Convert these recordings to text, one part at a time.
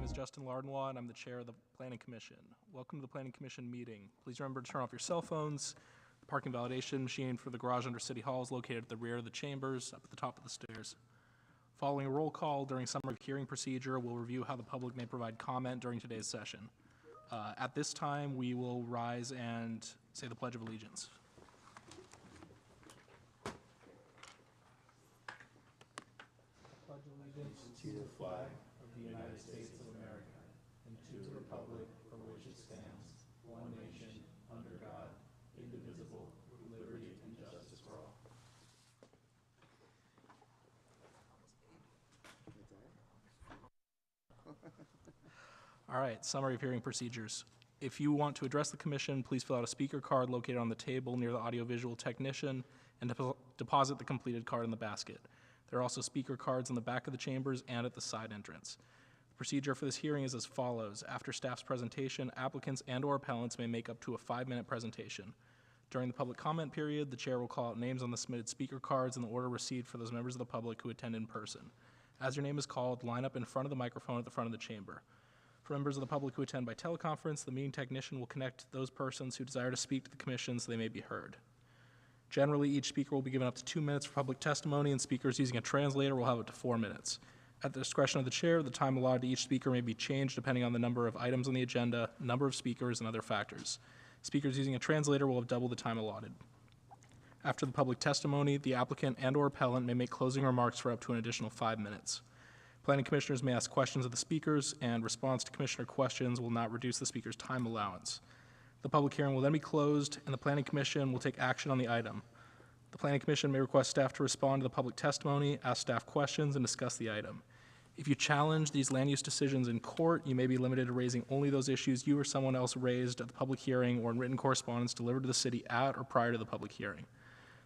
name is Justin Lardenois, and I'm the chair of the Planning Commission. Welcome to the Planning Commission meeting. Please remember to turn off your cell phones. The parking validation machine for the garage under City Hall is located at the rear of the chambers, up at the top of the stairs. Following a roll call during summary hearing procedure, we'll review how the public may provide comment during today's session. At this time, we will rise and say the Pledge of Allegiance. Pledge allegiance to the flag of the United States of America and to the republic for which it stands, one nation, under God, indivisible, with liberty and justice for all. All right, summary of hearing procedures. If you want to address the commission, please fill out a speaker card located on the table near the audiovisual technician and deposit the completed card in the basket. There are also speaker cards in the back of the chambers and at the side entrance. The procedure for this hearing is as follows. After staff's presentation, applicants and/or appellants may make up to a 5-minute presentation. During the public comment period, the chair will call out names on the submitted speaker cards in the order received for those members of the public who attend in person. As your name is called, line up in front of the microphone at the front of the chamber. For members of the public who attend by teleconference, the meeting technician will connect those persons who desire to speak to the commission so they may be heard. Generally, each speaker will be given up to 2 minutes for public testimony, and speakers using a translator will have up to 4 minutes. At the discretion of the chair, the time allotted to each speaker may be changed depending on the number of items on the agenda, number of speakers, and other factors. Speakers using a translator will have double the time allotted. After the public testimony, the applicant and/or appellant may make closing remarks for up to an additional 5 minutes. Planning commissioners may ask questions of the speakers, and response to commissioner questions will not reduce the speaker's time allowance. The public hearing will then be closed, and the Planning Commission will take action on the item. The Planning Commission may request staff to respond to the public testimony, ask staff questions, and discuss the item. If you challenge these land use decisions in court, you may be limited to raising only those issues you or someone else raised at the public hearing or in written correspondence delivered to the city at or prior to the public hearing.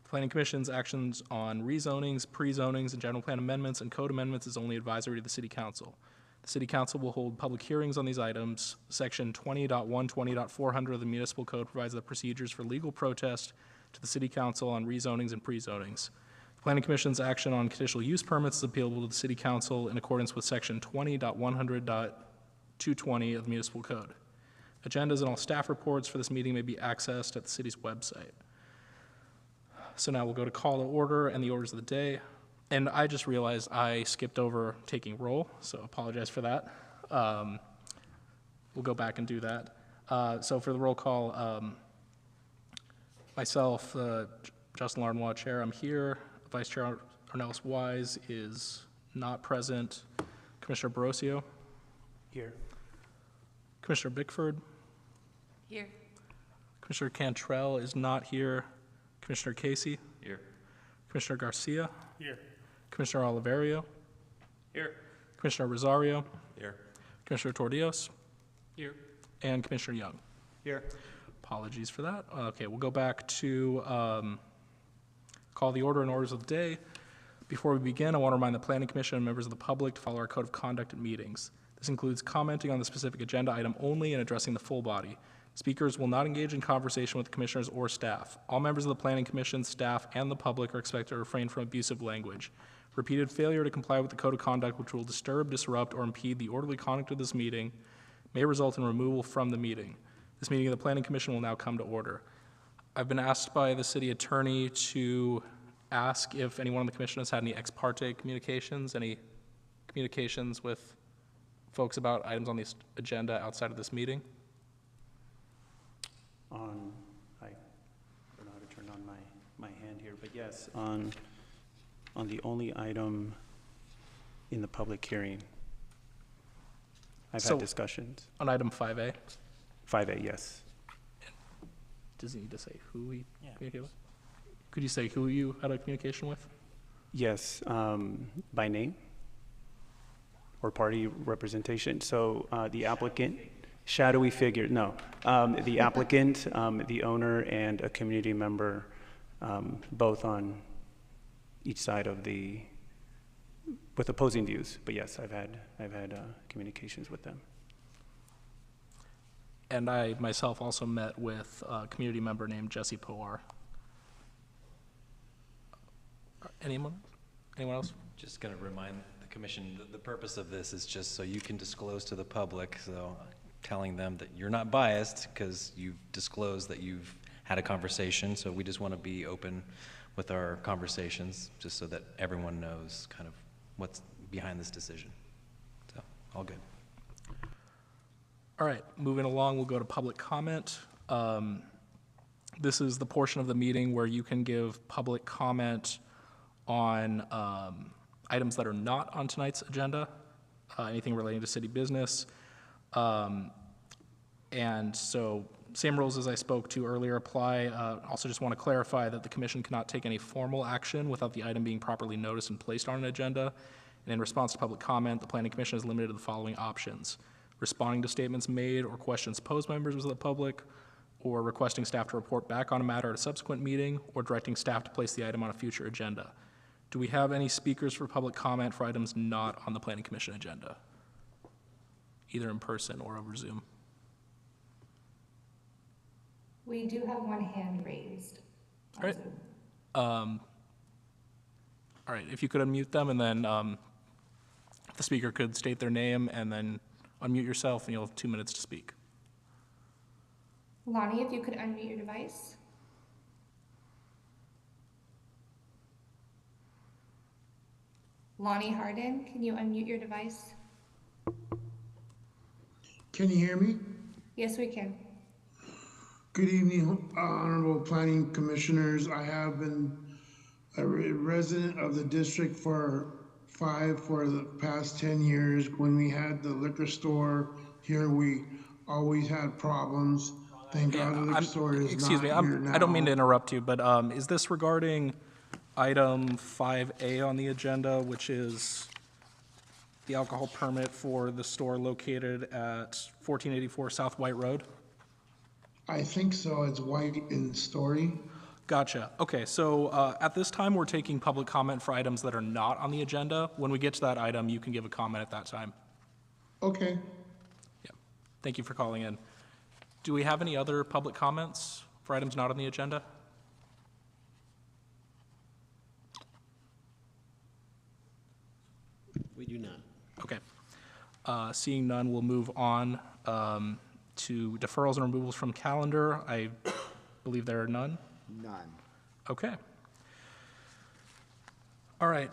The Planning Commission's actions on rezonings, pre-zonings, and general plan amendments and code amendments is only advisory to the City Council. The City Council will hold public hearings on these items. Section 20.120.400 of the Municipal Code provides the procedures for legal protest to the City Council on rezonings and pre-zonings. The Planning Commission's action on conditional use permits is appealable to the City Council in accordance with Section 20.100.220 of the Municipal Code. Agendas and all staff reports for this meeting may be accessed at the city's website. So now we'll go to call to order and the orders of the day. And I just realized I skipped over taking roll, so apologize for that. We'll go back and do that. So for the roll call, myself, Justin Lardenois, Chair, I'm here. Vice Chair Arnellis Wise is not present. Commissioner Barocio? Here. Commissioner Bickford? Here. Commissioner Cantrell is not here. Commissioner Casey? Here. Commissioner Garcia? Here. Commissioner Oliverio? Here. Commissioner Rosario? Here. Commissioner Tordios? Here. And Commissioner Young? Here. Apologies for that. Okay, we'll go back to call the order and orders of the day. Before we begin, I want to remind the Planning Commission and members of the public to follow our code of conduct at meetings. This includes commenting on the specific agenda item only and addressing the full body. Speakers will not engage in conversation with the commissioners or staff. All members of the Planning Commission, staff, and the public are expected to refrain from abusive language. Repeated failure to comply with the code of conduct, which will disturb, disrupt, or impede the orderly conduct of this meeting, may result in removal from the meeting. This meeting of the Planning Commission will now come to order. I've been asked by the city attorney to ask if anyone on the commission has had any ex parte communications, any communications with folks about items on the agenda outside of this meeting. I don't know how to turn on my hand here, but yes, on the only item in the public hearing, I've had discussions. On item 5A? 5A, yes. Does he need to say who he communicated with? Could you say who you had a communication with? Yes, by name or party representation. So the applicant, shadowy figure, no. The applicant, the owner, and a community member, both on each side of with opposing views. But yes, I've had communications with them. And I myself also met with a community member named Jesse Powar. Anyone else? Just going to remind the Commission, the purpose of this is just so you can disclose to the public, so telling them that you're not biased because you've disclosed that you've had a conversation, so we just want to be open with our conversations, just so that everyone knows kind of what's behind this decision. So, all good. All right, moving along, we'll go to public comment. This is the portion of the meeting where you can give public comment on items that are not on tonight's agenda, anything relating to city business. And so same rules as I spoke to earlier apply. Also just want to clarify that the commission cannot take any formal action without the item being properly noticed and placed on an agenda. And in response to public comment, the planning commission is limited to the following options: responding to statements made or questions posed by members of the public, or requesting staff to report back on a matter at a subsequent meeting, or directing staff to place the item on a future agenda. Do we have any speakers for public comment for items not on the planning commission agenda, either in person or over Zoom? We do have one hand raised. All right. All right, if you could unmute them, and then the speaker could state their name and then unmute yourself, and you'll have 2 minutes to speak. Lonnie, if you could unmute your device. Lonnie Harden, can you unmute your device? Can you hear me? Yes, we can. Good evening, honorable planning commissioners. I have been a resident of the district for the past 10 years. When we had the liquor store here, we always had problems. Thank God the liquor store is Excuse me, not here now. I don't mean to interrupt you, but is this regarding item 5A on the agenda, which is the alcohol permit for the store located at 1484 South White Road? I think so. It's White in Story. Gotcha. Okay, so at this time, we're taking public comment for items that are not on the agenda. When we get to that item, you can give a comment at that time. Okay. Yeah. Thank you for calling in. Do we have any other public comments for items not on the agenda? We do not. Okay. Seeing none, we'll move on to deferrals and removals from calendar. I believe there are none. None. Okay. All right.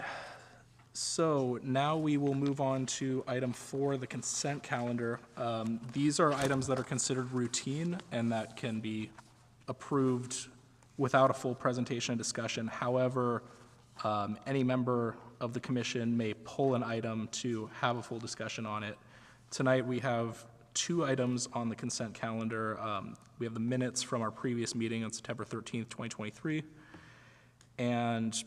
So now we will move on to item 4, the consent calendar. These are items that are considered routine and that can be approved without a full presentation and discussion. However, any member of the commission may pull an item to have a full discussion on it. Tonight we have 2 items on the consent calendar. We have the minutes from our previous meeting on September 13th, 2023. And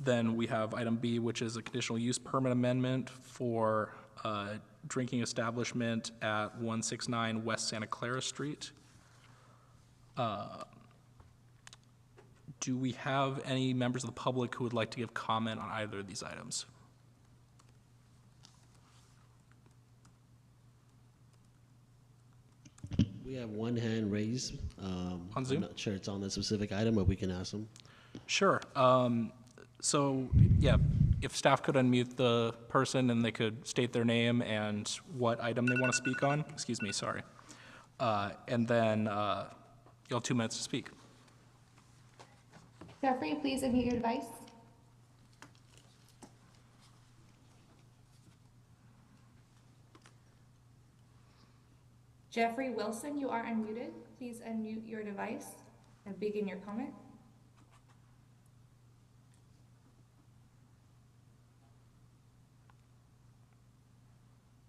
then we have item B, which is a conditional use permit amendment for a drinking establishment at 169 West Santa Clara Street. Do we have any members of the public who would like to give comment on either of these items? We have one hand raised. On Zoom? I'm not sure it's on the specific item, but we can ask them. Sure. So, yeah, if staff could unmute the person and they could state their name and what item they want to speak on. Excuse me, sorry. And then you'll have 2 minutes to speak. Jeffrey, please unmute your device. Jeffrey Wilson, you are unmuted. Please unmute your device and begin your comment.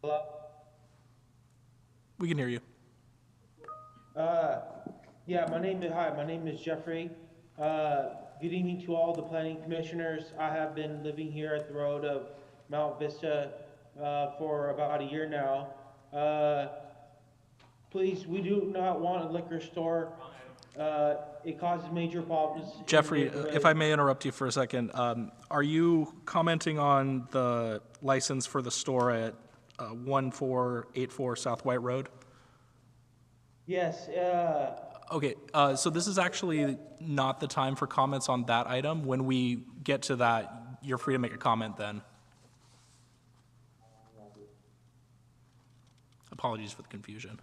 Hello? We can hear you. Yeah, my name is Jeffrey. Good evening to all the planning commissioners. I have been living here at the road of Mount Vista for about a year now. Please, we do not want a liquor store. It causes major problems. in the Jeffrey, neighborhood. if I may interrupt you for a second, are you commenting on the license for the store at 1484 South White Road? Yes, Okay, so this is actually not the time for comments on that item. When we get to that, you're free to make a comment then. Apologies for the confusion.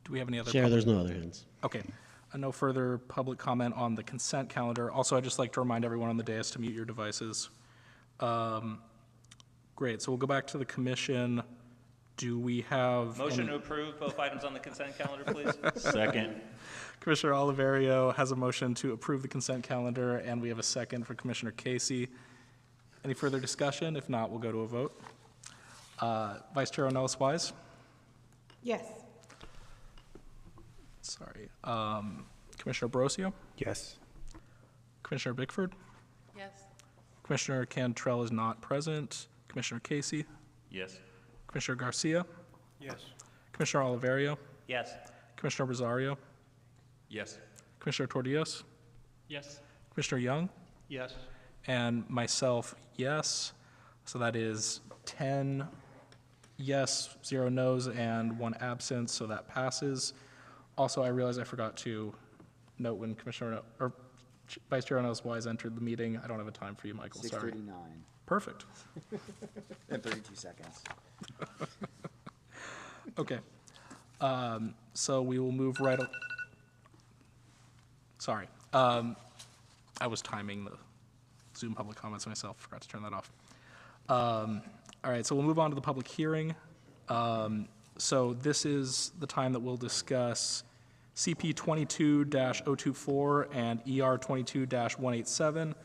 Do we have any other? Chair, there's no other hands. Okay. No further public comment on the consent calendar. Also, I'd just like to remind everyone on the dais to mute your devices. Great, so we'll go back to the commission. Do we have? Motion to approve both items on the consent calendar, please. Second. Commissioner Oliverio has a motion to approve the consent calendar, and we have a second for Commissioner Casey. Any further discussion? If not, we'll go to a vote. Vice Chair O'Nellis-Wise? Yes. Sorry. Commissioner Borosio? Yes. Commissioner Bickford? Yes. Commissioner Cantrell is not present. Commissioner Casey? Yes. Commissioner Garcia? Yes. Commissioner Oliverio? Yes. Commissioner Rosario? Yes. Commissioner Tordios? Yes. Commissioner Young? Yes. And myself, yes. So that is 10 yes, 0 no's, and 1 absent, so that passes. Also, I realize I forgot to note when Vice Chair O'Neill-Wise entered the meeting. I don't have a time for you, Michael, sorry. 6:39 Perfect. and 32 seconds. Okay. So we will move right. Sorry. I was timing the Zoom public comments myself. Forgot to turn that off. All right. So we'll move on to the public hearing. So this is the time that we'll discuss CP 22-024 and ER 22-187.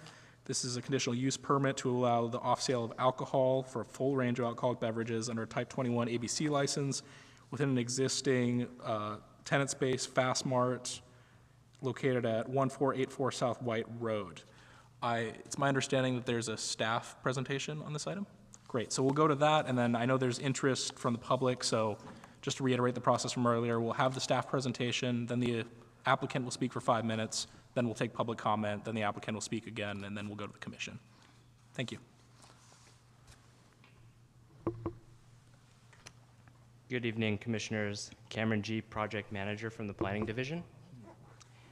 This is a conditional use permit to allow the off-sale of alcohol for a full range of alcoholic beverages under a Type 21 ABC license within an existing tenant space, Fast Mart, located at 1484 South White Road. It's my understanding that there's a staff presentation on this item. Great, so we'll go to that, and then I know there's interest from the public, so just to reiterate the process from earlier, we'll have the staff presentation, then the applicant will speak for 5 minutes, then we'll take public comment, then the applicant will speak again, and then we'll go to the commission. Thank you. Good evening, Commissioners. Cameron G., Project Manager from the Planning Division.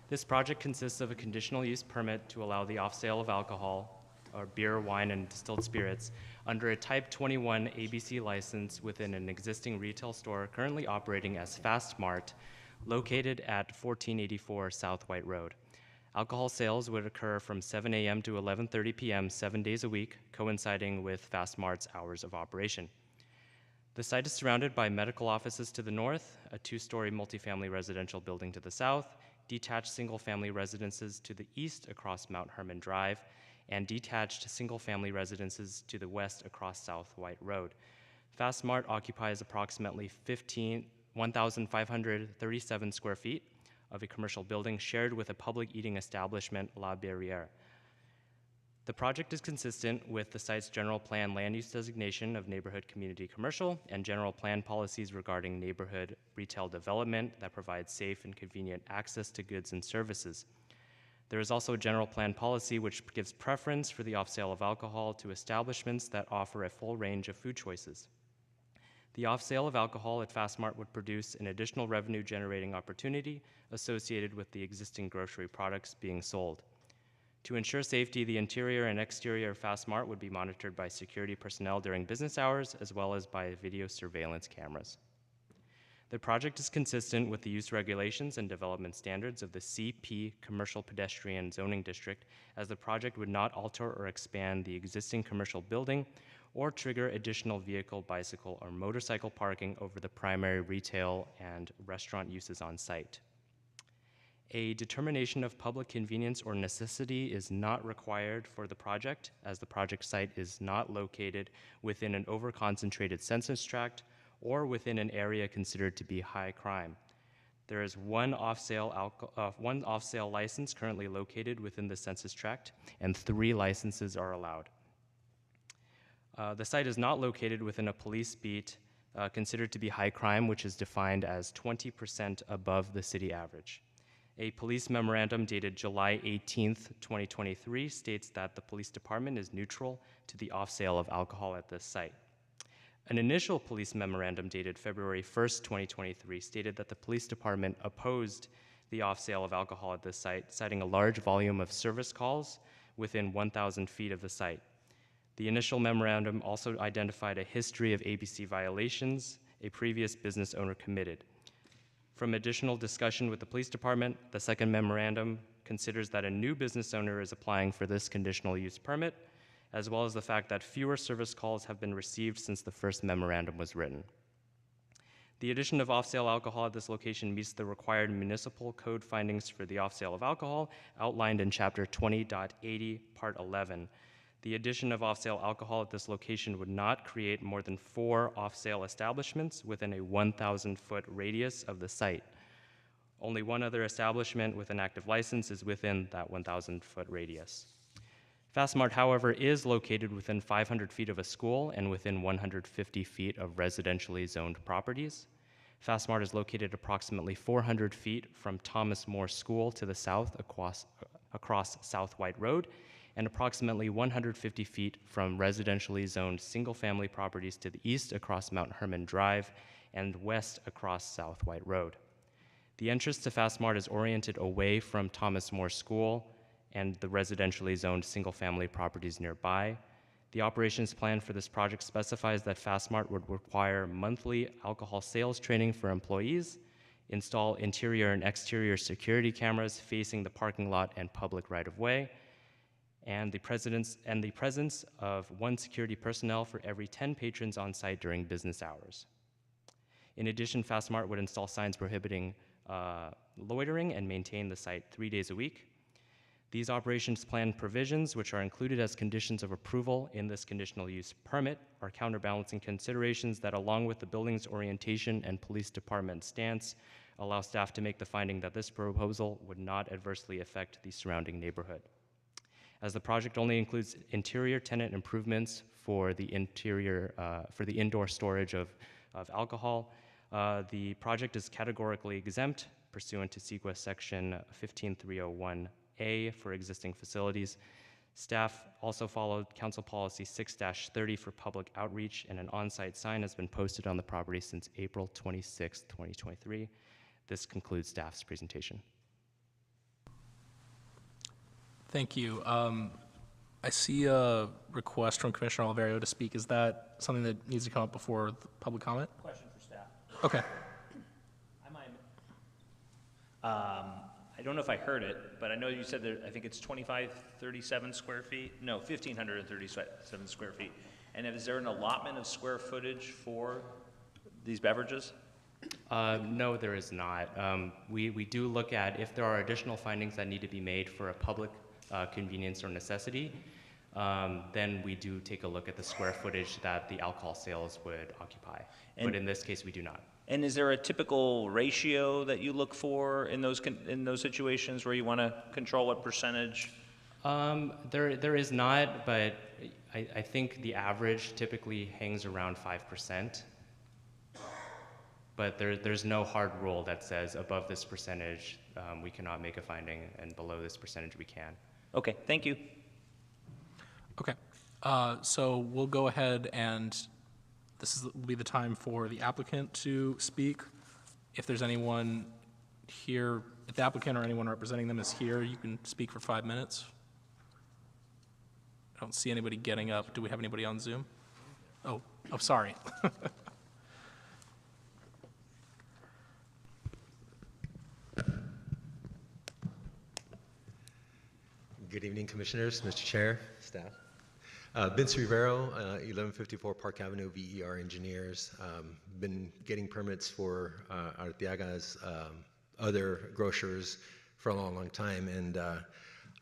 This project consists of a conditional use permit to allow the off-sale of alcohol, or beer, wine, and distilled spirits, under a Type 21 ABC license within an existing retail store currently operating as Fast Mart, located at 1484 South White Road. Alcohol sales would occur from 7 a.m. to 11:30 p.m. 7 days a week, coinciding with Fast Mart's hours of operation. The site is surrounded by medical offices to the north, a 2-story multifamily residential building to the south, detached single-family residences to the east across Mount Herman Drive, and detached single-family residences to the west across South White Road. Fast Mart occupies approximately 1,537 square feet of a commercial building shared with a public eating establishment, La Barrière. The project is consistent with the site's general plan land use designation of neighborhood community commercial and general plan policies regarding neighborhood retail development that provides safe and convenient access to goods and services. There is also a general plan policy which gives preference for the off-sale of alcohol to establishments that offer a full range of food choices. The off-sale of alcohol at Fast Mart would produce an additional revenue-generating opportunity associated with the existing grocery products being sold. To ensure safety, the interior and exterior of Fast Mart would be monitored by security personnel during business hours, as well as by video surveillance cameras. The project is consistent with the use regulations and development standards of the CP Commercial Pedestrian Zoning District, as the project would not alter or expand the existing commercial building or trigger additional vehicle, bicycle, or motorcycle parking over the primary retail and restaurant uses on site. A determination of public convenience or necessity is not required for the project, as the project site is not located within an overconcentrated census tract or within an area considered to be high crime. There is one off-sale license currently located within the census tract, and 3 licenses are allowed. The site is not located within a police beat considered to be high crime, which is defined as 20% above the city average. A police memorandum dated July 18th, 2023 states that the police department is neutral to the off-sale of alcohol at this site. An initial police memorandum dated February 1st, 2023 stated that the police department opposed the off-sale of alcohol at this site, citing a large volume of service calls within 1,000 feet of the site. The initial memorandum also identified a history of ABC violations a previous business owner committed. From additional discussion with the police department, the second memorandum considers that a new business owner is applying for this conditional use permit, as well as the fact that fewer service calls have been received since the first memorandum was written. The addition of off-sale alcohol at this location meets the required municipal code findings for the off-sale of alcohol outlined in Chapter 20.80, Part 11. The addition of off-sale alcohol at this location would not create more than 4 off-sale establishments within a 1,000-foot radius of the site. Only one other establishment with an active license is within that 1,000-foot radius. Fastmart, however, is located within 500 feet of a school and within 150 feet of residentially zoned properties. Fastmart is located approximately 400 feet from Thomas More School to the south across South White Road, and approximately 150 feet from residentially zoned single-family properties to the east across Mount Herman Drive and west across South White Road. The entrance to Fastmart is oriented away from Thomas More School and the residentially zoned single-family properties nearby. The operations plan for this project specifies that Fastmart would require monthly alcohol sales training for employees, install interior and exterior security cameras facing the parking lot and public right-of-way, and the presence of 1 security personnel for every 10 patrons on site during business hours. In addition, Fastmart would install signs prohibiting loitering and maintain the site 3 days a week. These operations plan provisions, which are included as conditions of approval in this conditional use permit, are counterbalancing considerations that, along with the building's orientation and police department stance, allow staff to make the finding that this proposal would not adversely affect the surrounding neighborhood. As the project only includes interior tenant improvements for the indoor storage of alcohol, the project is categorically exempt pursuant to CEQA Section 15301A for existing facilities. Staff also followed Council Policy 6-30 for public outreach, and an on-site sign has been posted on the property since April 26, 2023. This concludes staff's presentation. Thank you. I see a request from Commissioner Oliverio to speak. Is that something that needs to come up before the public comment? Question for staff. Okay. I don't know if I heard it, but I know you said that I think it's 2,537 square feet. No, 1,537 square feet. And is there an allotment of square footage for these beverages? No, there is not. We do look at if there are additional findings that need to be made for a public convenience or necessity, then we do take a look at the square footage that the alcohol sales would occupy. But in this case, we do not. And is there a typical ratio that you look for in those situations where you want to control what percentage? There is not, but I think the average typically hangs around 5%. But there's no hard rule that says above this percentage we cannot make a finding, and below this percentage we can. Okay, thank you. Okay. So we'll go ahead, and will be the time for the applicant to speak. If there's anyone here, if the applicant or anyone representing them is here, you can speak for 5 minutes. I don't see anybody getting up. Do we have anybody on Zoom? Oh, sorry. Good evening, Commissioners, Mr. Chair, staff. Vince Rivero, 1154 Park Avenue, VER Engineers. Been getting permits for Arteaga's other grocers for a long, long time, and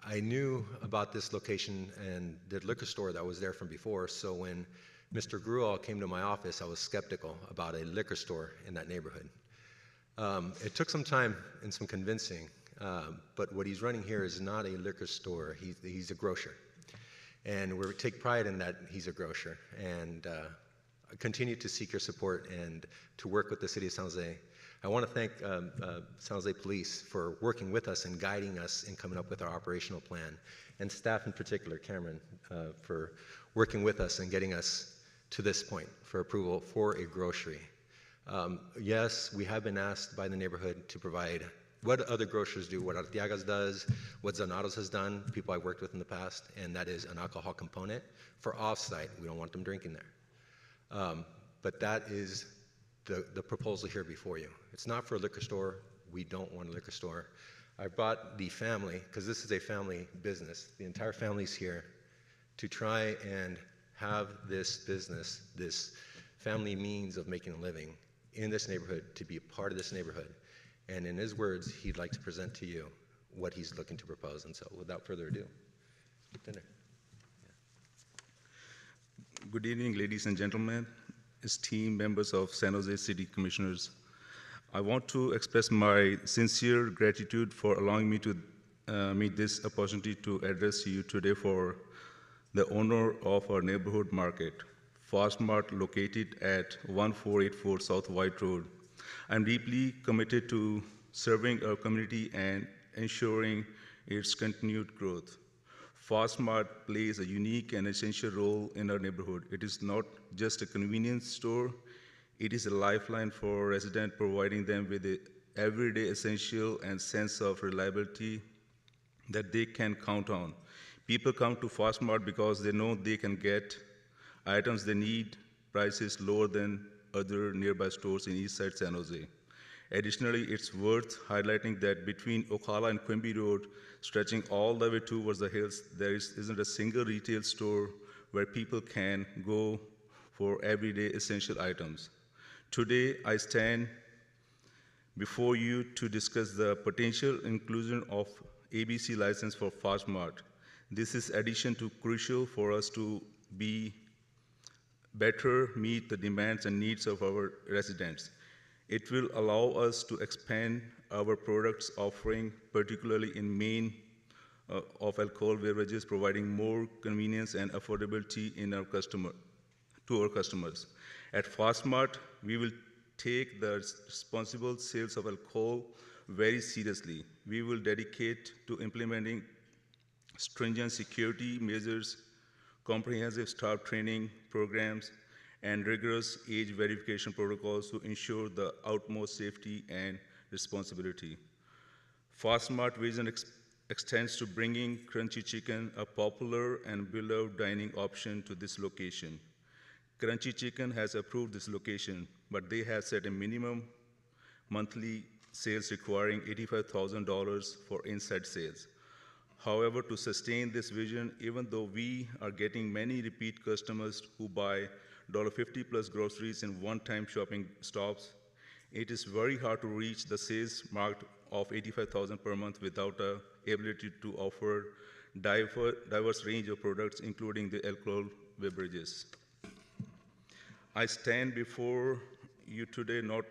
I knew about this location and the liquor store that was there from before, so when Mr. Gruel came to my office, I was skeptical about a liquor store in that neighborhood. It took some time and some convincing, but what he's running here is not a liquor store, he's a grocer. And we take pride in that he's a grocer, and continue to seek your support and to work with the City of San Jose. I want to thank San Jose Police for working with us and guiding us in coming up with our operational plan, and staff in particular, Cameron, for working with us and getting us to this point for approval for a grocery. Yes, we have been asked by the neighborhood to provide what other grocers do, what Arteaga's does, what Zanatos has done, people I've worked with in the past, and that is an alcohol component for off-site. We don't want them drinking there. But that is the proposal here before you. It's not for a liquor store. We don't want a liquor store. I brought the family, because this is a family business. The entire family's here to try and have this business, this family means of making a living in this neighborhood, to be a part of this neighborhood. And in his words, he'd like to present to you what he's looking to propose. And so without further ado, dinner. Good evening, ladies and gentlemen, esteemed members of San Jose City Commissioners. I want to express my sincere gratitude for allowing me to meet this opportunity to address you today for the owner of our neighborhood market, Fast Mart, located at 1484 South White Road. I'm deeply committed to serving our community and ensuring its continued growth. Fast Mart plays a unique and essential role in our neighborhood. It is not just a convenience store, it is a lifeline for residents, providing them with the everyday essential and sense of reliability that they can count on. People come to Fast Mart because they know they can get items they need, prices lower than other nearby stores in Eastside San Jose. Additionally, it's worth highlighting that between Ocala and Quimby Road, stretching all the way towards the hills, there isn't a single retail store where people can go for everyday essential items. Today, I stand before you to discuss the potential inclusion of ABC license for Fast Mart. This is addition to crucial for us to be better meet the demands and needs of our residents. It will allow us to expand our products offering, particularly in main of alcohol beverages, providing more convenience and affordability in to our customers. At Fast Mart, we will take the responsible sales of alcohol very seriously. We will dedicate to implementing stringent security measures, comprehensive staff training programs, and rigorous age verification protocols to ensure the utmost safety and responsibility. Fast Mart vision extends to bringing Crunchy Chicken, a popular and beloved dining option, to this location. Crunchy Chicken has approved this location, but they have set a minimum monthly sales requiring $85,000 for inside sales. However, to sustain this vision, even though we are getting many repeat customers who buy $50 plus groceries in one-time shopping stops, it is very hard to reach the sales mark of $85,000 per month without the ability to offer diverse range of products, including the alcohol beverages. I stand before you today not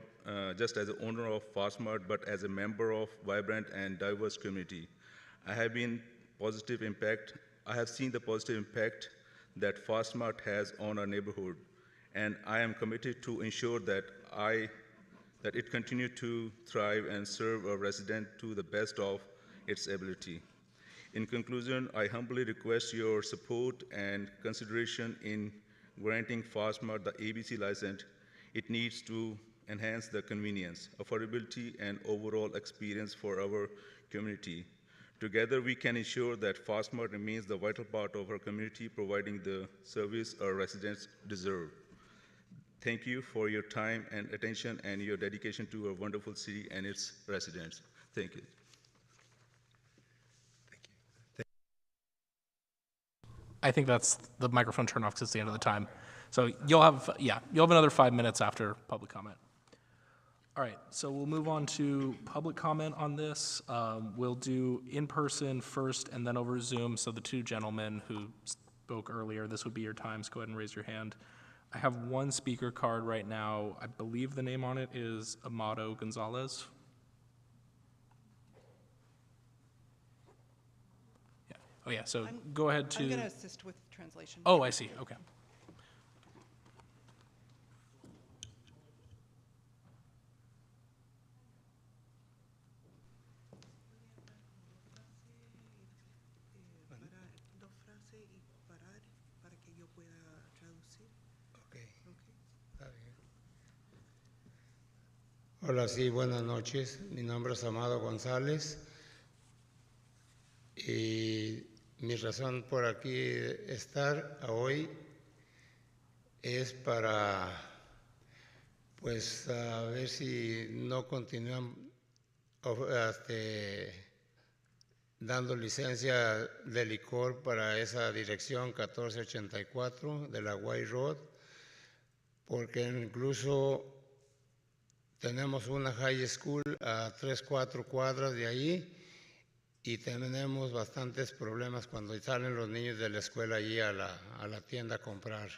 just as the owner of Fast Mart, but as a member of vibrant and diverse community. I have seen the positive impact that Fast Mart has on our neighborhood, and I am committed to ensure that it continue to thrive and serve our residents to the best of its ability. In conclusion, I humbly request your support and consideration in granting Fast Mart the ABC license. It needs to enhance the convenience, affordability, and overall experience for our community. Together, we can ensure that Fast Mart remains the vital part of our community, providing the service our residents deserve. Thank you for your time and attention and your dedication to our wonderful city and its residents. Thank you. I think that's the microphone turn off because it's the end of the time. So you'll have another 5 minutes after public comment. All right, so we'll move on to public comment on this. We'll do in person first and then over Zoom. So the two gentlemen who spoke earlier, this would be your time, so go ahead and raise your hand. I have one speaker card right now. I believe the name on it is Amado Gonzalez. Yeah. Oh yeah, so go ahead to... I'm going to assist with translation. Oh, I see, okay. Hola, sí, buenas noches. Mi nombre es Amado González y mi razón por aquí estar hoy es para, pues, a ver si no continúan dando licencia de licor para esa dirección 1484 de la White Road, porque incluso tenemos una high school a 3, 4 cuadras de ahí y tenemos bastantes problemas cuando salen los niños de la escuela allí a la tienda a comprar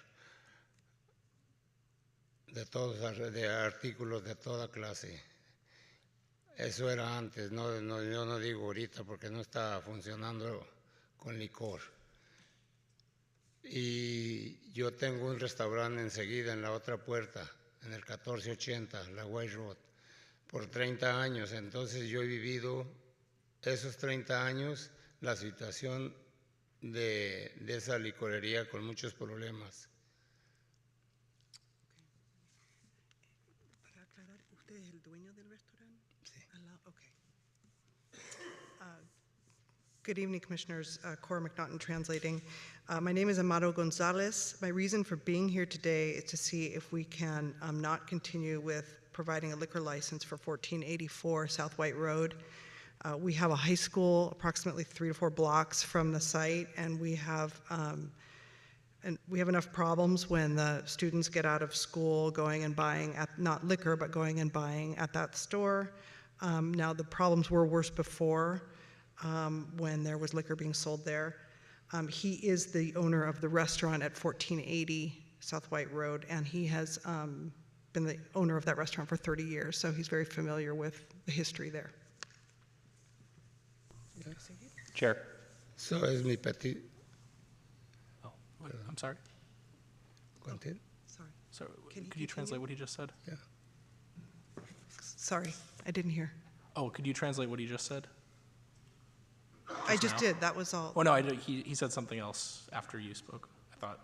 de artículos de toda clase. Eso era antes, yo no digo ahorita porque no está funcionando con licor. Y yo tengo un restaurante enseguida en la otra puerta, en el 1480, la White Road, por 30 años. Entonces yo he vivido esos 30 años la situación de esa licorería con muchos problemas. Para aclarar, ¿usted es el dueño del restaurante? Sí. Okay. Good evening, Commissioners. Cora McNaughton translating. My name is Amado Gonzalez. My reason for being here today is to see if we can not continue with providing a liquor license for 1484 South White Road. We have a high school approximately 3 to 4 blocks from the site, and we have enough problems when the students get out of school going and buying not liquor, but going and buying at that store. Now the problems were worse before when there was liquor being sold there. He is the owner of the restaurant at 1480 South White Road, and he has been the owner of that restaurant for 30 years, so he's very familiar with the history there. Chair. So es mi petit. Oh, what? I'm sorry. Continue. Sorry. So, could you translate what he just said? Yeah. Sorry, I didn't hear. Oh, could you translate what he just said? I just did. That was all. Oh, no, he said something else after you spoke, I thought.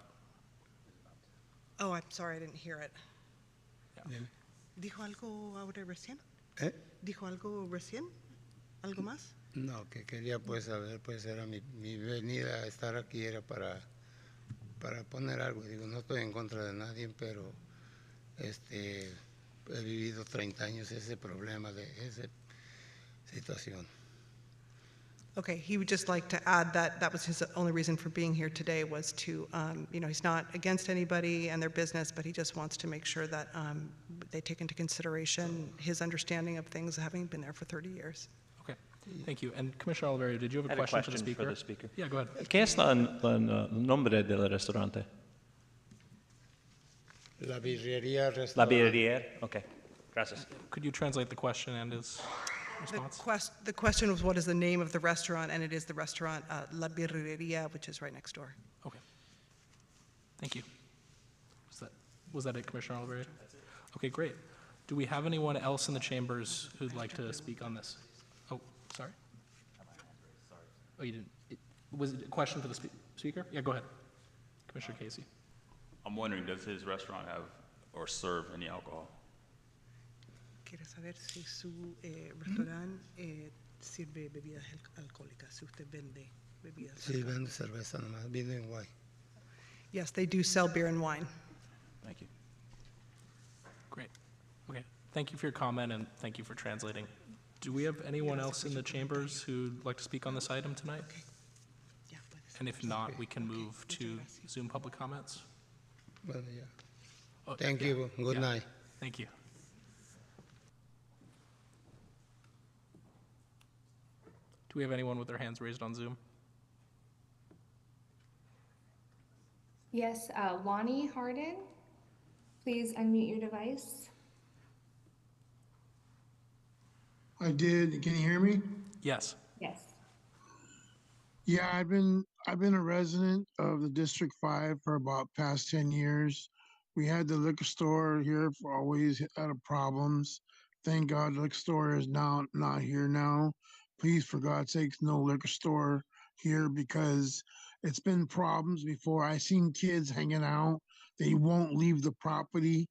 Oh, I'm sorry, I didn't hear it. Yeah. ¿Dijo algo ahora recién? ¿Dijo algo recién? ¿Algo más? No, que quería pues saber, pues era mi venida a estar aquí era para poner algo. Digo, no estoy en contra de nadie, pero he vivido 30 años ese problema de esa situación. Okay, he would just like to add that that was his only reason for being here today was to, he's not against anybody and their business, but he just wants to make sure that they take into consideration his understanding of things having been there for 30 years. Okay, thank you. And Commissioner Oliveira, did you have a question for the speaker? Yeah, go ahead. ¿Qué es el nombre del restaurante? La birrería restaurante. La birrería, okay. Gracias. Could you translate the question and his response? The question was, what is the name of the restaurant? And it is the restaurant La Birrería, which is right next door. Okay. Thank you. Was that it, Commissioner Oliveira? That's it. Okay, great. Do we have anyone else in the chambers who'd like to speak on this? Oh, sorry. Oh, you didn't. Was it a question for the speaker? Yeah, go ahead. Commissioner Casey. I'm wondering, does his restaurant have or serve any alcohol? Quiero saber si su restaurante sirve bebidas alcohólicas, si usted vende bebidas. Sí, vende cerveza nomás, vino en wine. Yes, they do sell beer and wine. Thank you. Great. Okay. Thank you for your comment and thank you for translating. Do we have anyone else in the chambers who'd like to speak on this item tonight? Okay. Yeah, and if not, we can move to Zoom public comments. Well, yeah. Oh, Thank you. Good night. Thank you. Do we have anyone with their hands raised on Zoom? Yes, Wani Harden, please unmute your device. I did. Can you hear me? Yes. Yes. Yeah, I've been a resident of the District 5 for about past 10 years. We had the liquor store here for always out of problems. Thank God the liquor store is now not here now. Please, for God's sakes, no liquor store here because it's been problems before. I seen kids hanging out. They won't leave the property.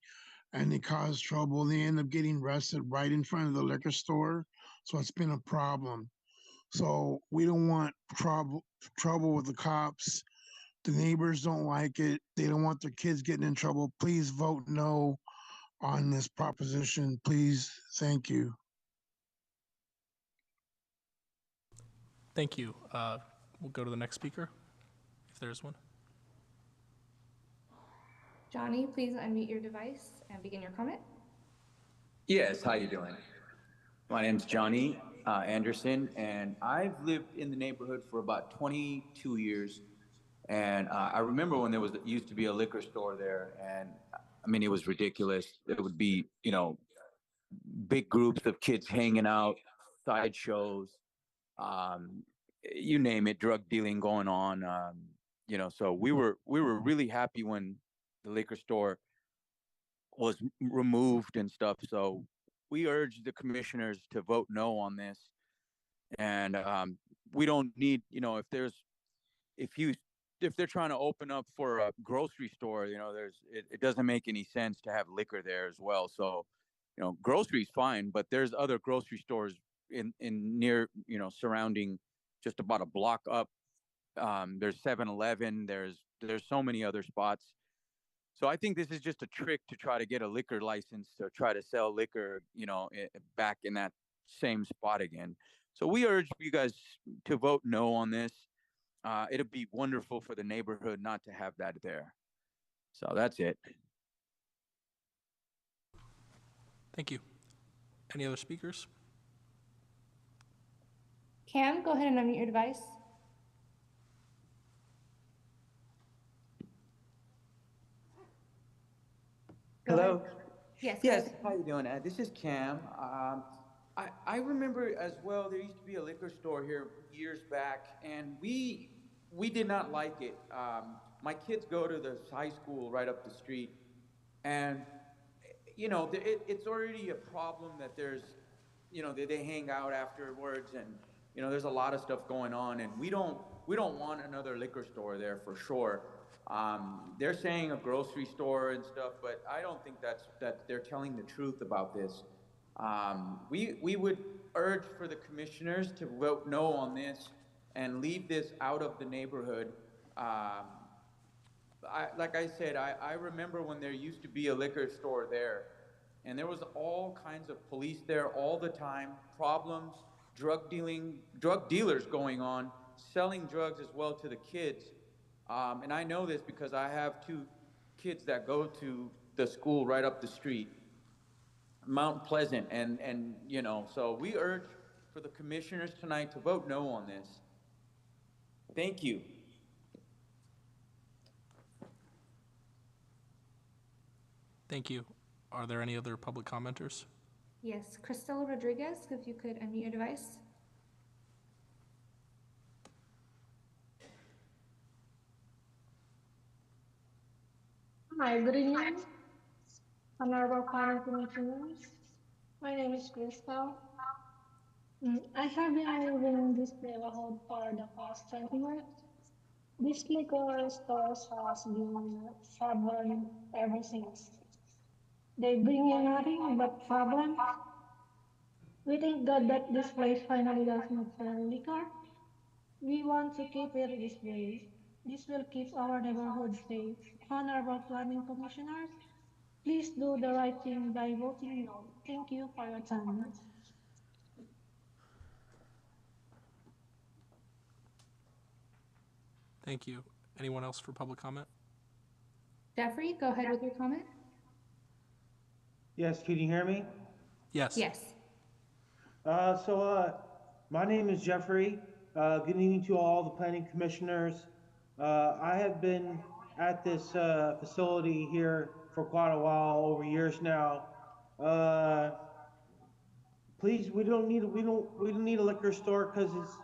and they cause trouble. They end up getting arrested right in front of the liquor store. So it's been a problem. So we don't want trouble with the cops. The neighbors don't like it. They don't want their kids getting in trouble. Please vote no on this proposition. Please. Thank you. Thank you. We'll go to the next speaker, if there's one. Johnny, please unmute your device and begin your comment. Yes, how you doing? My name's Johnny Anderson, and I've lived in the neighborhood for about 22 years. And I remember when there used to be a liquor store there, and I mean, it was ridiculous. It would be, big groups of kids hanging out, sideshows, um, you name it, drug dealing going on. So we were really happy when the liquor store was removed and stuff. So we urge the commissioners to vote no on this. And we don't need, if they're trying to open up for a grocery store, it doesn't make any sense to have liquor there as well. So, groceries fine, but there's other grocery stores in near, surrounding just about a block up. There's 7-Eleven. There's so many other spots. So I think this is just a trick to try to get a liquor license to try to sell liquor, back in that same spot again. So we urge you guys to vote no on this. It'd be wonderful for the neighborhood not to have that there. So that's it. Thank you. Any other speakers? Cam, go ahead and unmute your device. Hello. Yes. Yes. How you doing? This is Cam. I remember as well. There used to be a liquor store here years back, and we did not like it. My kids go to the high school right up the street, and it's already a problem that there's, they hang out afterwards, and there's a lot of stuff going on, and we don't want another liquor store there for sure. They're saying a grocery store and stuff, but I don't think that they're telling the truth about this. We would urge for the commissioners to vote no on this and leave this out of the neighborhood. Like I said, I remember when there used to be a liquor store there, and there was all kinds of police there all the time, problems, drug dealers going on, selling drugs as well to the kids. And I know this because I have 2 kids that go to the school right up the street, Mount Pleasant, and so we urge for the commissioners tonight to vote no on this. Thank you. Thank you. Are there any other public commenters? Yes, Crystal Rodriguez, if you could unmute your device. Hi, good evening, Honorable Planning Commissioners. My name is Crystal. I have been living in this neighborhood for the past 20 years. This liquor stores has been stubborn ever since. They bring in nothing but problems. We thank God that this place finally does not sell liquor. We want to keep it this way. This will keep our neighborhood safe. Honorable Planning Commissioners, please do the right thing by voting no. Thank you for your time. Thank you. Anyone else for public comment? Jeffrey, go ahead with your comment. Yes, can you hear me? Yes. Yes. My name is Jeffrey. Good evening to all the planning commissioners. I have been at this facility here for quite a while, over years now. Please, we don't need a liquor store because it's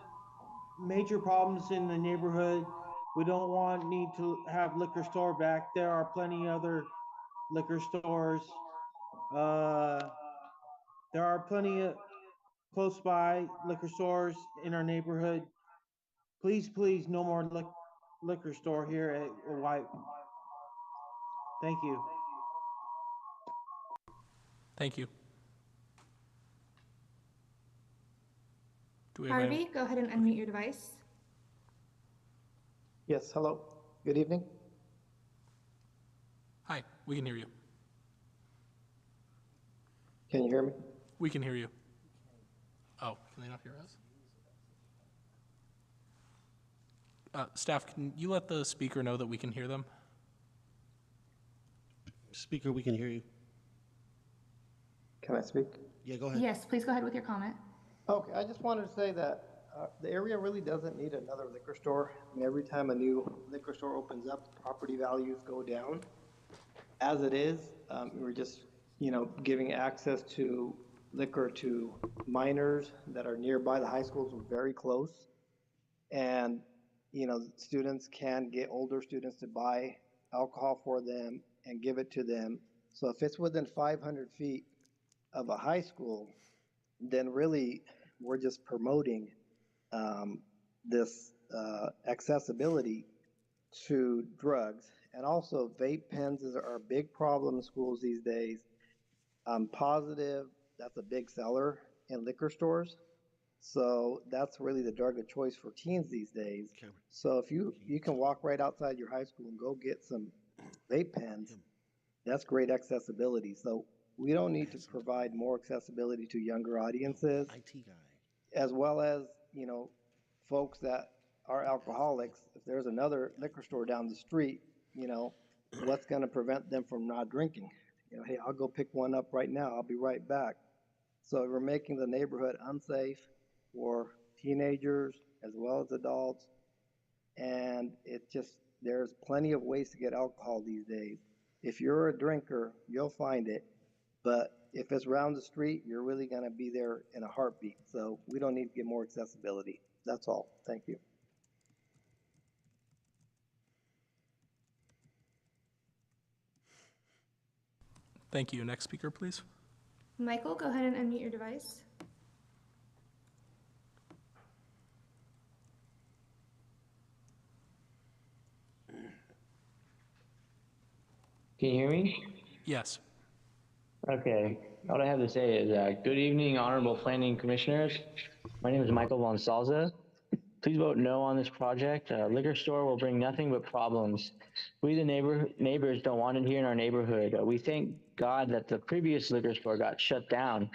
major problems in the neighborhood. We don't need to have liquor store back. There are plenty other liquor stores. There are plenty of close by liquor stores in our neighborhood. Please, no more liquor store here at White. Thank you. Thank you. Do we have any? Harvey, go ahead and unmute your device. Yes, hello. Good evening. Hi, we can hear you. Can you hear me? We can hear you. Oh, can they not hear us? Staff, can you let the speaker know that we can hear them? Speaker, we can hear you. Can I speak? Yeah, go ahead. Yes, please go ahead with your comment. Okay, I just wanted to say that the area really doesn't need another liquor store. I mean, every time a new liquor store opens up, property values go down. As it is, we're just, giving access to liquor to minors that are nearby. The high schools are very close. And, students can get older students to buy alcohol for them and give it to them. So if it's within 500 feet of a high school, then really we're just promoting this accessibility to drugs. And also vape pens are a big problem in schools these days. I'm positive that's a big seller in liquor stores. So that's really the drug of choice for teens these days. So if you can walk right outside your high school and go get some vape pens, that's great accessibility. So we don't need to provide more accessibility to younger audiences, as well as, folks that are alcoholics. If there's another liquor store down the street, what's going to prevent them from not drinking? Hey, I'll go pick one up right now. I'll be right back. So we're making the neighborhood unsafe for teenagers as well as adults. And there's plenty of ways to get alcohol these days. If you're a drinker, you'll find it. But if it's around the street, you're really going to be there in a heartbeat. So we don't need to get more accessibility. That's all. Thank you. Thank you. Next speaker, please. Michael, go ahead and unmute your device. Can you hear me? Yes. Okay. All I have to say is good evening, honorable planning commissioners. My name is Michael Vonsalza. Please vote no on this project. Liquor store will bring nothing but problems. We, the neighbors, don't want it here in our neighborhood. We thank God that the previous liquor store got shut down.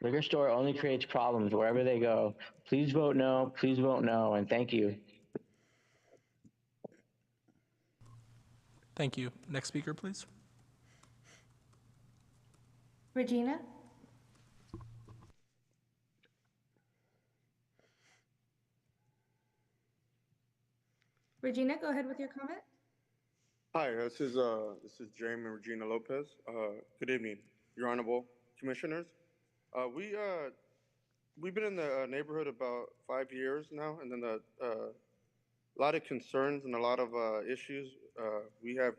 Liquor store only creates problems wherever they go. Please vote no, and thank you. Thank you. Next speaker, please. Regina? Regina, go ahead with your comment. Hi, this is James and Regina Lopez. Good evening, Your Honorable Commissioners. We've been in the neighborhood about 5 years now, and then a lot of concerns and a lot of issues. We have,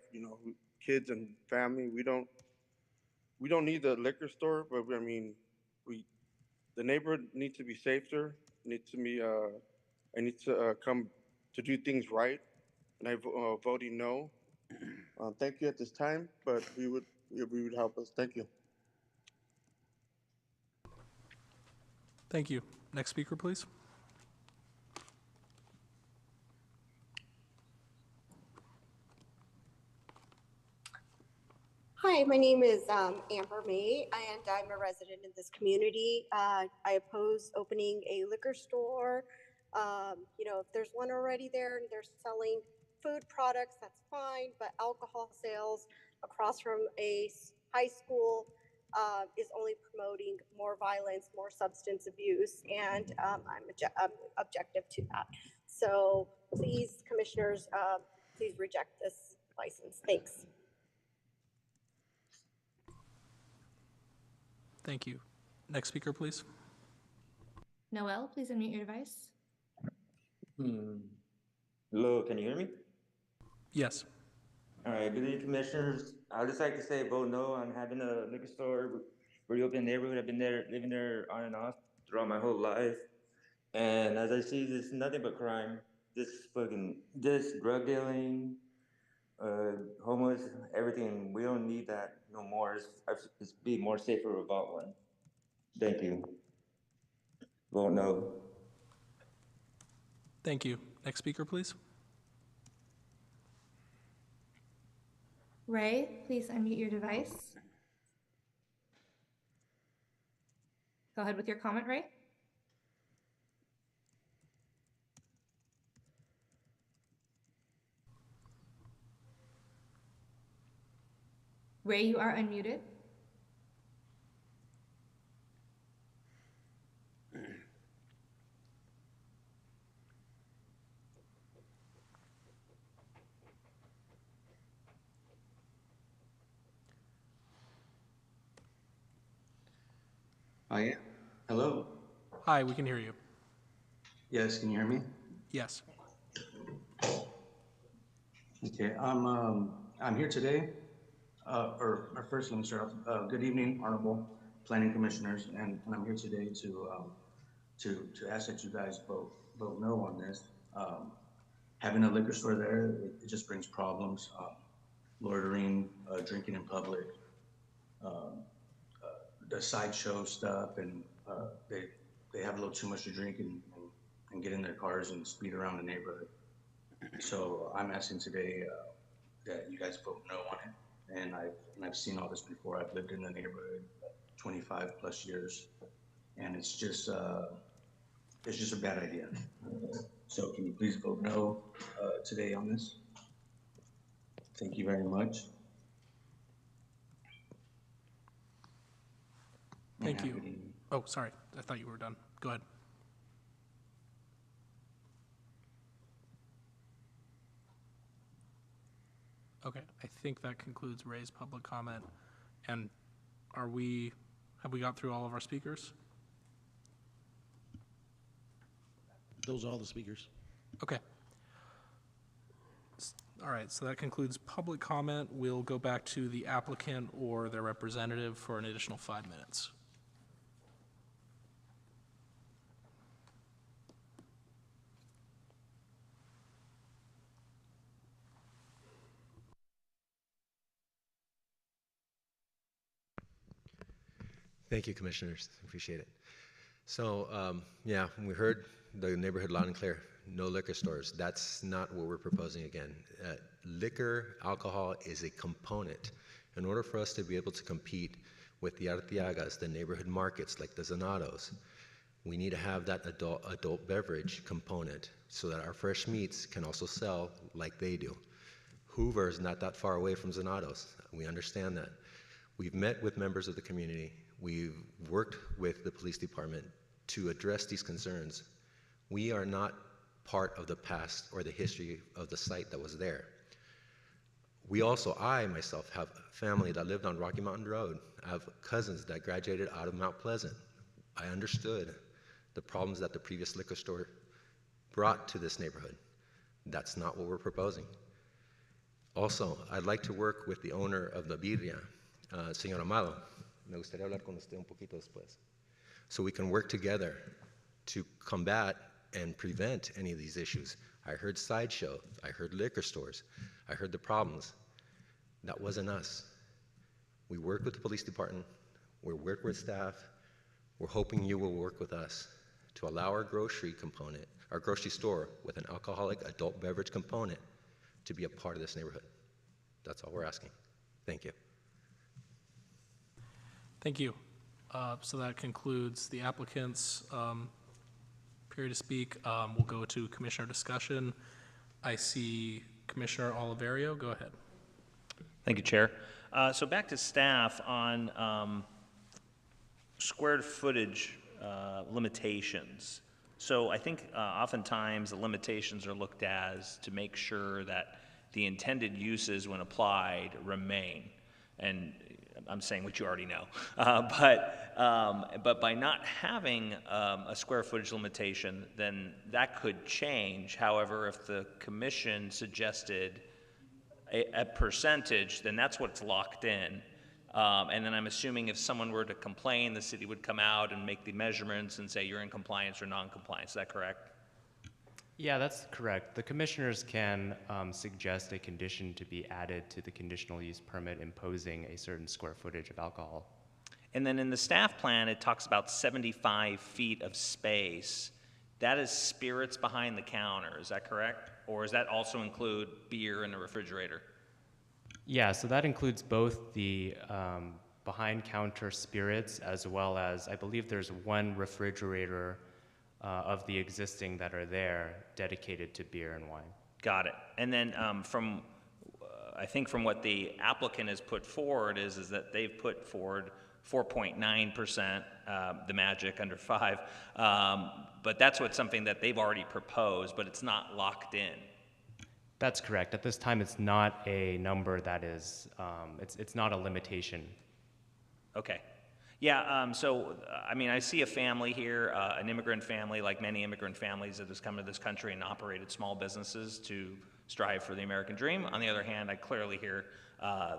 kids and family. We don't need the liquor store, but the neighborhood needs to be safer. Needs to be. I need to come to do things right, and I'm voting no. Thank you at this time, but we would help us. Thank you. Thank you. Next speaker, please. Hi, my name is Amber May, and I'm a resident in this community. I oppose opening a liquor store. If there's one already there and they're selling food products, that's fine, but alcohol sales across from a high school is only promoting more violence, more substance abuse, and I'm objective to that. So please, commissioners, please reject this license. Thanks. Thank you. Next speaker, please. Noel, please unmute your device. Hello, can you hear me? Yes. All right, good evening, commissioners. I'd just like to say vote no on having a liquor store, reopen neighborhood. I've been there, living there on and off throughout my whole life. And as I see, there's nothing but crime. This drug dealing, homeless, everything. We don't need that no more. It's be more safer without one. Thank you. Vote no. Thank you. Next speaker, please. Ray, please unmute your device. Go ahead with your comment, Ray. Ray, you are unmuted. Hi. Hello. Hi, we can hear you. Yes, can you hear me? Yes. Okay. I'm here today. Or first, let me start off. Good evening, honorable planning commissioners, and I'm here today to ask that you guys vote no on this. Having a liquor store there, it just brings problems. Loitering, drinking in public, the sideshow stuff, and they have a little too much to drink and get in their cars and speed around the neighborhood. So I'm asking today that you guys vote no on it. And I've seen all this before. I've lived in the neighborhood 25 plus years, and it's just a bad idea. So can you please vote no today on this? Thank you very much. Thank you. Oh, sorry. I thought you were done. Go ahead. Okay, I think that concludes Ray's public comment. And have we got through all of our speakers? Those are all the speakers. Okay. All right, so that concludes public comment. We'll go back to the applicant or their representative for an additional 5 minutes. Thank you, commissioners. Appreciate it. So, yeah, we heard the neighborhood loud and clear. No liquor stores. That's not what we're proposing again. Liquor, alcohol is a component. In order for us to be able to compete with the Arteagas, the neighborhood markets like the Zanados, we need to have that adult beverage component so that our fresh meats can also sell like they do. Hoover is not that far away from Zanados. We understand that. We've met with members of the community. We've worked with the police department to address these concerns. We are not part of the past or the history of the site that was there. We also, I myself, have family that lived on Rocky Mountain Road. I have cousins that graduated out of Mount Pleasant. I understood the problems that the previous liquor store brought to this neighborhood. That's not what we're proposing. Also, I'd like to work with the owner of the birria, Señor Amado. Me gustaría hablar con usted un poquito después. So we can work together to combat and prevent any of these issues. I heard sideshow, I heard liquor stores, I heard the problems. That wasn't us. We worked with the police department, we worked with staff, we're hoping you will work with us to allow our grocery component, our grocery store with an alcoholic adult beverage component to be a part of this neighborhood. That's all we're asking. Thank you. Thank you. So that concludes the applicant's period to speak. We'll go to commissioner discussion. I see Commissioner Oliverio. Go ahead. Thank you, Chair. So back to staff on square footage limitations. So I think oftentimes the limitations are looked as to make sure that the intended uses when applied remain. And I'm saying what you already know. But by not having a square footage limitation, then that could change. However, if the commission suggested a percentage, then that's what's locked in. And then I'm assuming if someone were to complain, the city would come out and make the measurements and say you're in compliance or non-compliance. Is that correct? Yeah, that's correct. The commissioners can suggest a condition to be added to the conditional use permit imposing a certain square footage of alcohol. And then in the staff plan, it talks about 75 feet of space. That is spirits behind the counter, is that correct? Or does that also include beer in the refrigerator? Yeah, so that includes both the behind counter spirits as well as, I believe there's one refrigerator of the existing that are there dedicated to beer and wine. Got it. And then I think from what the applicant has put forward is that they've put forward 4.9%, the magic under 5, but that's something that they've already proposed, but it's not locked in. That's correct. At this time, it's not a number that is, it's not a limitation. Okay. Yeah, I mean, I see a family here, an immigrant family, like many immigrant families that has come to this country and operated small businesses to strive for the American dream. On the other hand, I clearly hear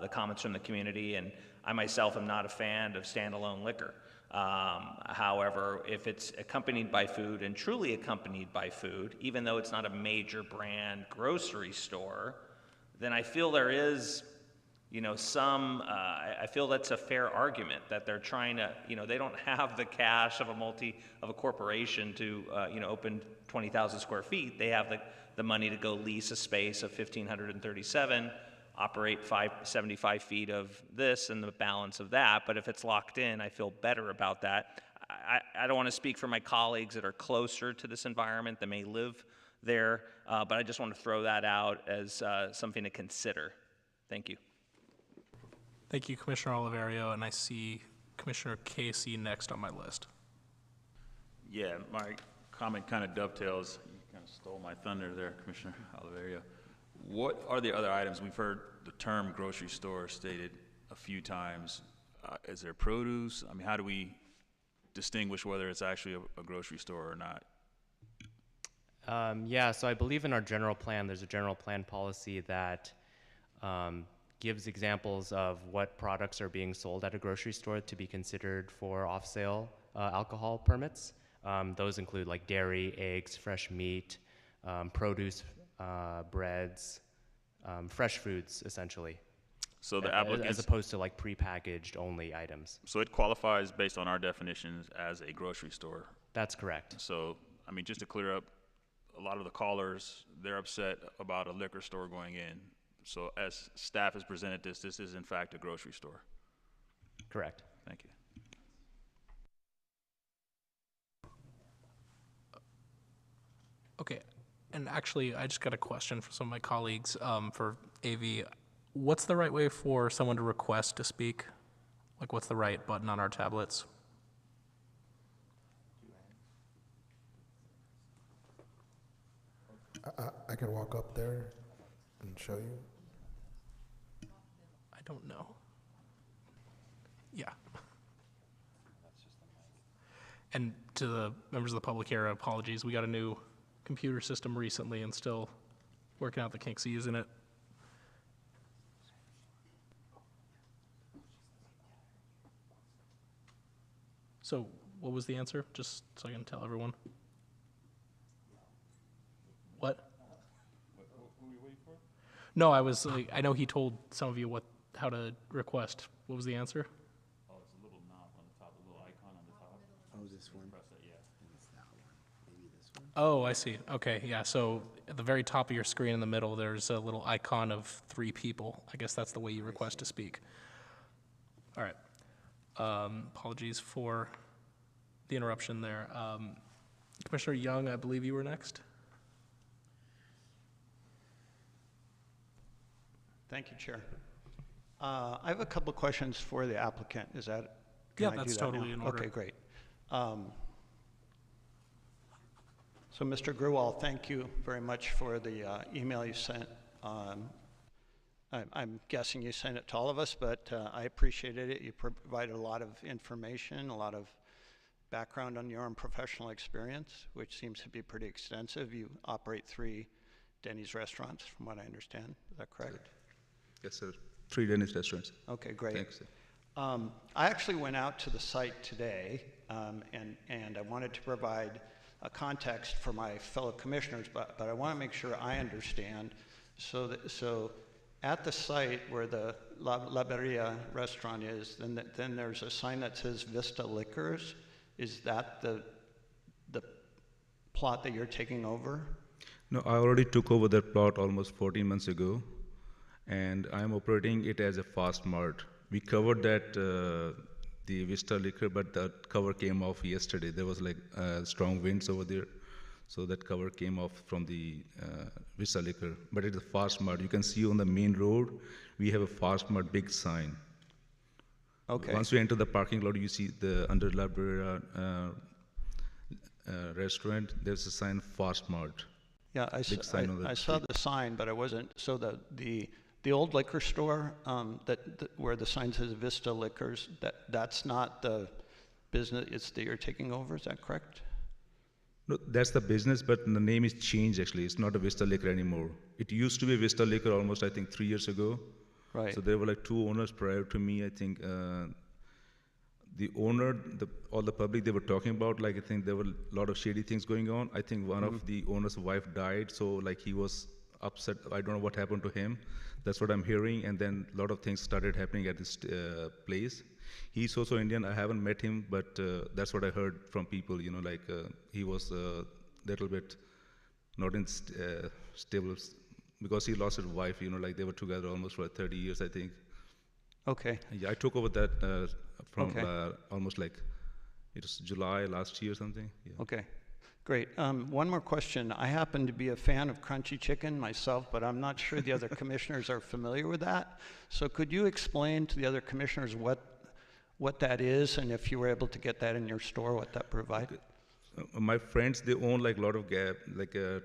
the comments from the community, and I myself am not a fan of standalone liquor. However, if it's accompanied by food and truly accompanied by food, even though it's not a major brand grocery store, then I feel there is, I feel that's a fair argument that they're trying to, they don't have the cash of a corporation to, open 20,000 square feet. They have the money to go lease a space of 1,537, operate 75 feet of this and the balance of that. But if it's locked in, I feel better about that. I don't want to speak for my colleagues that are closer to this environment that may live there, but I just want to throw that out as something to consider. Thank you. Thank you, Commissioner Oliverio, and I see Commissioner Casey next on my list. Yeah, my comment kind of dovetails. You kind of stole my thunder there, Commissioner Oliverio. What are the other items? We've heard the term grocery store stated a few times. Is there produce? I mean, how do we distinguish whether it's actually a grocery store or not? Yeah, so I believe in our general plan, there's a general plan policy that gives examples of what products are being sold at a grocery store to be considered for off-sale alcohol permits. Those include like dairy, eggs, fresh meat, produce, breads, fresh foods, essentially. So the applicants, as opposed to like prepackaged only items. So it qualifies based on our definitions as a grocery store. That's correct. So, I mean, just to clear up, a lot of the callers, they're upset about a liquor store going in. So as staff has presented this is in fact a grocery store. Correct. Thank you. Okay, and actually, I just got a question for some of my colleagues for AV. What's the right way for someone to request to speak? Like, what's the right button on our tablets? I can walk up there and show you. I don't know. Yeah. And to the members of the public here, apologies. We got a new computer system recently and still working out the kinks of using it. So what was the answer? Just so I can tell everyone. What? Who are you waiting for? No, I was like, I know he told some of you how to request. What was the answer? Oh, it's a little knob on the top, a little icon on the top. Oh, this one? Press it, yeah. It's that one. Maybe this one? Oh, I see. Okay, yeah. So at the very top of your screen in the middle, there's a little icon of 3 people. I guess that's the way you request to speak. All right. Apologies for the interruption there. Commissioner Young, I believe you were next. Thank you, Chair. I have a couple of questions for the applicant. Is that? Yeah, can I that's do that totally now? in order. Okay, great. So, Mr. Grewal, thank you very much for the email you sent. I'm guessing you sent it to all of us, but I appreciated it. You provided a lot of information, a lot of background on your own professional experience, which seems to be pretty extensive. You operate 3 Denny's restaurants, from what I understand. Is that correct? Yes, sir. 3 Denny's restaurants. Okay, great. Thanks, sir. I actually went out to the site today, and I wanted to provide a context for my fellow commissioners, but I want to make sure I understand. So at the site where the La Beria restaurant is, then there's a sign that says Vista Liquors. Is that the plot that you're taking over? No, I already took over that plot almost 14 months ago, and I'm operating it as a fast mart. We covered that the Vista Liquor, but that cover came off yesterday. There was like strong winds over there, so that cover came off from the Vista Liquor. But it's a fast mart. You can see on the main road, we have a fast mart big sign. Okay. Once you enter the parking lot, you see the under La Brea restaurant. There's a sign Fast Mart. Yeah, I saw the sign, but I wasn't. So the old liquor store where the sign says Vista Liquors, that's not the business that you're taking over. Is that correct? No, that's the business, but the name is changed actually. It's not a Vista Liquor anymore. It used to be Vista Liquor almost, I think, 3 years ago. Right. So there were like 2 owners prior to me. I think the owner, all the public they were talking about, like I think there were a lot of shady things going on. I think one of the owner's wife died, so like he was upset. I don't know what happened to him. That's what I'm hearing. And then a lot of things started happening at this place. He's also Indian. I haven't met him, but that's what I heard from people. You know, like he was a little bit not in stable because he lost his wife. You know, like they were together almost for 30 years, I think. Okay. Yeah, I took over that from almost like it was July last year or something. Yeah. Okay. Great. One more question. I happen to be a fan of crunchy chicken myself, but I'm not sure the other commissioners are familiar with that. So could you explain to the other commissioners what that is, and if you were able to get that in your store, what that provides? My friends, they own like a lot of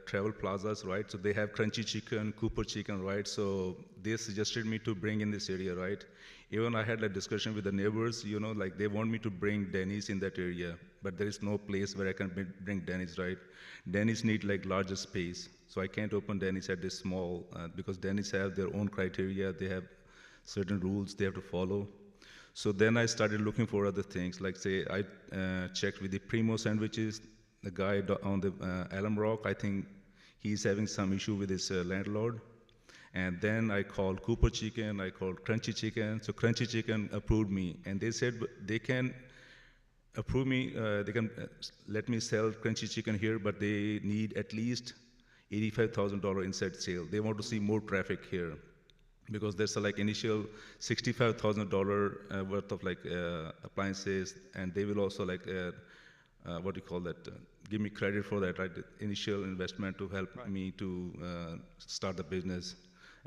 travel plazas, right? So they have crunchy chicken, Cooper chicken, right? So they suggested me to bring in this area, right? Even I had a discussion with the neighbors, you know, like they want me to bring Denny's in that area, but there is no place where I can bring Denny's, right? Denny's need like larger space. So I can't open Denny's at this small, because Denny's have their own criteria. They have certain rules they have to follow. So then I started looking for other things, like say I checked with the Primo sandwiches, the guy on the Alum Rock, I think he's having some issue with his landlord. And then I called Cooper Chicken, I called Crunchy Chicken. So Crunchy Chicken approved me, and they said they can approve me, they can let me sell Crunchy Chicken here, but they need at least $85,000 inside sale. They want to see more traffic here, because there's a like initial $65,000 worth of like appliances, and they will also like what do you call that? Give me credit for that, right? The initial investment to help me to start the business.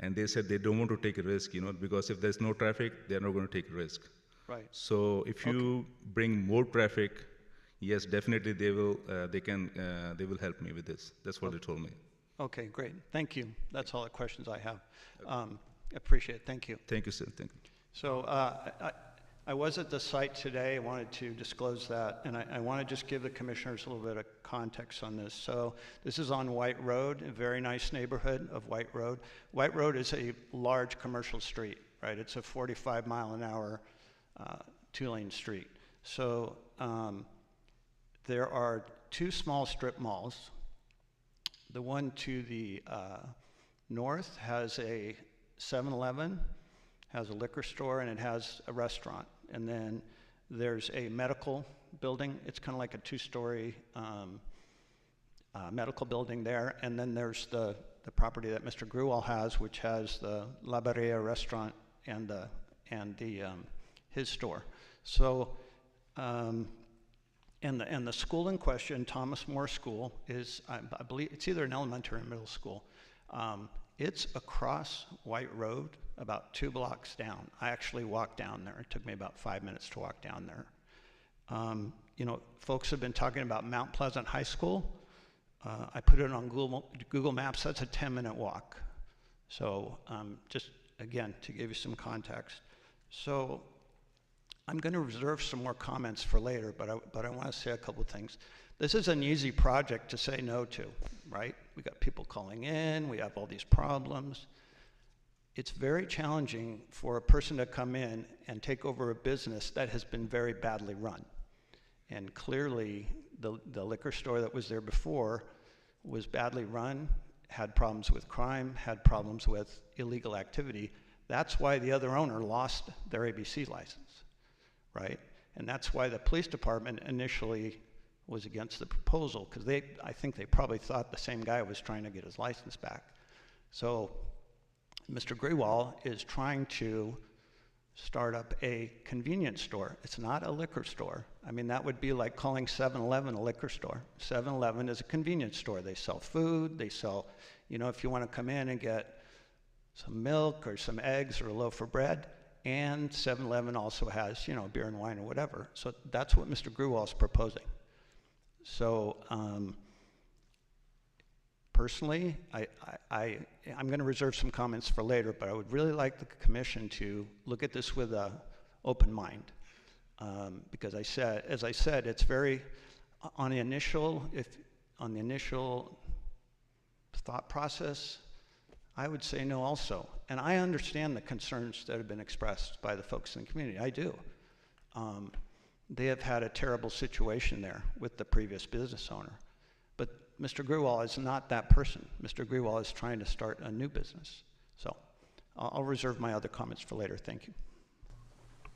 And they said they don't want to take a risk, you know, because if there's no traffic, they're not going to take a risk. Right. So if you bring more traffic, yes, definitely they will. They will help me with this. That's what they told me. Okay, great. Thank you. That's all the questions I have. Appreciate it. Thank you. Thank you, sir. Thank you. So I was at the site today. I wanted to disclose that, and I want to just give the commissioners a little bit of context on this. So this is on White Road, a very nice neighborhood of White Road. White Road is a large commercial street, right? It's a 45-mile-an-hour 2-lane street. So there are 2 small strip malls. The one to the north has a 7-Eleven, has a liquor store, and it has a restaurant. And then there's a medical building. It's kind of like a 2-story medical building there. And then there's the property that Mr. Gruwal has, which has the La Berea restaurant and his store. So, and the school in question, Thomas More School, is I believe it's either an elementary or middle school. It's across White Road, about 2 blocks down. I actually walked down there. It took me about 5 minutes to walk down there. You know, folks have been talking about Mount Pleasant High School. I put it on Google Maps. That's a 10-minute walk. So just, again, to give you some context. So I'm going to reserve some more comments for later, but I want to say a couple of things. This is an easy project to say no to, right? We got people calling in, we have all these problems. It's very challenging for a person to come in and take over a business that has been very badly run. And clearly, the liquor store that was there before was badly run, had problems with crime, had problems with illegal activity. That's why the other owner lost their ABC license, right? And that's why the police department initially was against the proposal, because I think they probably thought the same guy was trying to get his license back. So Mr. Grewal is trying to start up a convenience store. It's not a liquor store. I mean, that would be like calling 7-Eleven a liquor store. 7-Eleven is a convenience store. They sell food, they sell, you know, if you want to come in and get some milk or some eggs or a loaf of bread, and 7-Eleven also has, you know, beer and wine or whatever. So that's what Mr. Grewal is proposing. So personally, I'm going to reserve some comments for later, but I would really like the commission to look at this with an open mind. Because as I said, it's very, on the initial thought process, I would say no also. And I understand the concerns that have been expressed by the folks in the community. I do. They have had a terrible situation there with the previous business owner. But Mr. Grewal is not that person. Mr. Grewal is trying to start a new business. So I'll reserve my other comments for later. Thank you.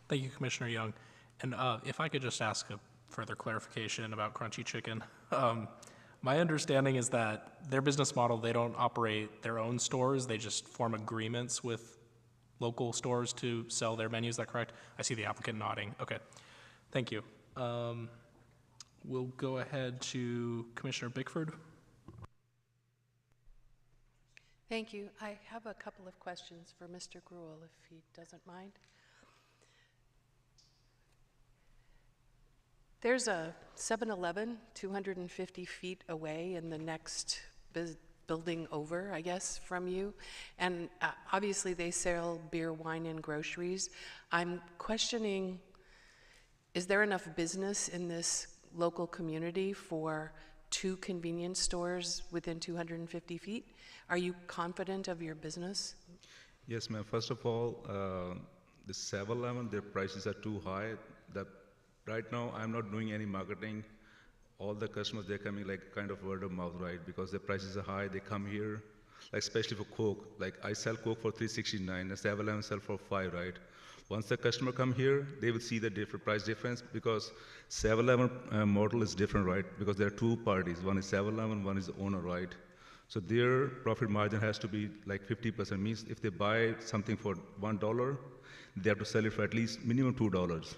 Thank you, Commissioner Young. And if I could just ask a further clarification about Crunchy Chicken. My understanding is that their business model, they don't operate their own stores. They just form agreements with local stores to sell their menus. Is that correct? I see the applicant nodding. Okay. Thank you. We'll go ahead to Commissioner Bickford. Thank you. I have a couple of questions for Mr. Grewal, if he doesn't mind. There's a 7-Eleven 250 feet away in the next building over, I guess, from you. And obviously they sell beer, wine, and groceries. I'm questioning, is there enough business in this local community for 2 convenience stores within 250 feet? Are you confident of your business? Yes, ma'am. First of all, the 7-Eleven, their prices are too high. Right now, I'm not doing any marketing. All the customers, they're coming like kind of word of mouth, right? Because the prices are high, they come here, like especially for Coke. Like I sell Coke for $3.69, and 7-Eleven sell for $5, right? Once the customer come here, they will see the price difference because 7-Eleven model is different, right? Because there are 2 parties. One is 7-Eleven, one is the owner, right? So their profit margin has to be like 50%. Means if they buy something for $1, they have to sell it for at least minimum $2.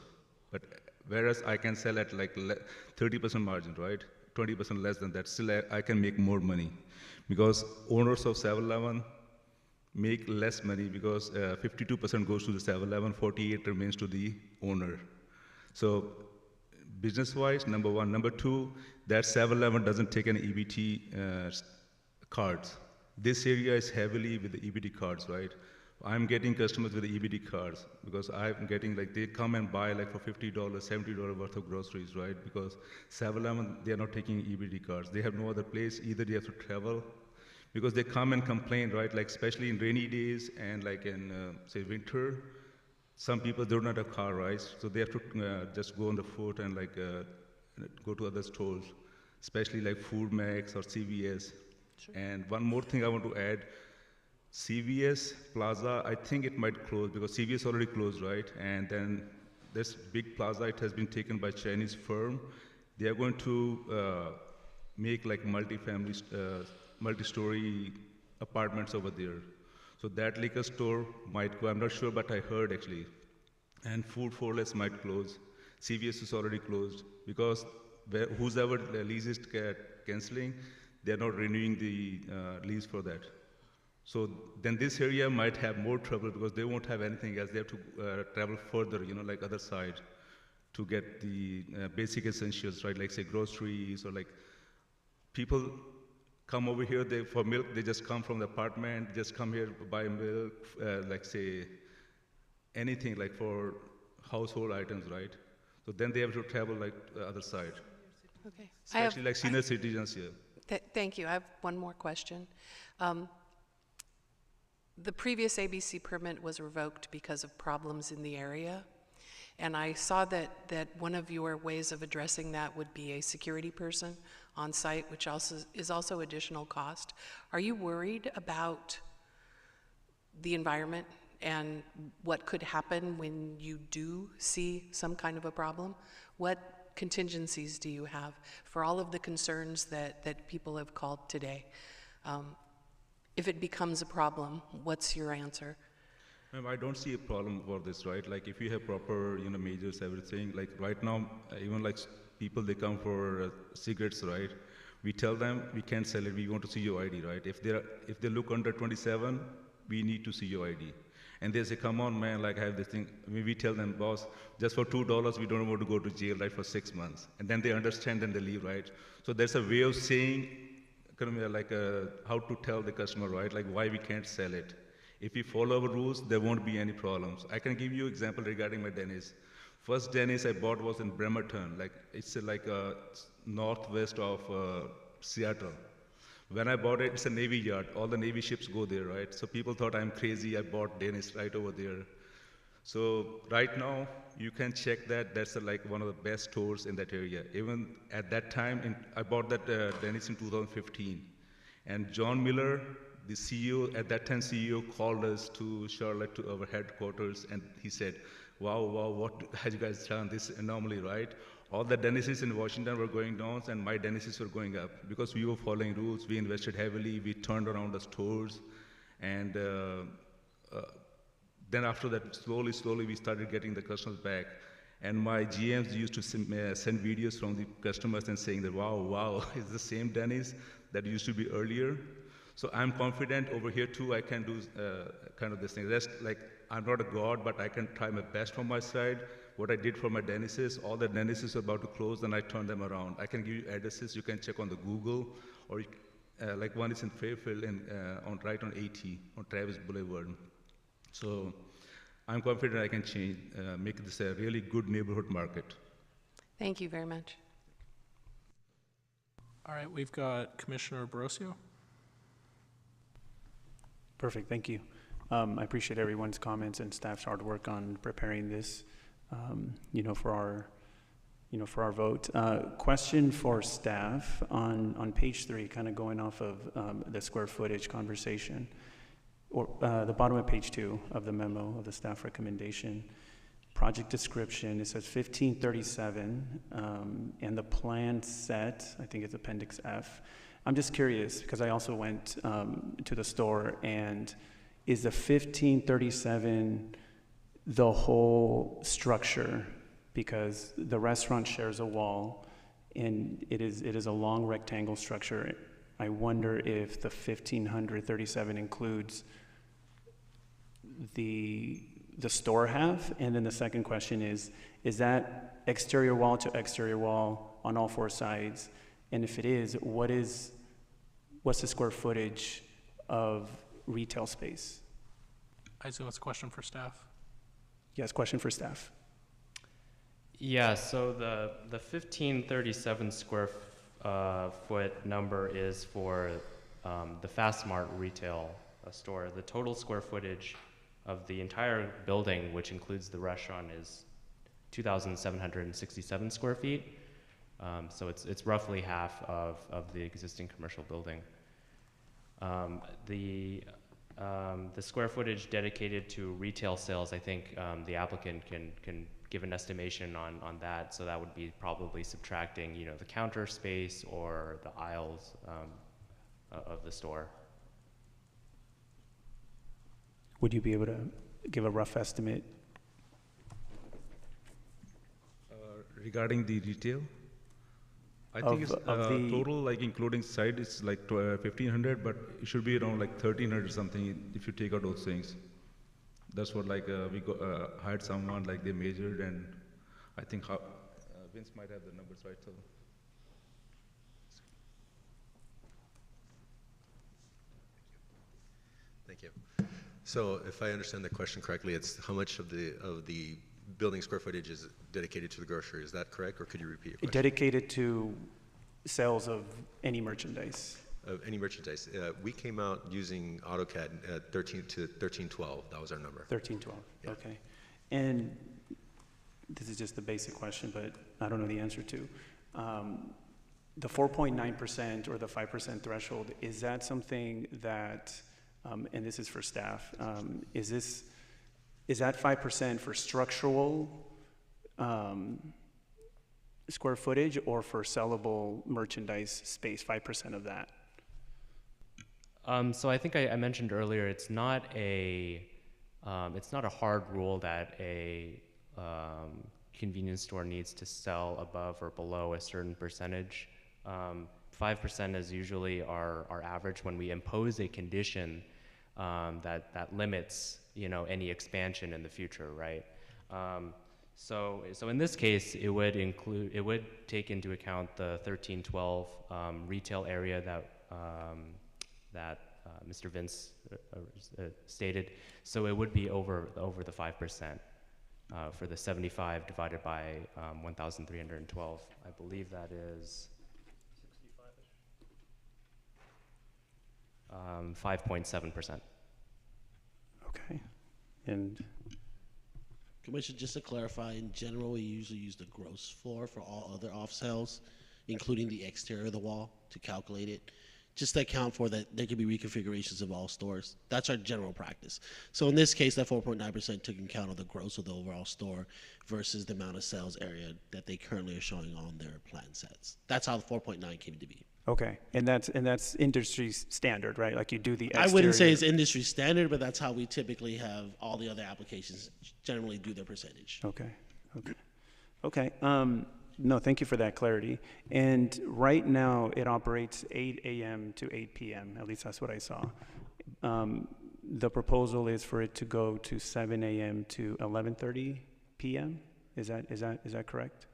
But whereas I can sell at like 30% margin, right? 20% less than that. Still, I can make more money because owners of 7-Eleven make less money because 52% goes to the 7-Eleven, 48% remains to the owner. So business-wise, number one. Number two, that 7-Eleven doesn't take any EBT cards. This area is heavily with the EBT cards, right? I'm getting customers with the EBT cards because I'm getting like, they come and buy like for $50, $70 worth of groceries, right? Because 7-Eleven, they are not taking EBT cards. They have no other place. Either they have to travel because they come and complain, right? Like especially in rainy days and like in say winter, some people don't have a car, right? So they have to just go on the foot and like go to other stores, especially like Food Max or CVS. Sure. And one more thing I want to add, CVS Plaza, I think it might close because CVS already closed, right? And then this big plaza, it has been taken by Chinese firm. They are going to make like multi-story apartments over there. So that liquor store might go, I'm not sure, but I heard actually. And Food for Less might close. CVS is already closed because whoever the lease is canceling, they're not renewing the lease for that. So then this area might have more trouble because they won't have anything else. They have to travel further, you know, like other side to get the basic essentials, right? Like say groceries or like people come over here for milk, they just come from the apartment, just come here to buy milk, like say anything like for household items, right? So then they have to travel like the other side. Okay. Especially like senior citizens here. Thank you. I have one more question. The previous ABC permit was revoked because of problems in the area. And I saw that one of your ways of addressing that would be a security person on site, which also is also additional cost. Are you worried about the environment and what could happen when you do see some kind of a problem? What contingencies do you have for all of the concerns that people have called today? If it becomes a problem, what's your answer? Ma'am, I don't see a problem for this, right? Like if you have proper, measures, everything, like right now, even like people, they come for cigarettes, right? We tell them we can't sell it, we want to see your ID, right? If they look under 27, we need to see your ID. And they say, come on, man, like I have this thing. I mean, we tell them, boss, just for $2, we don't want to go to jail, right, for 6 months. And then they understand and they leave, right? So there's a way of saying, like how to tell the customer, right, like why we can't sell it. If we follow our rules, there won't be any problems. I can give you an example regarding my Denny's. First Denny's I bought was in Bremerton, like it's like northwest of Seattle. When I bought it, it's a Navy yard. All the Navy ships go there, right? So people thought I'm crazy. I bought Denny's right over there. So right now, you can check that. That's like one of the best stores in that area. Even at that time, I bought that Denny's in 2015. And John Miller, the CEO, at that time CEO, called us to Charlotte, to our headquarters, and he said, wow, what have you guys done? This anomaly, right? All the Denny's in Washington were going down, and my Denny's were going up. Because we were following rules, we invested heavily, we turned around the stores, and then after that, slowly, we started getting the customers back. And my GMs used to send videos from the customers and saying that, wow, it's the same Denny's that used to be earlier. So I'm confident over here too, I can do kind of this thing. That's like, I'm not a god, but I can try my best from my side. What I did for my Denny's, all the Denny's are about to close, and I turned them around. I can give you addresses, you can check on the Google, or like one is in Fairfield, and right on 80, on Travis Boulevard. So I'm confident I can make this a really good neighborhood market. Thank you very much. All right, we've got Commissioner Borosio. Perfect, thank you. I appreciate everyone's comments and staff's hard work on preparing this, for our vote. Question for staff on page 3, kind of going off of the square footage conversation, or the bottom of page 2 of the memo of the staff recommendation. Project description, it says 1537, and the plan set, I think it's Appendix F. I'm just curious, because I also went to the store, and is the 1537 the whole structure? Because the restaurant shares a wall, and it is a long rectangle structure. I wonder if the 1537 includes the store half. And then the second question is that exterior wall to exterior wall on all 4 sides? And if it is, what's the square footage of retail space? I assume it's a question for staff. Yes, question for staff. Yeah, so the 1537 square foot number is for the Fast Mart retail store. The total square footage of the entire building, which includes the restaurant, is 2,767 square feet. So it's roughly half of the existing commercial building. The square footage dedicated to retail sales, I think the applicant can give an estimation on that. So that would be probably subtracting, the counter space or the aisles of the store. Would you be able to give a rough estimate? Regarding the retail? I think it's total, like including side, it's like 1,500, but it should be around like 1,300 something if you take out those things. That's what we hired someone, like they measured, and I think Vince might have the numbers right. So. Thank you. So if I understand the question correctly, it's how much of the building square footage is dedicated to the grocery. Is that correct, or could you repeat your question? Dedicated to sales of any merchandise. Of any merchandise. We came out using AutoCAD at 13 to 1312. That was our number. 1312. Yeah. Okay. And this is just a basic question, but I don't know the answer to. The 4.9% or the 5% threshold, is that something that, and this is for staff, is that 5% for structural square footage or for sellable merchandise space, 5% of that? So I think I mentioned earlier, it's not a hard rule that a convenience store needs to sell above or below a certain percentage. 5% is usually our average when we impose a condition that limits, any expansion in the future, right? So in this case, it would take into account the 1312 retail area that Mr. Vince stated. So it would be over the 5% for the 75 divided by 1,312. I believe that is 5.7%. Okay, and Commissioner, just to clarify, in general, we usually use the gross floor for all other off sales, including the exterior of the wall, to calculate it, just to account for that there could be reconfigurations of all stores. That's our general practice. So in this case, that 4.9% took account of the gross of the overall store versus the amount of sales area that they currently are showing on their plan sets. That's how the 4.9 came to be. okay, and that's industry standard, right? Like you do the exterior. I wouldn't say it's industry standard, but that's how we typically have all the other applications generally do their percentage. Okay. No, thank you for that clarity. And right now, it operates 8 a.m. to 8 p.m. At least that's what I saw. The proposal is for it to go to 7 a.m. to 11:30 p.m. Is that correct?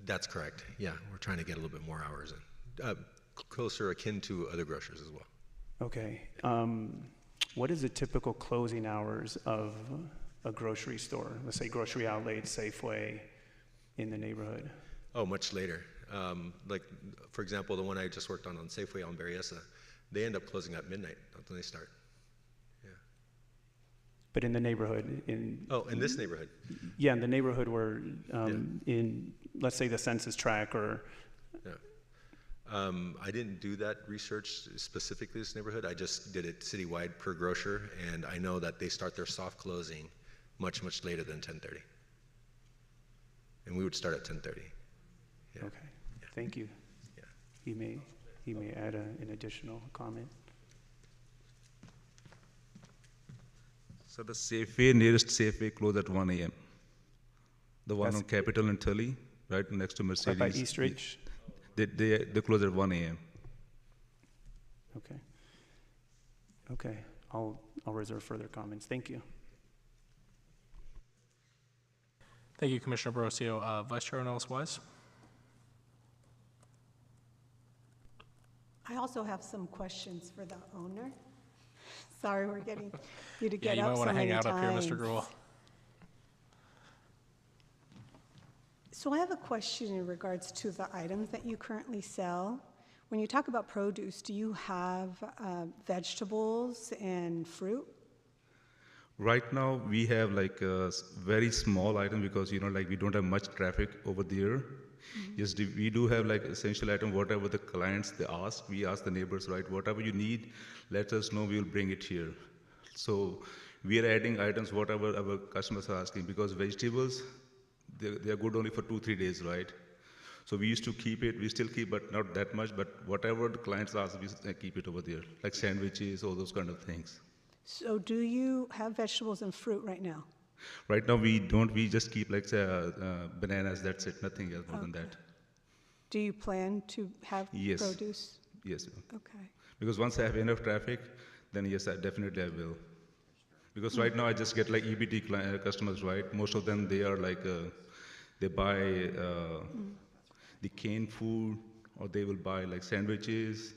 That's correct. Yeah, we're trying to get a little bit more hours in, closer akin to other grocers as well. Okay. What is the typical closing hours of a grocery store? Let's say Grocery Outlet, Safeway, in the neighborhood. Oh, much later. Like, for example, the one I just worked on Safeway on Berryessa, they end up closing at midnight. That's when they start. Yeah. But in the neighborhood, in this neighborhood. Yeah, in the neighborhood where, in, let's say, the census tract or. Yeah. I didn't do that research specifically this neighborhood. I just did it citywide per grocer, and I know that they start their soft closing much, much later than 10:30. And we would start at 10:30. Yeah. Okay, thank you. Yeah. He may add an additional comment. So the Safeway, nearest Safeway close at 1 a.m. The one on Capitol and Tully, right next to Mercedes. Right by Eastridge? They close at 1 a.m. Okay, I'll reserve further comments. Thank you. Thank you, Commissioner Barocio. Vice Chair Ornelas-Wise? I also have some questions for the owner. Sorry, we're getting you to get up so many times. You might want to hang out up here, Mr. Gruhl. So I have a question in regards to the items that you currently sell. When you talk about produce, do you have vegetables and fruit? Right now, we have like a very small item because, like we don't have much traffic over there. Yes, we do have like essential item, whatever the clients they ask, we ask the neighbors, right, whatever you need, let us know, we will bring it here. So we are adding items, whatever our customers are asking, because vegetables, they are good only for 2-3 days, right? So we used to keep it, we still keep, but not that much, but whatever the clients ask, we keep it over there, like sandwiches, all those kind of things. So do you have vegetables and fruit right now? Right now we don't, we just keep like bananas, that's it, nothing else more than that. Do you plan to have produce? Yes. Okay. Because once I have enough traffic, then yes, definitely I will. Because right now I just get like EBT customers, right? Most of them, they are like, they buy the canned food, or they will buy like sandwiches,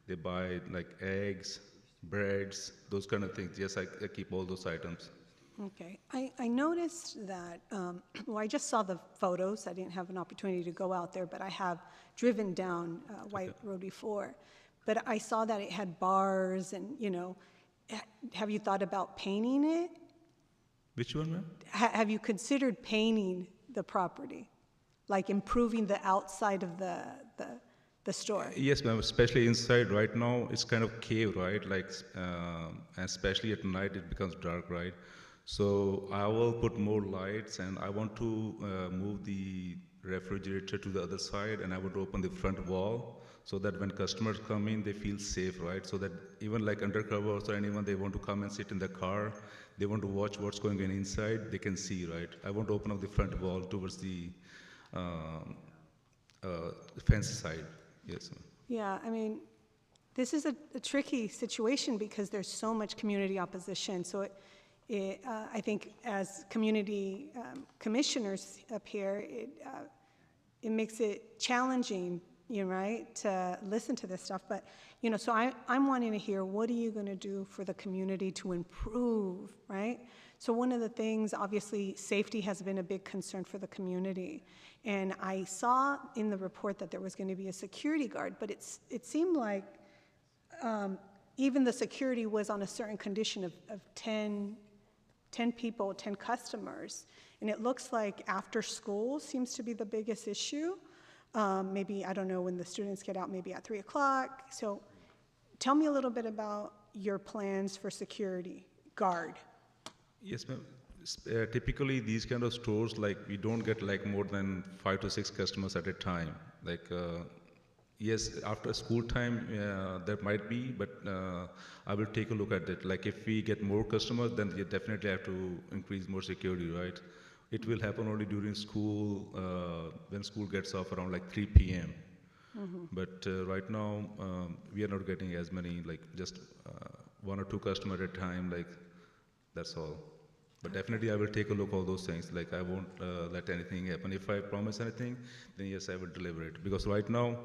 they buy like eggs, breads, those kind of things. Yes, I keep all those items. Okay. I noticed that, well, I just saw the photos. I didn't have an opportunity to go out there, but I have driven down White Road before. But I saw that it had bars and, have you thought about painting it? Which one, ma'am? Have you considered painting the property? Like improving the outside of the store? Yes, ma'am, especially inside right now, it's kind of cave, right? Like, especially at night, it becomes dark, right? So I will put more lights, and I want to move the refrigerator to the other side, and I would open the front wall so that when customers come in, they feel safe, right? So that even like undercovers or anyone, they want to come and sit in the car, they want to watch what's going on inside, they can see, right? I want to open up the front wall towards the fence side. Yes, ma'am. Yeah, I mean, this is a tricky situation because there's so much community opposition. So I think as community commissioners up here, it makes it challenging, right, to listen to this stuff. But, so I'm wanting to hear, what are you going to do for the community to improve, right? So one of the things, obviously, safety has been a big concern for the community. And I saw in the report that there was going to be a security guard, but it seemed like even the security was on a certain condition of 10 people, 10 customers. And it looks like after school seems to be the biggest issue. Maybe, I don't know, when the students get out, maybe at 3 o'clock. So tell me a little bit about your plans for security guard. Yes, ma'am. Typically, these kind of stores, like, we don't get like more than 5 to 6 customers at a time. Like, yes, after school time, there might be, but I will take a look at it. Like, if we get more customers, then we definitely have to increase more security, right? It will happen only during school, when school gets off around like 3 p.m. Mm-hmm. But right now, we are not getting as many, like just 1 or 2 customers at a time, like, that's all. But definitely I will take a look at all those things. Like, I won't let anything happen. If I promise anything, then yes, I will deliver it. Because right now,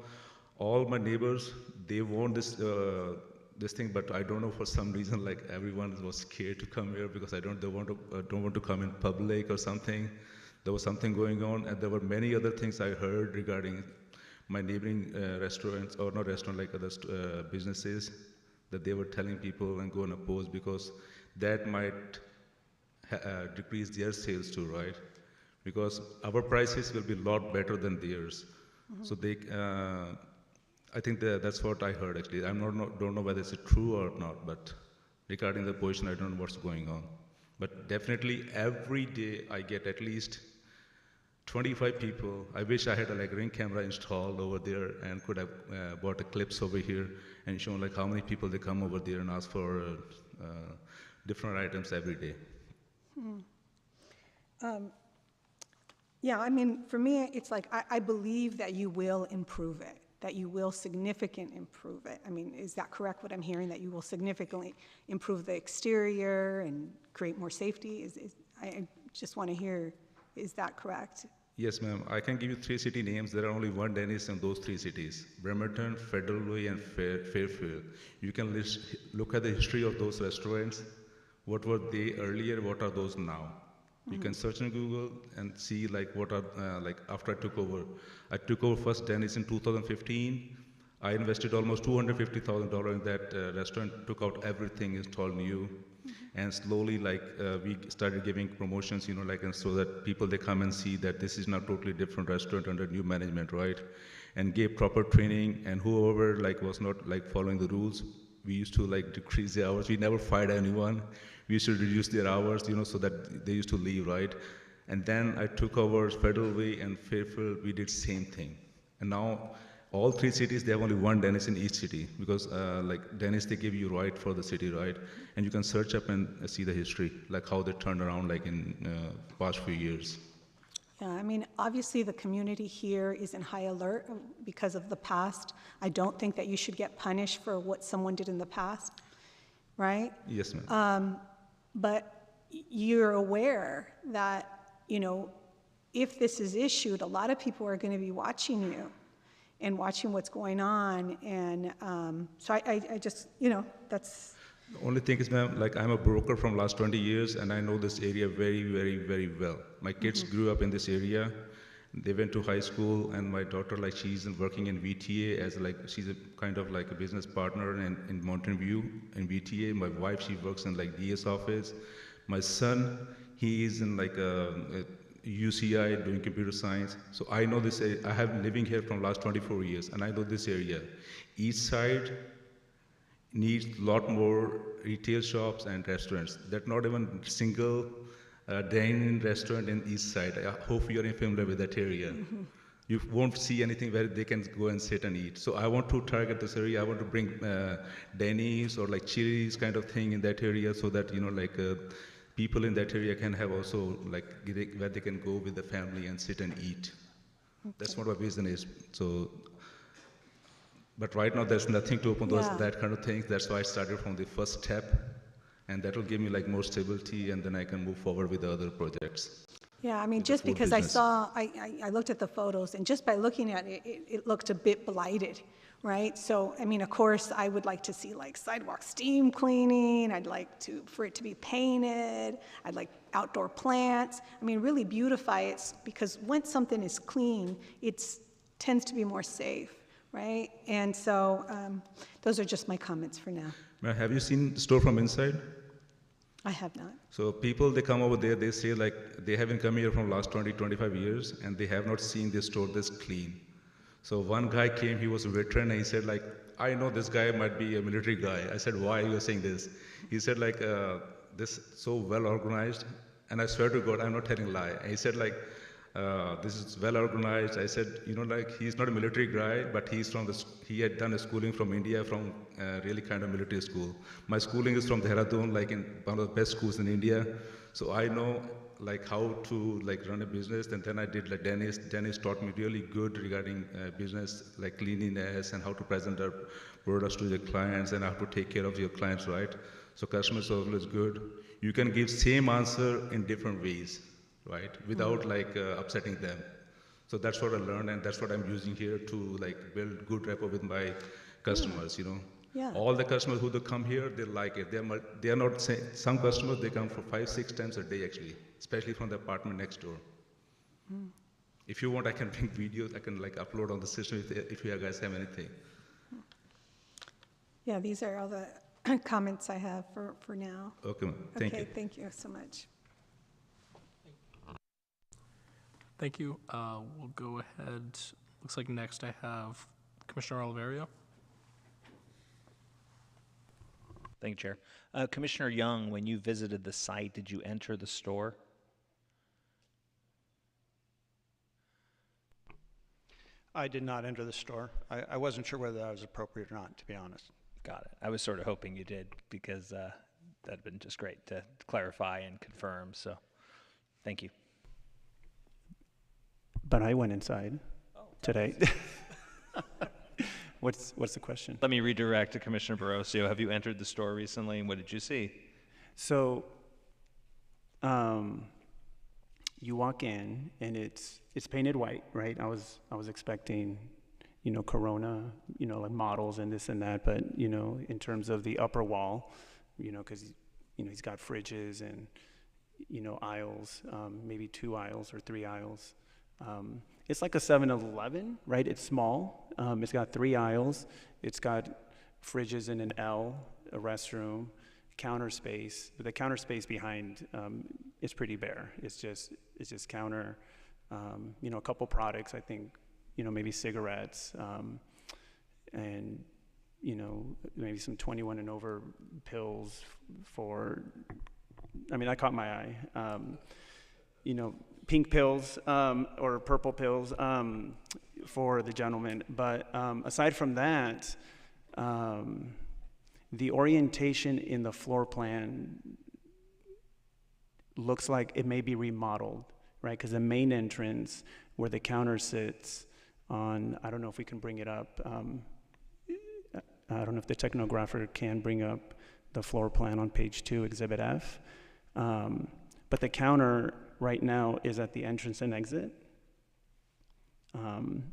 all my neighbors, they want this thing, but I don't know, for some reason, like, everyone was scared to come here because don't want to come in public or something. There was something going on, and there were many other things I heard regarding my neighboring restaurants, or not restaurant, like other businesses, that they were telling people and go and oppose because that might decrease their sales too, right? Because our prices will be a lot better than theirs. Mm-hmm. So they, I think that's what I heard actually. Don't know whether it's true or not, but regarding the position, I don't know what's going on. But definitely every day I get at least 25 people. I wish I had a ring camera installed over there and could have bought a clips over here and shown like how many people they come over there and ask for different items every day. Yeah, I mean, for me, it's like I believe that you will improve it, that you will significantly improve it. I mean, is that correct, what I'm hearing, that you will significantly improve the exterior and create more safety? I just want to hear, is that correct? Yes, ma'am. I can give you 3 city names. There are only one Denny's in those 3 cities: Bremerton, Federal Way, and Fairfield. You can look at the history of those restaurants. What were they earlier? What are those now? You can search in Google and see like what are like after I took over. I took over first Denny's in 2015. I invested almost $250,000 in that restaurant. Took out everything, installed new, and slowly like we started giving promotions, like, and so that people they come and see that this is not totally different restaurant under new management, right? And gave proper training. And whoever like was not like following the rules, we used to like decrease the hours. We never fired anyone. We used to reduce their hours, so that they used to leave, right? And then I took over Federal Way and Fairfield. We did same thing. And now all 3 cities, they have only one Denny's in each city because like Denny's, they give you right for the city, right? And you can search up and see the history, like how they turned around like in past few years. Yeah, I mean, obviously the community here is in high alert because of the past. I don't think that you should get punished for what someone did in the past, right? Yes, ma'am. But you're aware that, if this is issued, a lot of people are going to be watching you and watching what's going on. And so I just, that's... The only thing is, ma'am, like I'm a broker from last 20 years and I know this area very, very, very well. My kids grew up in this area. They went to high school, and my daughter, like, she's working in VTA as like, she's a kind of like a business partner in Mountain View in VTA. My wife, she works in like DS office. My son, He is in like a UCI doing computer science. So I know this. I have been living here from last 24 years, and I know this area. East side needs a lot more retail shops and restaurants. There's not even single dine-in restaurant in East Side. I hope you're familiar with that area. Mm-hmm. You won't see anything where they can go and sit and eat. So I want to target this area. I want to bring Denny's or like Chili's kind of thing in that area, so that people in that area can have also like where they can go with the family and sit and eat. Okay. That's what my vision is. So. But right now, there's nothing to open that kind of things. That's why I started from the first step, and that will give me like more stability, and then I can move forward with the other projects. Yeah, I mean, just because I looked at the photos, and just by looking at it, it looked a bit blighted, right? So, I mean, of course, I would like to see like sidewalk steam cleaning. I'd like for it to be painted. I'd like outdoor plants. I mean, really beautify it, because once something is clean, it tends to be more safe. Right? And so those are just my comments for now. Have you seen the store from inside? I have not. So people, they come over there, they say like they haven't come here from last 20, 25 years, and they have not seen this store this clean. So one guy came, he was a veteran, and he said like, I know this guy might be a military guy. I said, why are you saying this? He said like, this so well organized, and I swear to God, I'm not telling a lie. And he said like, this is well organized. I said, like he's not a military guy, but he had done a schooling from India, from really kind of military school. My schooling is from Dehradun, like in one of the best schools in India. So I know like how to like run a business. And then I did like Dennis. Dennis taught me really good regarding business, like cleanliness and how to present our products to the clients and how to take care of your clients, right? So customer service is good. You can give same answer in different ways, right? Without like upsetting them. So that's what I learned, and that's what I'm using here to like build good rapport with my customers, Yeah. All the customers who come here, they like it. They are not saying, some customers, they come for 5-6 times a day actually, especially from the apartment next door. Mm. If you want, I can bring videos, I can like upload on the system if you guys have anything. Yeah, these are all the comments I have for now. Okay, thank you. Okay, thank you so much. Thank you. We'll go ahead. Looks like next I have Commissioner Oliverio. Thank you, Chair. Commissioner Young, when you visited the site, did you enter the store? I did not enter the store. I wasn't sure whether that was appropriate or not, to be honest. Got it. I was sort of hoping you did, because that'd been just great to clarify and confirm. So, thank you. But I went inside today. What's the question? Let me redirect to Commissioner Barroso. Have you entered the store recently, and what did you see? So, you walk in, and it's painted white, right? I was expecting, Corona, like models and this and that, but in terms of the upper wall, because he's got fridges and aisles, maybe 2 aisles or 3 aisles. It's like a 7-Eleven, right? It's small. It's got 3 aisles. It's got fridges in an L, a restroom, counter space. But the counter space behind is pretty bare. It's just counter. A couple products. I think, maybe cigarettes, and maybe some 21 and over pills for. I mean, that caught my eye. Pink pills or purple pills for the gentleman. But aside from that, the orientation in the floor plan looks like it may be remodeled, right? Because the main entrance where the counter sits on, I don't know if we can bring it up. I don't know if the technographer can bring up the floor plan on page 2, Exhibit F. But the counter right now is at the entrance and exit.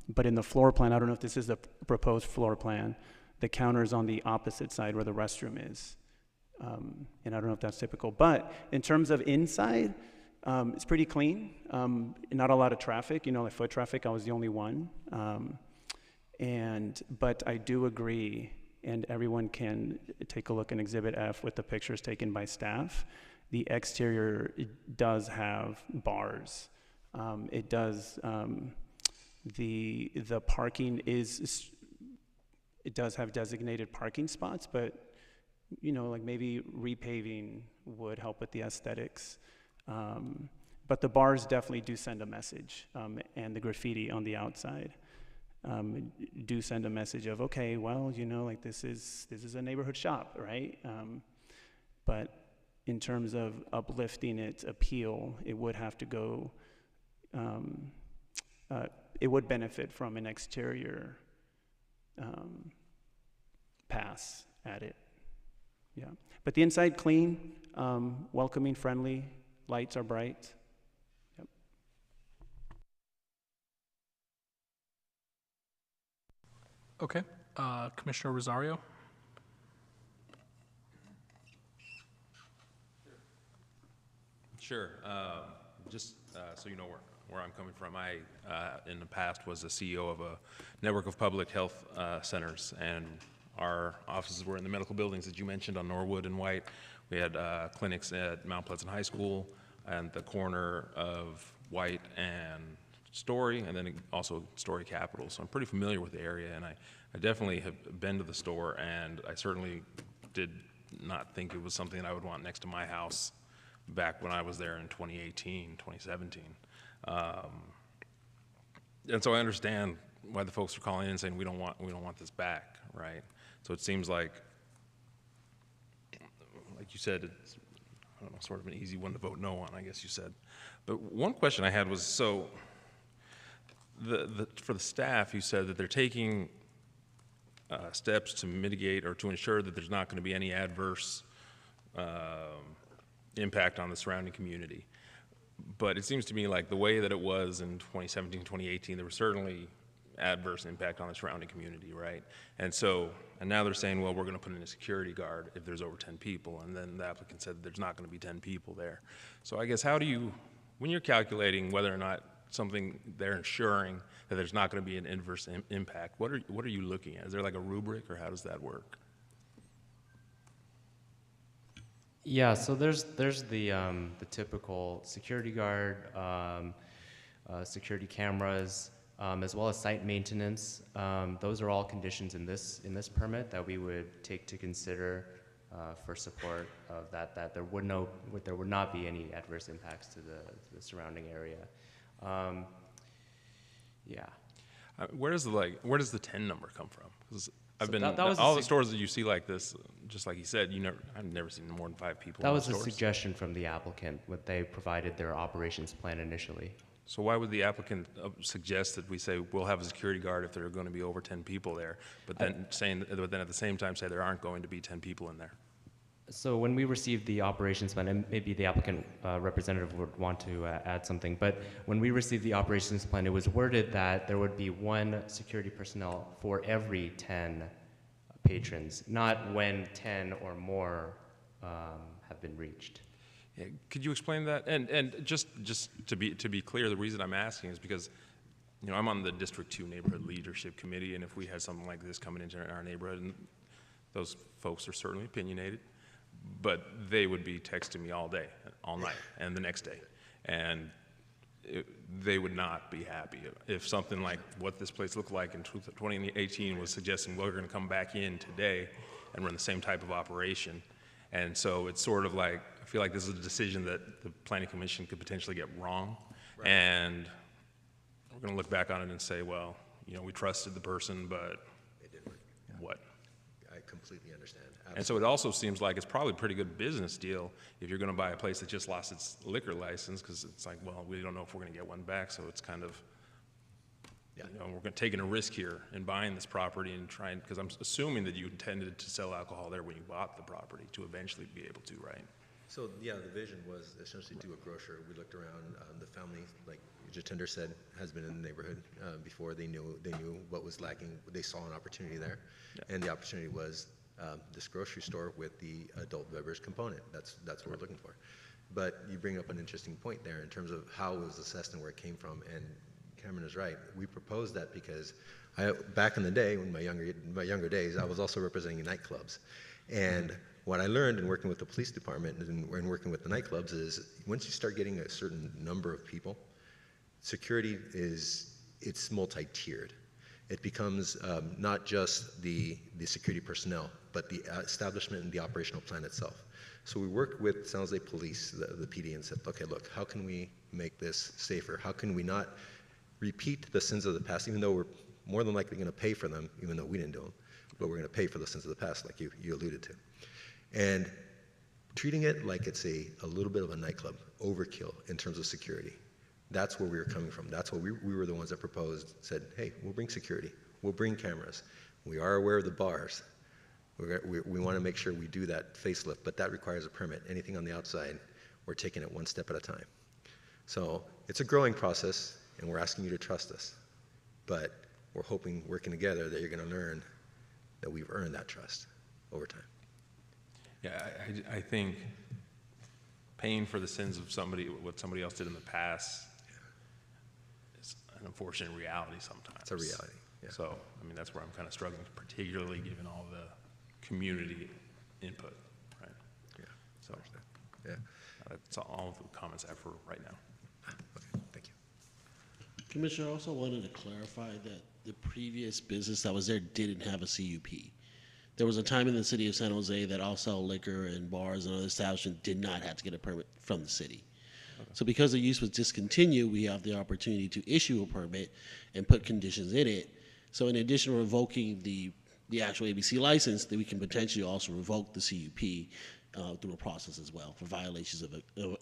But in the floor plan, I don't know if this is the proposed floor plan, the counter is on the opposite side where the restroom is. And I don't know if that's typical. But in terms of inside, it's pretty clean. Not a lot of traffic, like foot traffic, I was the only one. But I do agree, and everyone can take a look in Exhibit F with the pictures taken by staff. The exterior, it does have bars. It does, the parking is, it does have designated parking spots, but, you know, like maybe repaving would help with the aesthetics. But the bars definitely do send a message, and the graffiti on the outside do send a message of, okay, well, you know, like this is a neighborhood shop, right? But in terms of uplifting its appeal, it would have to go, it would benefit from an exterior pass at it. Yeah, but the inside clean, welcoming, friendly, lights are bright. Yep. Okay, Commissioner Rosario? Sure. Just so you know where I'm coming from, I, in the past, was the CEO of a network of public health centers, and our offices were in the medical buildings that you mentioned on Norwood and White. We had clinics at Mount Pleasant High School and the corner of White and Story, and then also Story Capitol. So I'm pretty familiar with the area, and I definitely have been to the store, and I certainly did not think it was something I would want next to my house back when I was there in 2018, 2017. And so I understand why the folks are calling in and saying we don't want this back, right? So it seems like you said, it's, I don't know, sort of an easy one to vote no on, I guess you said. But one question I had was, so for the staff, you said that they're taking steps to mitigate or to ensure that there's not going to be any adverse impact on the surrounding community. But it seems to me like the way that it was in 2017, 2018, there was certainly adverse impact on the surrounding community, right? And now they're saying, well, we're going to put in a security guard if there's over 10 people, and then the applicant said there's not going to be 10 people there. So I guess how do you, when you're calculating whether or not something they're ensuring that there's not going to be an adverse impact, what are you looking at? Is there like a rubric, or how does that work? Yeah, so there's the typical security guard, security cameras, as well as site maintenance. Those are all conditions in this permit that we would take to consider for support of that there would not be any adverse impacts to the surrounding area. Yeah. Where does the 10 number come from? 'Cause I've been that was all the stores that you see like this, just like you said, I've never seen more than 5 people. That in was the a stores. suggestion from the applicant when they provided their operations plan initially. So why would the applicant suggest that we say we'll have a security guard if there are going to be over 10 people there, but then at the same time say there aren't going to be 10 people in there? So when we received the operations plan, and maybe the applicant representative would want to add something, but when we received the operations plan, it was worded that there would be 1 security personnel for every 10 patrons, not when 10 or more have been reached. Yeah, could you explain that? And just to be clear, the reason I'm asking is because I'm on the District 2 Neighborhood Leadership Committee, and if we had something like this coming into our neighborhood, and those folks are certainly opinionated, but they would be texting me all day, all night, and the next day. And they would not be happy if something like what this place looked like in 2018 was suggesting, well, we're going to come back in today and run the same type of operation. And so it's sort of like, I feel like this is a decision that the Planning Commission could potentially get wrong. Right. And we're going to look back on it and say, well, we trusted the person, but it didn't work. Yeah. What? I completely understand. Absolutely. And so it also seems like it's probably a pretty good business deal if you're going to buy a place that just lost its liquor license, because it's like, well, we don't know if we're going to get one back, so it's kind of, we're taking a risk here in buying this property and trying, because I'm assuming that you intended to sell alcohol there when you bought the property to eventually be able to, right? So yeah, the vision was essentially to do a grocer. We looked around. The family, like Jatinder said, has been in the neighborhood before. They knew what was lacking. They saw an opportunity there, and the opportunity was this grocery store with the adult beverage component. That's what we're looking for. But you bring up an interesting point there in terms of how it was assessed and where it came from. And Cameron is right. We proposed that because back in the day, in my younger days, I was also representing nightclubs, and what I learned in working with the police department and working with the nightclubs is once you start getting a certain number of people, security it's multi-tiered. It becomes not just the security personnel, but the establishment and the operational plan itself. So we worked with San Jose Police, the PD, and said, okay, look, how can we make this safer? How can we not repeat the sins of the past, even though we're more than likely going to pay for them, even though we didn't do them, but we're going to pay for the sins of the past, like you alluded to. And treating it like it's a little bit of a nightclub, overkill in terms of security. That's where we were coming from. That's what we were the ones that proposed, said, hey, we'll bring security. We'll bring cameras. We are aware of the bars. We want to make sure we do that facelift, but that requires a permit. Anything on the outside, we're taking it one step at a time. So it's a growing process, and we're asking you to trust us. But we're hoping, working together, that you're going to learn that we've earned that trust over time. Yeah, I think paying for the sins of what somebody else did in the past is an unfortunate reality sometimes. It's a reality, yeah. So, I mean, that's where I'm kind of struggling, particularly given all the community input, right? Yeah. So, yeah. That's all the comments I have for right now. Okay, thank you. Commissioner, I also wanted to clarify that the previous business that was there didn't have a CUP. There was a time in the city of San Jose that all sell liquor and bars and other establishments did not have to get a permit from the city. Okay. So because the use was discontinued, we have the opportunity to issue a permit and put conditions in it. So in addition to revoking the actual ABC license, that we can potentially also revoke the CUP through a process as well for violations of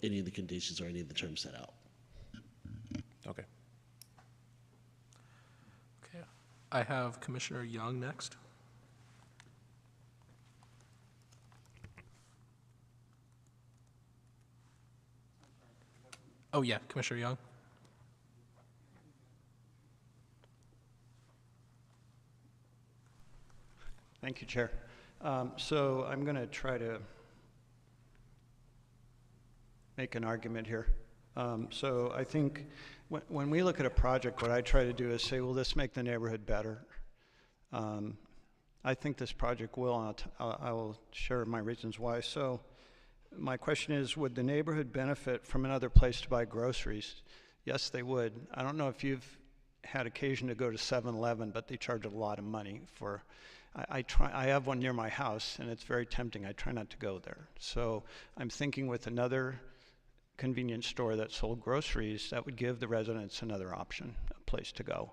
any of the conditions or any of the terms set out. Okay. Okay. I have Commissioner Young next. Oh, yeah, Commissioner Young. Thank you, Chair. So I'm going to try to make an argument here. So I think when we look at a project, what I try to do is say, will this make the neighborhood better? I think this project will, and I will share my reasons why. So my question is, would the neighborhood benefit from another place to buy groceries? Yes, they would. I don't know if you've had occasion to go to 7-Eleven, but they charge a lot of money for, I have one near my house, and it's very tempting. I try not to go there. So I'm thinking with another convenience store that sold groceries, that would give the residents another option, a place to go.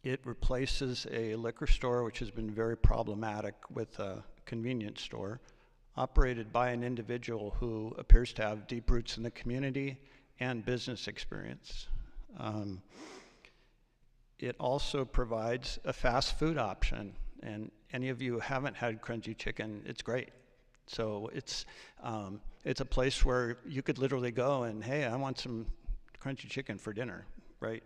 It replaces a liquor store, which has been very problematic, with a convenience store operated by an individual who appears to have deep roots in the community and business experience. It also provides a fast food option, and any of you who haven't had crunchy chicken, it's great. So it's a place where you could literally go and, hey, I want some crunchy chicken for dinner, right?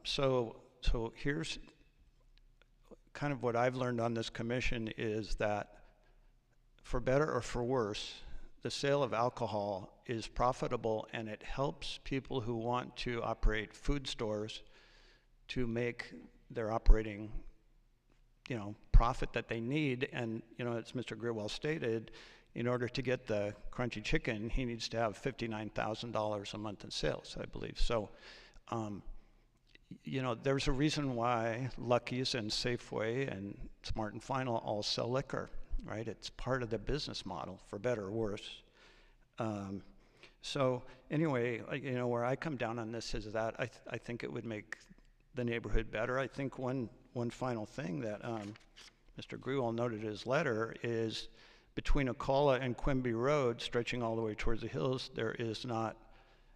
So here's kind of what I've learned on this commission is that for better or for worse, the sale of alcohol is profitable, and it helps people who want to operate food stores to make their operating, profit that they need. And, as Mr. Grewell stated, in order to get the crunchy chicken, he needs to have $59,000 a month in sales, I believe. So, there's a reason why Lucky's and Safeway and Smart and Final all sell liquor, right? It's part of the business model, for better or worse. So anyway, where I come down on this is that I think it would make the neighborhood better. I think one final thing that Mr. Grewell noted in his letter is between Ocala and Quimby Road, stretching all the way towards the hills, there is not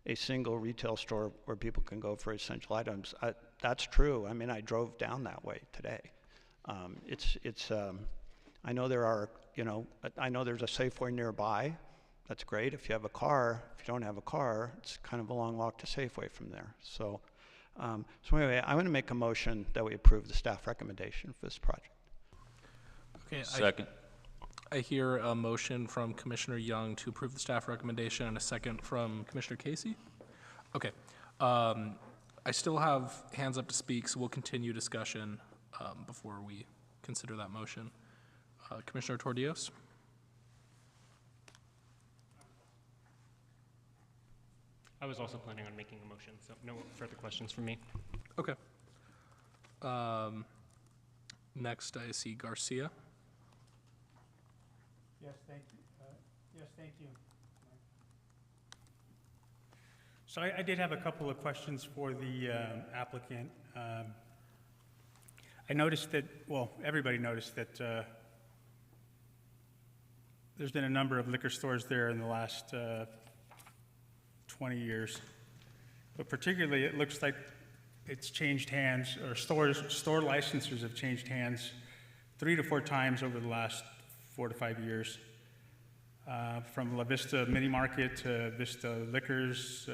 a single retail store where people can go for essential items. That's true. I mean, I drove down that way today. I know there are, I know there's a Safeway nearby. That's great if you have a car. If you don't have a car, it's kind of a long walk to Safeway from there. So anyway, I'm going to make a motion that we approve the staff recommendation for this project. Okay. Second. I hear a motion from Commissioner Young to approve the staff recommendation and a second from Commissioner Casey. Okay. I still have hands up to speak, so we'll continue discussion before we consider that motion. Commissioner Tordios? I was also planning on making a motion, so no further questions from me. Okay. Next, I see Garcia. Yes, thank you. So I did have a couple of questions for the applicant. I noticed that, well, everybody noticed that there's been a number of liquor stores there in the last 20 years. But particularly, it looks like it's changed hands, or store licensors have changed hands 3 to 4 times over the last 4 to 5 years. From La Vista Mini Market to Vista Liquors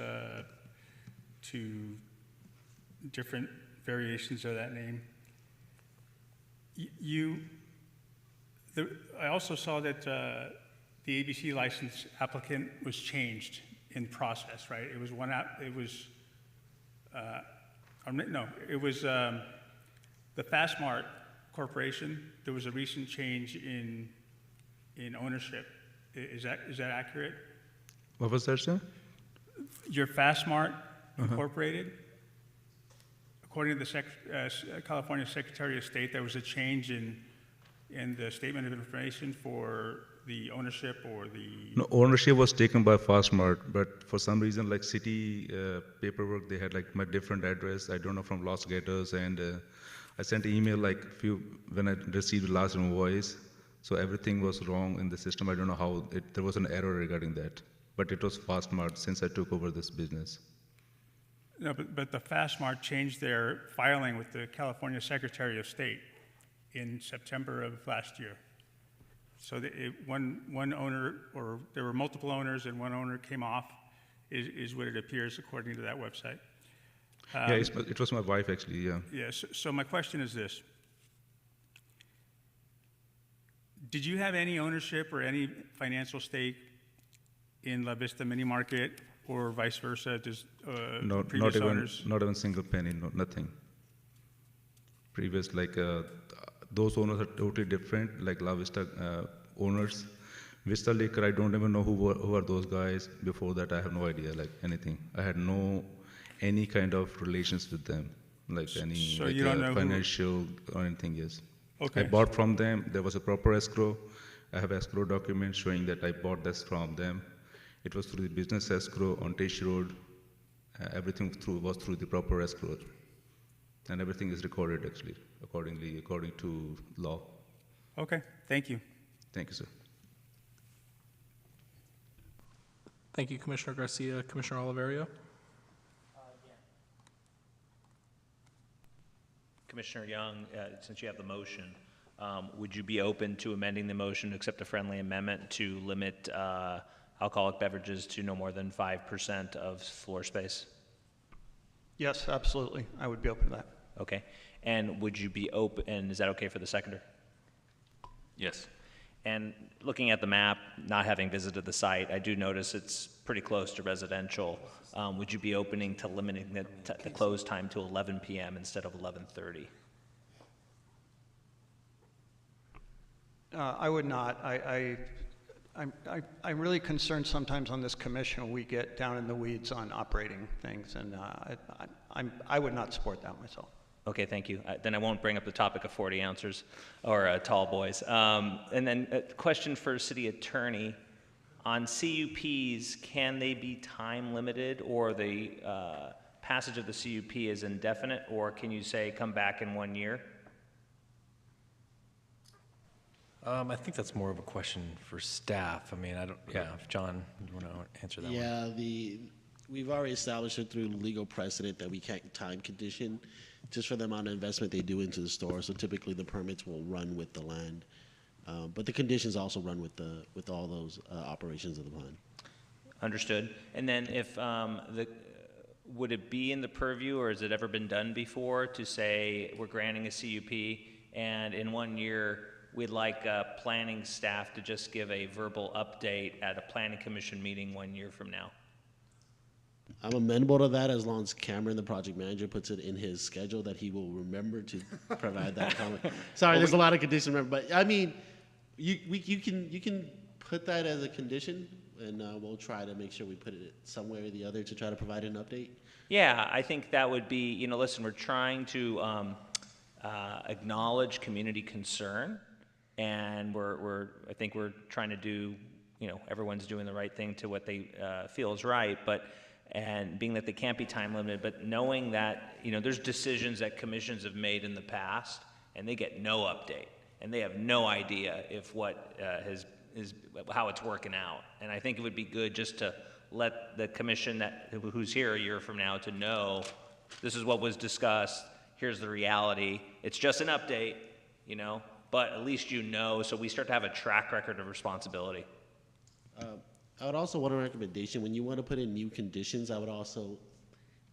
to different variations of that name. I also saw that the ABC license applicant was changed in process, right? It was the Fastmart Corporation. There was a recent change in ownership. Is that accurate? What was that, sir? Your Fastmart Incorporated, according to the California Secretary of State, there was a change in the statement of information for the ownership or the... No, ownership was taken by Fastmart, but for some reason, like city paperwork, they had like my different address. I don't know, from Los Gatos, and I sent an email like when I received the last invoice. So everything was wrong in the system. I don't know how there was an error regarding that, but it was Fastmart since I took over this business. No, but the Fastmart changed their filing with the California Secretary of State in September of last year. So one owner, or there were multiple owners, and one owner came off, is what it appears according to that website. Yeah, it was my wife actually. Yeah. Yeah. So my question is this: did you have any ownership or any financial stake in La Vista Mini Market, or vice versa? No, previous owners? not even single penny, no, nothing. Previous, those owners are totally different, like La Vista owners. Vista Liquor, I don't even know who are those guys. Before that, I have no idea, like anything. I had any kind of relations with them, like any so you don't know financial or anything, yes. Okay. I bought from them. There was a proper escrow. I have escrow documents showing that I bought this from them. It was through the business escrow on Tish Road. Everything was through the proper escrow. And everything is recorded actually, according to law. Okay, thank you. Thank you, sir. Thank you, Commissioner Garcia. Commissioner Oliverio? Commissioner Young, since you have the motion, would you be open to amending the motion to accept a friendly amendment to limit alcoholic beverages to no more than 5% of floor space? Yes, absolutely. I would be open to that. Okay. And would you be open, and is that okay for the seconder? Yes. And looking at the map, not having visited the site, I do notice it's pretty close to residential. Would you be opening to limiting the close time to 11 p.m. instead of 11:30? I would not. I'm really concerned sometimes on this commission when we get down in the weeds on operating things, and I would not support that myself. Okay, thank you. Then I won't bring up the topic of 40 ounces or tall boys. And then a question for City Attorney. On CUPs, can they be time limited, or the passage of the CUP is indefinite, or can you say come back in 1 year? I think that's more of a question for staff. I mean, if John, you want to answer that one? Yeah, we've already established it through legal precedent that we can't time condition just for the amount of investment they do into the store. So typically the permits will run with the land. But the conditions also run with all those operations of the pond. Understood. And then if would it be in the purview, or has it ever been done before, to say we're granting a CUP and in 1 year we'd like planning staff to just give a verbal update at a planning commission meeting 1 year from now? I'm amenable to that as long as Cameron, the project manager, puts it in his schedule that he will remember to provide that comment. Sorry, there's a lot of conditions, remember, but I mean, you can put that as a condition, and we'll try to make sure we put it somewhere or the other to try to provide an update. Yeah, I think that would be, you know, listen, we're trying to acknowledge community concern, and I think we're trying to do, you know, everyone's doing the right thing to what they feel is right, and being that they can't be time limited, but knowing that, you know, there's decisions that commissions have made in the past, and they get no update, and they have no idea if what is how it's working out. And I think it would be good just to let the commission who's here a year from now to know this is what was discussed, here's the reality, it's just an update, you know, but at least you know, so we start to have a track record of responsibility. I would also want a recommendation. When you want to put in new conditions, I would also,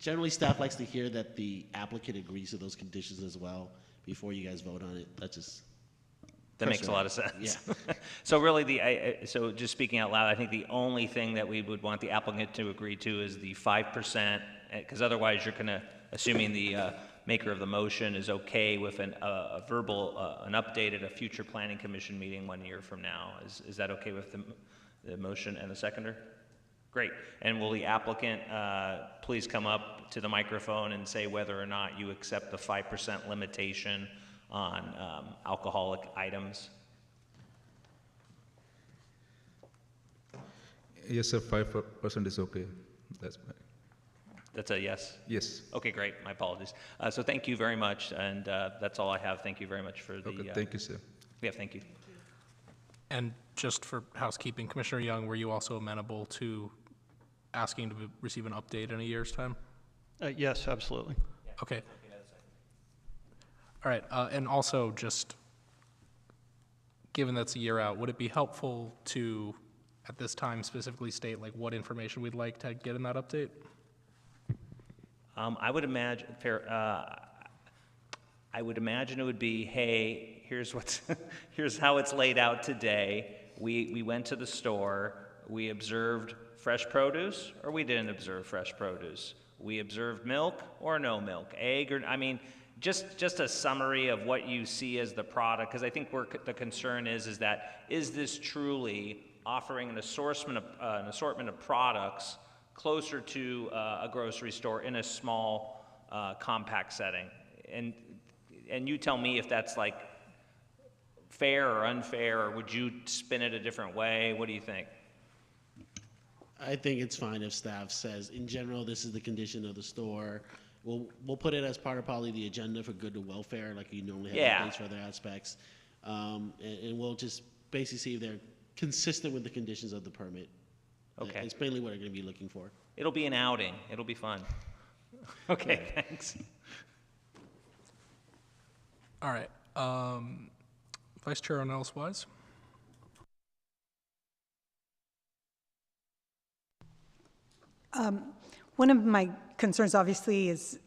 generally staff likes to hear that the applicant agrees to those conditions as well before you guys vote on it. That makes a lot of sense. Yeah. So really, so just speaking out loud, I think the only thing that we would want the applicant to agree to is the 5%, because otherwise you're going to, assuming the maker of the motion is okay with a verbal, an update at a future planning commission meeting 1 year from now. Is that okay with the motion and the seconder? Great. And will the applicant please come up to the microphone and say whether or not you accept the 5% limitation on alcoholic items? Yes, sir, 5% is okay. That's fine. That's a yes? Yes. Okay, great. My apologies. So thank you very much, and that's all I have. Thank you very much for the... Okay, thank you, sir. Yeah, thank you. And just for housekeeping, Commissioner Young, were you also amenable to asking to receive an update in a year's time? Yes, absolutely. Okay. All right, and also just, given that's a year out, would it be helpful to, at this time, specifically state like what information we'd like to get in that update? I would imagine, I would imagine it would be, hey, here's what's, here's how it's laid out today. We went to the store, we observed fresh produce, or we didn't observe fresh produce. We observed milk or no milk, egg or, I mean, just a summary of what you see as the product, because I think the concern is that, is this truly offering an assortment of products closer to a grocery store in a small, compact setting? And you tell me if that's like fair or unfair, or would you spin it a different way? What do you think? I think it's fine if staff says, in general, this is the condition of the store. We'll put it as part of probably the agenda for good and welfare, like you normally have updates for other aspects. And we'll just basically see if they're consistent with the conditions of the permit. Okay. It's mainly what we're going to be looking for. It'll be an outing. It'll be fun. Okay, thanks. All right. Vice Chair Ornelas-Wise. One of my concerns, obviously, is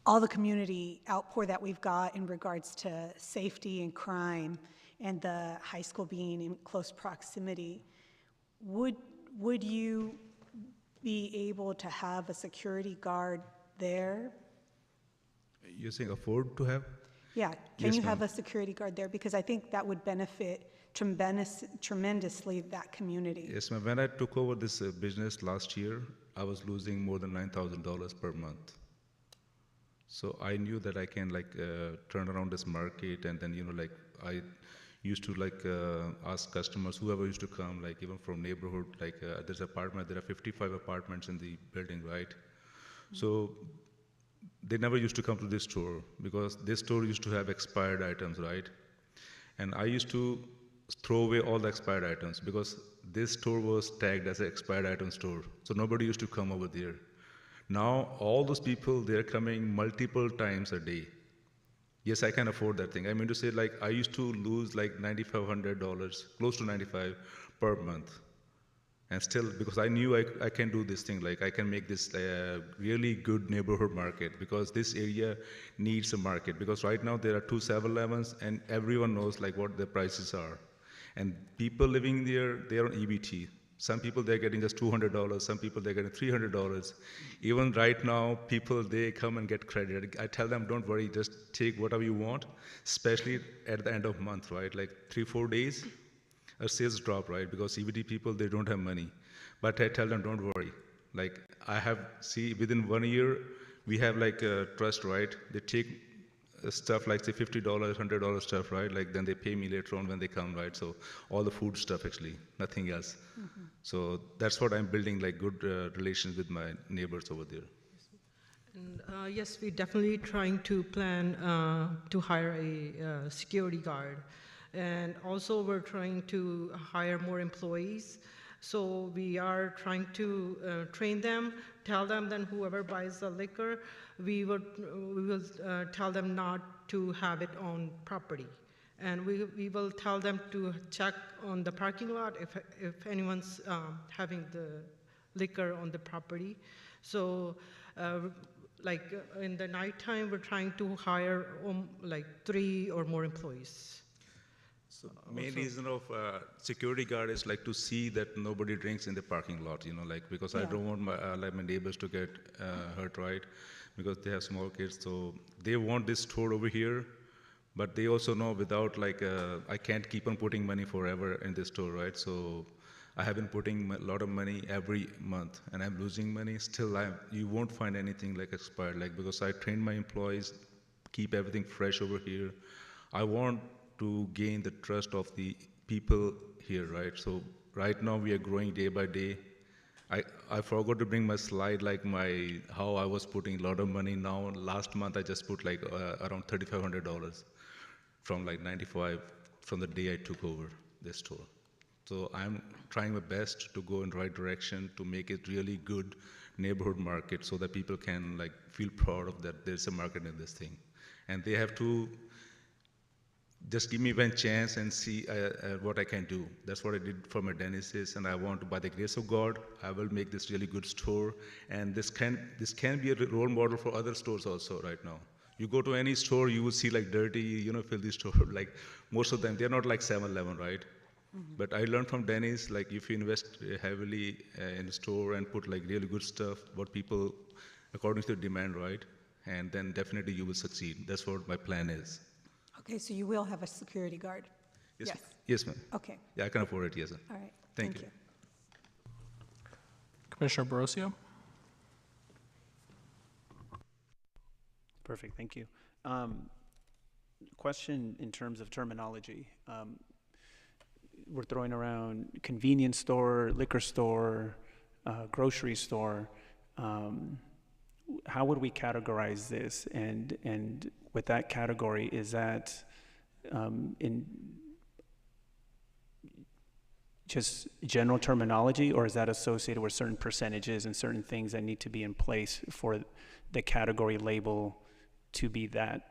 all the community outpour that we've got in regards to safety and crime, and the high school being in close proximity. Would you be able to have a security guard there? You're saying afford to have? Yeah, can Yes, you have ma'am. a security guard there? Because I think that would benefit tremendously that community. Yes, ma'am. When I took over this business last year, I was losing more than $9,000 per month. So I knew that I can turn around this market, and then I used to ask customers, whoever used to come, even from neighborhood, there's apartment, there are 55 apartments in the building, right? So they never used to come to this store because this store used to have expired items, right? And I used to throw away all the expired items because this store was tagged as an expired item store. So nobody used to come over there. Now all those people, they're coming multiple times a day. Yes, I can afford that thing. I mean to say, I used to lose $9,500, close to $95 per month. And still, because I knew I can do this thing, I can make this a really good neighborhood market, because this area needs a market. Because right now there are 2 7-Elevens and everyone knows what the prices are. And people living there, they're on EBT. Some people, they're getting just $200. Some people, they're getting $300. Even right now, people, they come and get credit. I tell them, don't worry, just take whatever you want, especially at the end of month, right? Like 3-4 days, our sales drop, right? Because CBD people, they don't have money. But I tell them, don't worry. Like I have, see, within 1 year, we have like a trust, right? They take stuff like say $50, $100 stuff, right? Like then they pay me later on when they come, right? So all the food stuff actually, nothing else. So that's what I'm building, like good relations with my neighbors over there. And yes, we're definitely trying to plan to hire a security guard. And also we're trying to hire more employees. So we are trying to train them, tell them then whoever buys the liquor, we will tell them not to have it on property. And we will tell them to check on the parking lot if anyone's having the liquor on the property. So like in the nighttime, we're trying to hire like 3 or more employees. So main reason of security guard is like to see that nobody drinks in the parking lot, you know, like because I don't want my like my neighbors to get hurt, right? Because they have small kids, so they want this store over here, but they also know without like I can't keep on putting money forever in this store, right? So I have been putting a lot of money every month, and I'm losing money. Still, you won't find anything like expired, like because I train my employees, keep everything fresh over here. I want to gain the trust of the people here, right? So right now we are growing day by day. I forgot to bring my slide, like how I was putting a lot of money now. Last month I just put like around $3,500 from like 95 from the day I took over this store. So I'm trying my best to go in the right direction to make it really good neighborhood market so that people can like feel proud of that there's a market in this thing. And they have to just give me one chance and see what I can do. That's what I did for my dentists, and I want to, by the grace of God, I will make this really good store. And this can be a role model for other stores also right now. You go to any store, you will see like dirty, you know, filthy store. Like most of them, they're not like 7-Eleven, right? But I learned from Dennis, like if you invest heavily in a store and put like really good stuff, what people, according to the demand, right? And then definitely you will succeed. That's what my plan is. Okay, so you will have a security guard? Yes. Yes, ma'am. Okay. Yeah, I can afford it, yes, sir. All right. Thank you. Commissioner Barroso? Perfect, thank you. Question in terms of terminology. We're throwing around convenience store, liquor store, grocery store. How would we categorize this? And with that category, is that in just general terminology, or is that associated with certain percentages and certain things that need to be in place for the category label to be that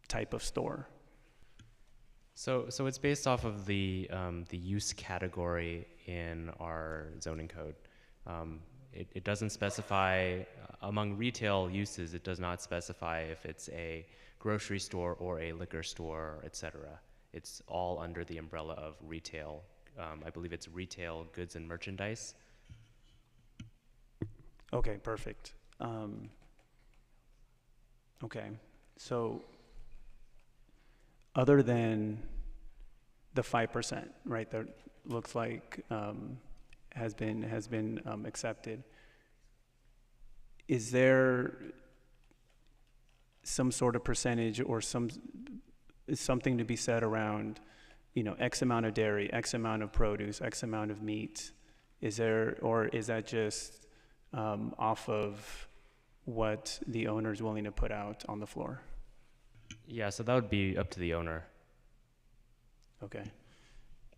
type of store? So it's based off of the use category in our zoning code. It doesn't specify, among retail uses, it does not specify if it's a grocery store or a liquor store, etc. It's all under the umbrella of retail. I believe it's retail goods and merchandise. Okay, perfect. Okay, so other than the 5%, right, that looks like has been accepted, is there some sort of percentage or something to be said around, you know, X amount of dairy, X amount of produce, X amount of meat? Is there, or is that just off of what the owner is willing to put out on the floor? Yeah, so that would be up to the owner. Okay.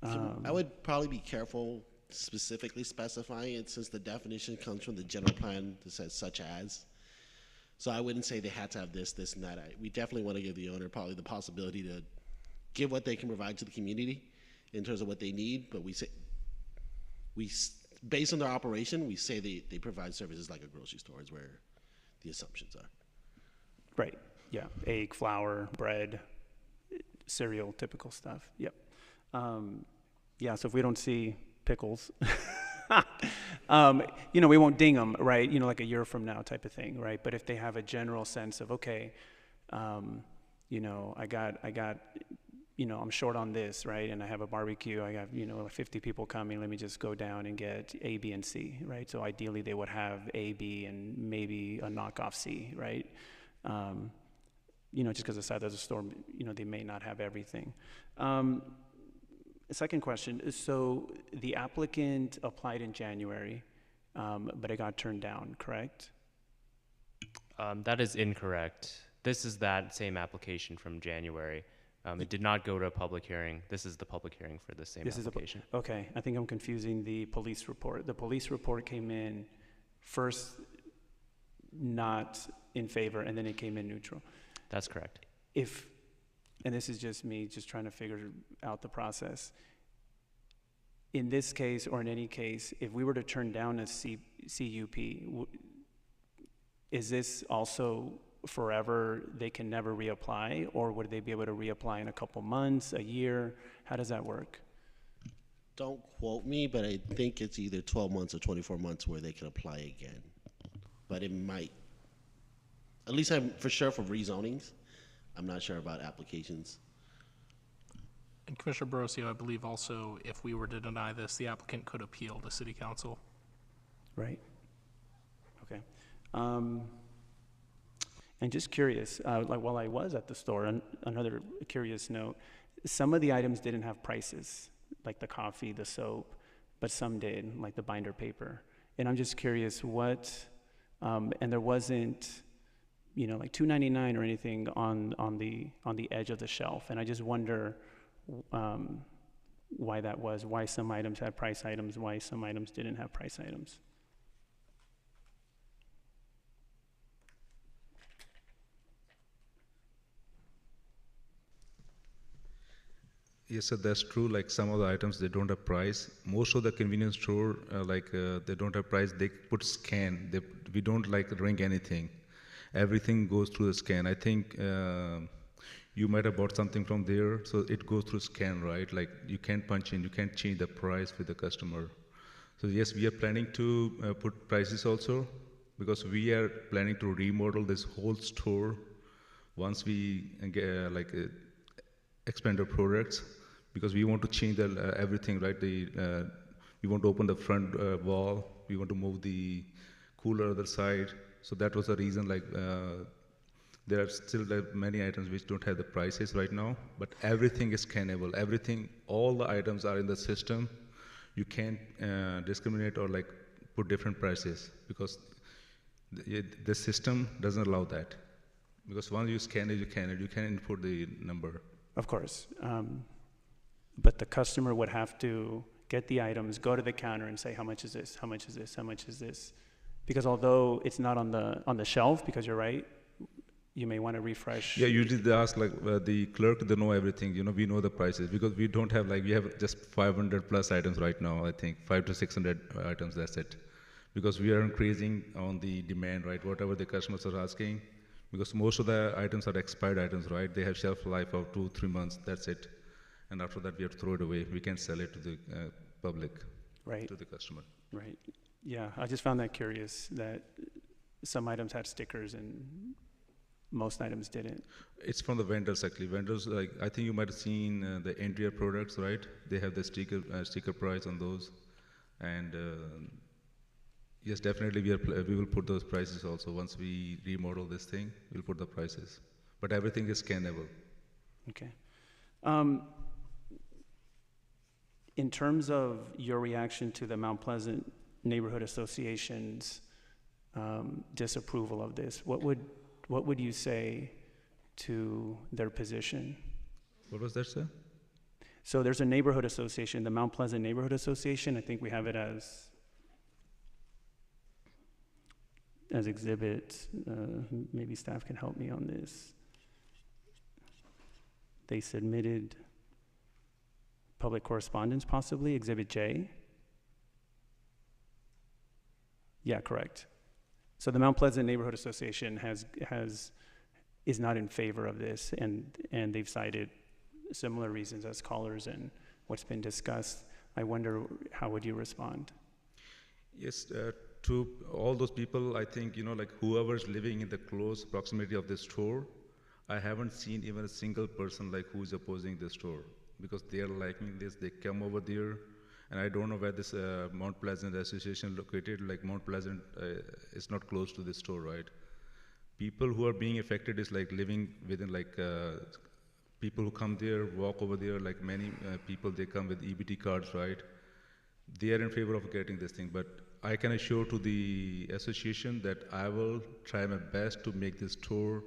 So I would probably be careful specifically specifying it, since the definition comes from the general plan that says such as. So I wouldn't say they had to have this, this, and that. We definitely want to give the owner probably the possibility to give what they can provide to the community in terms of what they need, but based on their operation, we say they provide services like a grocery store is where the assumptions are. Right, yeah, egg, flour, bread, cereal, typical stuff, yep. Yeah, so if we don't see pickles, We won't ding them, right? Like a year from now type of thing, right? But if they have a general sense of, okay, I got, I'm short on this, right? And I have a barbecue, I got, 50 people coming, let me just go down and get A, B, and C, right? So ideally they would have A, B, and maybe a knockoff C, right? Just because the size of the store, they may not have everything. Second question, so the applicant applied in January, but it got turned down, correct? That is incorrect. This is that same application from January. It did not go to a public hearing. This is the public hearing for the same application. Okay, I think I'm confusing the police report. The police report came in first not in favor, and then it came in neutral. That's correct. And this is just me just trying to figure out the process. In this case, or in any case, if we were to turn down a CUP, is this also forever, they can never reapply, or would they be able to reapply in a couple months, a year? How does that work? Don't quote me, but I think it's either 12 months or 24 months where they can apply again. But it might, at least I'm for sure for rezonings. I'm not sure about applications. And Commissioner Barroso, I believe also if we were to deny this, the applicant could appeal to City Council. Right. Okay. And just curious, like while I was at the store, another curious note, some of the items didn't have prices, like the coffee, the soap, but some did, like the binder paper. And I'm just curious and there wasn't, like $2.99 or anything on the edge of the shelf. And I just wonder why that was, why some items had price items, why some items didn't have price items. Yes, sir, that's true. Like some of the items, they don't have price. Most of the convenience store, they don't have price. They put scan. We don't ring anything. Everything goes through the scan. I think you might have bought something from there, so it goes through scan, right? Like you can't punch in, you can't change the price with the customer. So yes, we are planning to put prices also, because we are planning to remodel this whole store once we expand our products, because we want to change everything, right? We want to open the front wall. We want to move the cooler other side. So that was the reason. There are still many items which don't have the prices right now, but everything is scannable. Everything, all the items are in the system. You can't discriminate or put different prices, because the system doesn't allow that. Because once you scan it, you can input the number. Of course. But the customer would have to get the items, go to the counter and say, how much is this? How much is this? How much is this? Because although it's not on the shelf, because you're right, you may want to refresh. Yeah, usually they ask the clerk, they know everything. We know the prices, because we don't have we have just 500 plus items right now. I think 500 to 600 items. That's it. Because we are increasing on the demand, right? Whatever the customers are asking. Because most of the items are expired items, right? They have shelf life of 2-3 months, that's it. And after that, we have to throw it away. We can't sell it to the public, right, to the customer. Right. Yeah, I just found that curious that some items had stickers and most items didn't. It's from the vendors, actually. Vendors, I think you might have seen the Andrea products, right? They have the sticker price on those. And yes, definitely we will put those prices also. Once we remodel this thing, we'll put the prices. But everything is scannable. Okay. In terms of your reaction to the Mount Pleasant Neighborhood Association's disapproval of this, what would you say to their position? What was that, sir? So there's a neighborhood association, the Mount Pleasant Neighborhood Association. I think we have it as exhibit. Maybe staff can help me on this. They submitted public correspondence, possibly, Exhibit J. Yeah, correct. So the Mount Pleasant Neighborhood Association is not in favor of this, and they've cited similar reasons as callers and what's been discussed. I wonder, how would you respond? Yes, to all those people, I think, like whoever's living in the close proximity of the store, I haven't seen even a single person like who is opposing the store, because they are liking this, they come over there, and I don't know where this Mount Pleasant Association located, like Mount Pleasant is not close to the store, right? People who are being affected is like living within like, people who come there, walk over there, like many people, they come with EBT cards, right? They are in favor of getting this thing, but I can assure to the association that I will try my best to make this store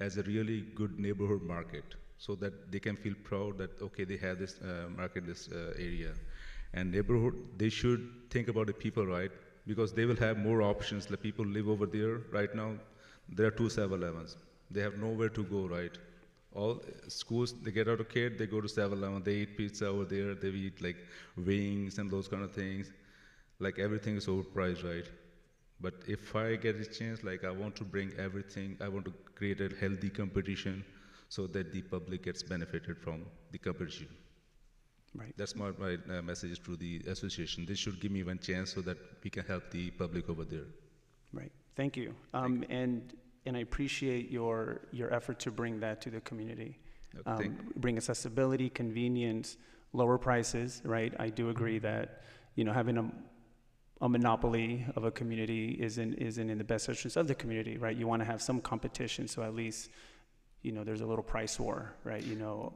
as a really good neighborhood market, so that they can feel proud that, okay, they have this market, this area. And neighborhood, they should think about the people, right? Because they will have more options. The people live over there right now. There are 2 7-Elevens. They have nowhere to go, right? All schools, they get out of care, they go to 7-Eleven, they eat pizza over there, they eat like wings and those kind of things. Like everything is overpriced, right? But if I get a chance, like I want to bring everything, I want to create a healthy competition so that the public gets benefited from the competition. Right. That's my message to the association. They should give me one chance so that we can help the public over there. Right. Thank you. And I appreciate your effort to bring that to the community. Bring accessibility, convenience, lower prices, right? I do agree that, having a monopoly of a community isn't in the best interest of the community, right? You want to have some competition, so at least, there's a little price war, right?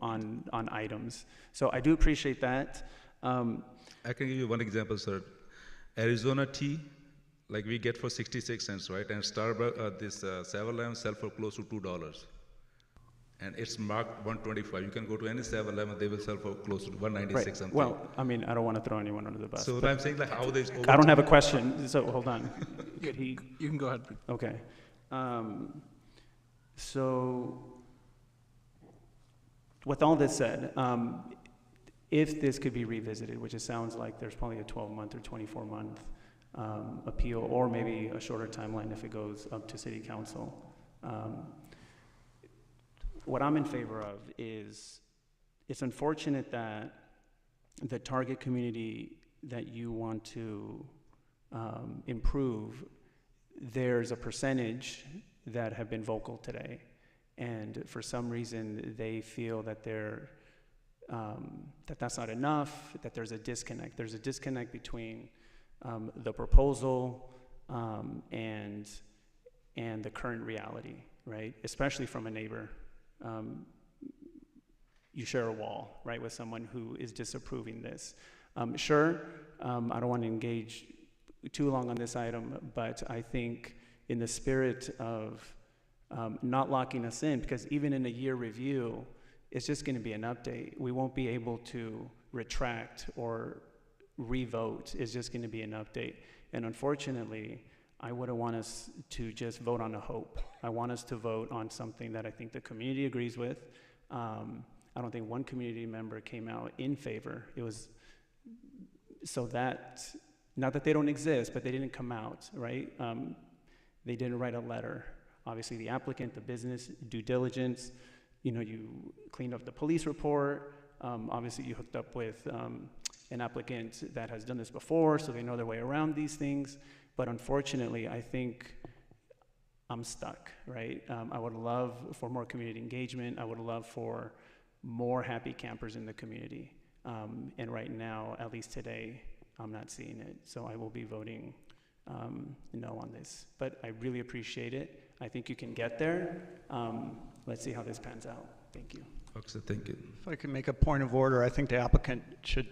On items. So I do appreciate that. I can give you one example, sir. Arizona tea, like we get for 66 cents, right? And Starbucks, this 7-Eleven sell for close to $2. And it's marked 125. You can go to any 7-Eleven, they will sell for close to 196 right. something. Well, I mean, I don't want to throw anyone under the bus. So I'm saying like how they. I don't have a question, so hold on. You can go ahead. Okay. So with all this said, if this could be revisited, which it sounds like there's probably a 12-month or 24-month appeal, or maybe a shorter timeline if it goes up to city council. What I'm in favor of is, it's unfortunate that the target community that you want to improve, there's a percentage that have been vocal today, and for some reason they feel that that's not enough, that there's a disconnect. There's a disconnect between the proposal and the current reality, right? Especially from a neighbor. You share a wall, right, with someone who is disapproving this. Sure, I don't want to engage too long on this item, but I think in the spirit of not locking us in, because even in a year review, it's just going to be an update. We won't be able to retract or revote. It's just going to be an update. And unfortunately, I wouldn't want us to just vote on a hope. I want us to vote on something that I think the community agrees with. I don't think one community member came out in favor. It was so that, not that they don't exist, but they didn't come out, right? They didn't write a letter. Obviously the applicant, the business, due diligence, you cleaned up the police report. Obviously you hooked up with an applicant that has done this before, so they know their way around these things. But unfortunately, I think I'm stuck, right? I would love for more community engagement. I would love for more happy campers in the community. And right now, at least today, I'm not seeing it. So I will be voting no on this. But I really appreciate it. I think you can get there. Let's see how this pans out. Thank you. Okay, thank you. If I can make a point of order, I think the applicant should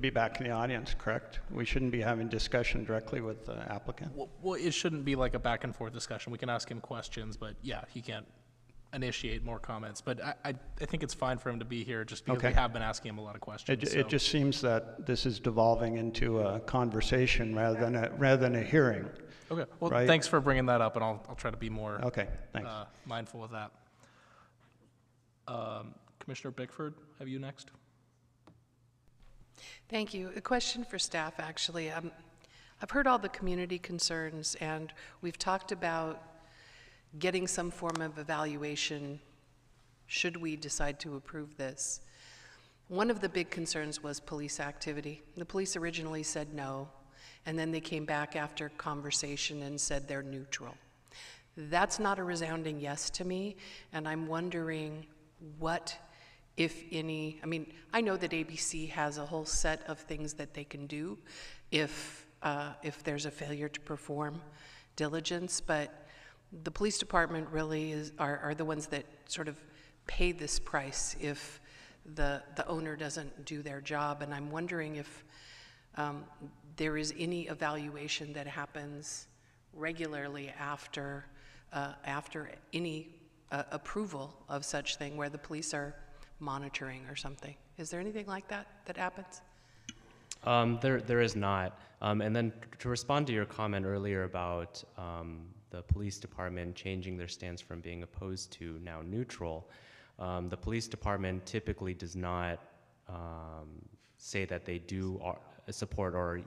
be back in the audience, correct? We shouldn't be having discussion directly with the applicant. Well, it shouldn't be like a back and forth discussion. We can ask him questions, but yeah, he can't initiate more comments. But I think it's fine for him to be here just because we have been asking him a lot of questions. It just seems that this is devolving into a conversation rather than a hearing. Okay. Well, right? Thanks for bringing that up, and I'll try to be more thanks. Mindful of that. Commissioner Bickford, have you next? Thank you. A question for staff, actually. I've heard all the community concerns, and we've talked about getting some form of evaluation should we decide to approve this. One of the big concerns was police activity. The police originally said no, and then they came back after conversation and said they're neutral. That's not a resounding yes to me, and I'm wondering what, if any, I mean, I know that ABC has a whole set of things that they can do if there's a failure to perform diligence, but the police department really are the ones that sort of pay this price if the owner doesn't do their job. And I'm wondering if there is any evaluation that happens regularly after any approval of such thing, where the police are monitoring or something. Is there anything like that that happens? There is not. And then to respond to your comment earlier about the police department changing their stance from being opposed to now neutral, the police department typically does not say that they do support or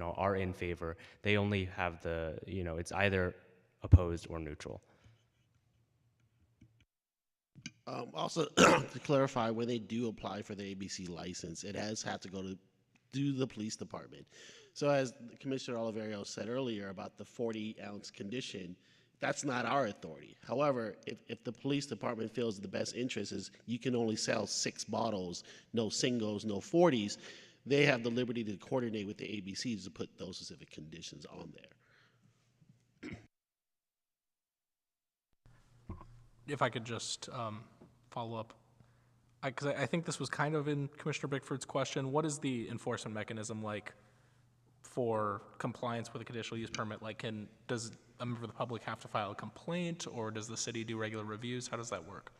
are in favor. They only have it's either opposed or neutral. Also, to clarify, when they do apply for the ABC license, it has had to go to the police department. So as Commissioner Oliverio said earlier about the 40-ounce condition, that's not our authority. However, if the police department feels the best interest is you can only sell 6 bottles, no singles, no 40s, they have the liberty to coordinate with the ABCs to put those specific conditions on there. If I could just follow up, because I think this was kind of in Commissioner Bickford's question. What is the enforcement mechanism like for compliance with a conditional use permit? Like, does a member of the public have to file a complaint, or does the city do regular reviews? How does that work?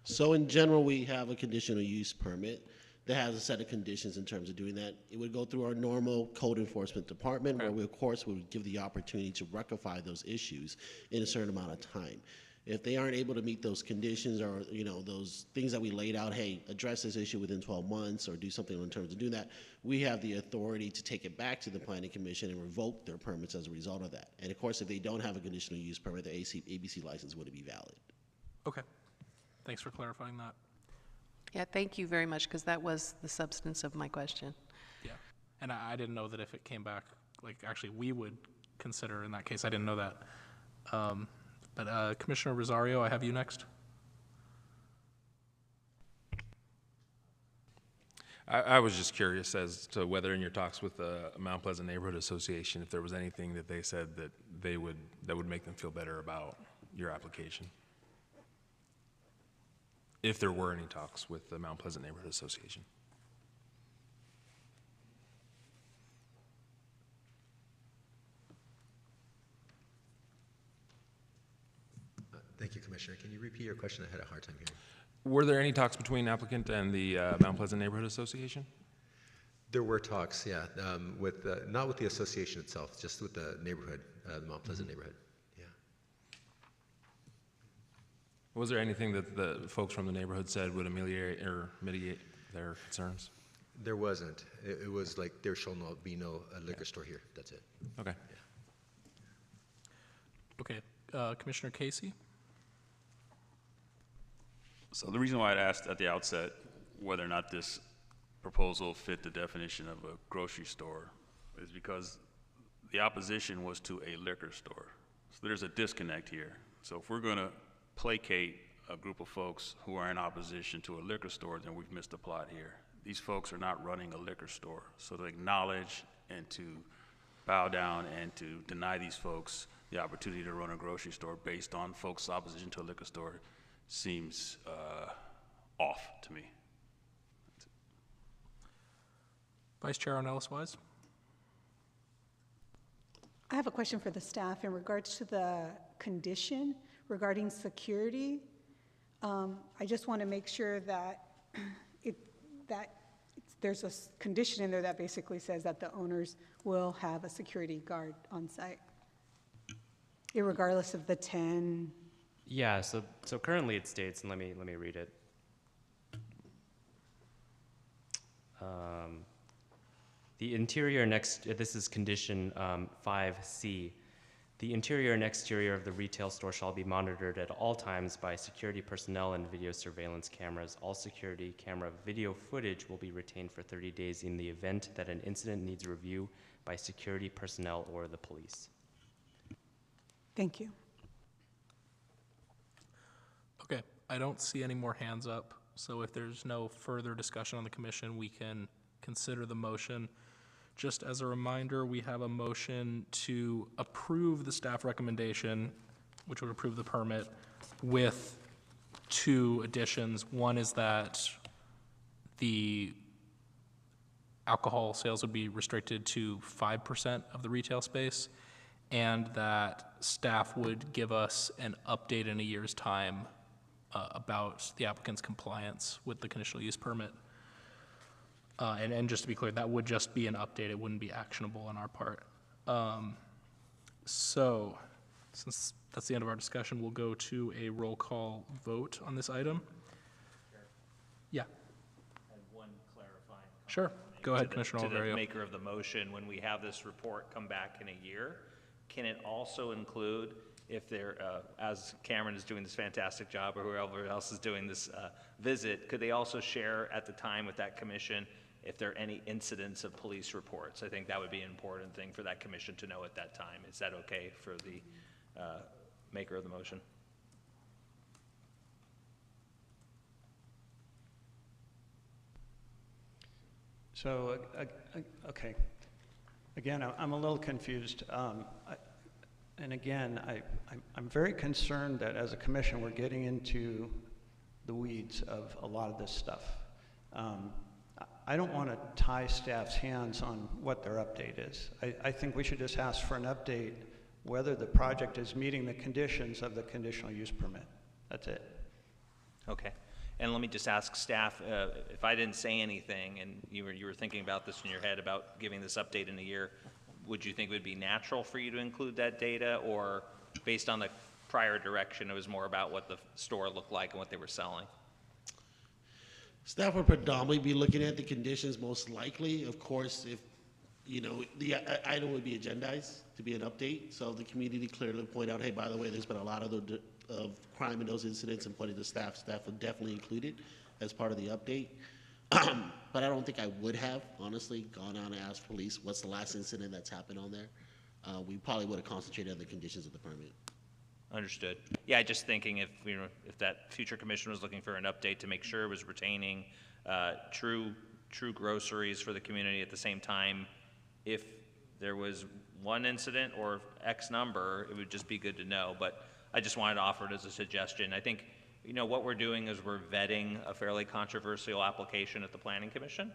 So in general, we have a conditional use permit that has a set of conditions in terms of doing that. It would go through our normal code enforcement department, where we, of course, would give the opportunity to rectify those issues in a certain amount of time. If they aren't able to meet those conditions or, those things that we laid out, hey, address this issue within 12 months or do something in terms of doing that, we have the authority to take it back to the Planning Commission and revoke their permits as a result of that. And of course, if they don't have a conditional use permit, the ABC license wouldn't be valid. Okay. Thanks for clarifying that. Yeah, thank you very much, because that was the substance of my question. Yeah. And I didn't know that if it came back, like, actually we would consider in that case. I didn't know that. But Commissioner Rosario, I have you next. I was just curious as to whether in your talks with the Mount Pleasant Neighborhood Association, if there was anything that they said that that would make them feel better about your application. If there were any talks with the Mount Pleasant Neighborhood Association. Thank you, Commissioner. Can you repeat your question? I had a hard time hearing. Were there any talks between applicant and the Mount Pleasant Neighborhood Association? There were talks, yeah, with not with the association itself, just with the neighborhood, the Mount Pleasant neighborhood. Yeah. Was there anything that the folks from the neighborhood said would ameliorate or mitigate their concerns? There wasn't. It was like there shall not be no liquor store here. That's it. Okay. Okay. Commissioner Casey? So the reason why I asked at the outset whether or not this proposal fit the definition of a grocery store is because the opposition was to a liquor store. So there's a disconnect here. So if we're going to placate a group of folks who are in opposition to a liquor store, then we've missed the plot here. These folks are not running a liquor store. So to acknowledge and to bow down and to deny these folks the opportunity to run a grocery store based on folks' opposition to a liquor store seems off to me. Vice Chair Ornelas-Wise? I have a question for the staff in regards to the condition regarding security. I just want to make sure that there's a condition in there that basically says that the owners will have a security guard on site, irregardless of the 10. Yeah, so currently it states, and let me read it. The interior next, this is condition 5C. The interior and exterior of the retail store shall be monitored at all times by security personnel and video surveillance cameras. All security camera video footage will be retained for 30 days in the event that an incident needs review by security personnel or the police. Thank you. Okay, I don't see any more hands up, so if there's no further discussion on the commission, we can consider the motion. Just as a reminder, we have a motion to approve the staff recommendation, which would approve the permit, with 2 additions. One is that the alcohol sales would be restricted to 5% of the retail space, and that staff would give us an update in a year's time about the applicant's compliance with the conditional use permit. And just to be clear, that would just be an update. It wouldn't be actionable on our part. So since that's the end of our discussion, we'll go to a roll call vote on this item. Yeah. And one clarifying. Sure. Go ahead, Commissioner To the Oliverio. maker of the motion, when we have this report come back in a year, can it also include, if there, as Cameron is doing this fantastic job, or whoever else is doing this visit, could they also share at the time with that commission if there are any incidents of police reports? I think that would be an important thing for that commission to know at that time. Is that okay for the maker of the motion? So, okay. Again, I'm a little confused. And again, I'm very concerned that as a commission, we're getting into the weeds of a lot of this stuff. I don't want to tie staff's hands on what their update is. I think we should just ask for an update whether the project is meeting the conditions of the conditional use permit. That's it. Okay. And let me just ask staff, if I didn't say anything and you were thinking about this in your head about giving this update in a year, would you think it would be natural for you to include that data, or based on the prior direction, it was more about what the store looked like and what they were selling? Staff would predominantly be looking at the conditions most likely. Of course, if, you know, the item would be agendized to be an update. So the community clearly point out, hey, by the way, there's been a lot of crime in those incidents, and pointing to staff. Staff would definitely include it as part of the update. But I don't think I would have, honestly, gone on and asked police, what's the last incident that's happened on there? We probably would have concentrated on the conditions of the permit. Understood. Yeah, just thinking if, you know, if that future commission was looking for an update to make sure it was retaining true groceries for the community at the same time, if there was one incident or X number, it would just be good to know. But I just wanted to offer it as a suggestion. I think, you know, what we're doing is we're vetting a fairly controversial application at the Planning Commission,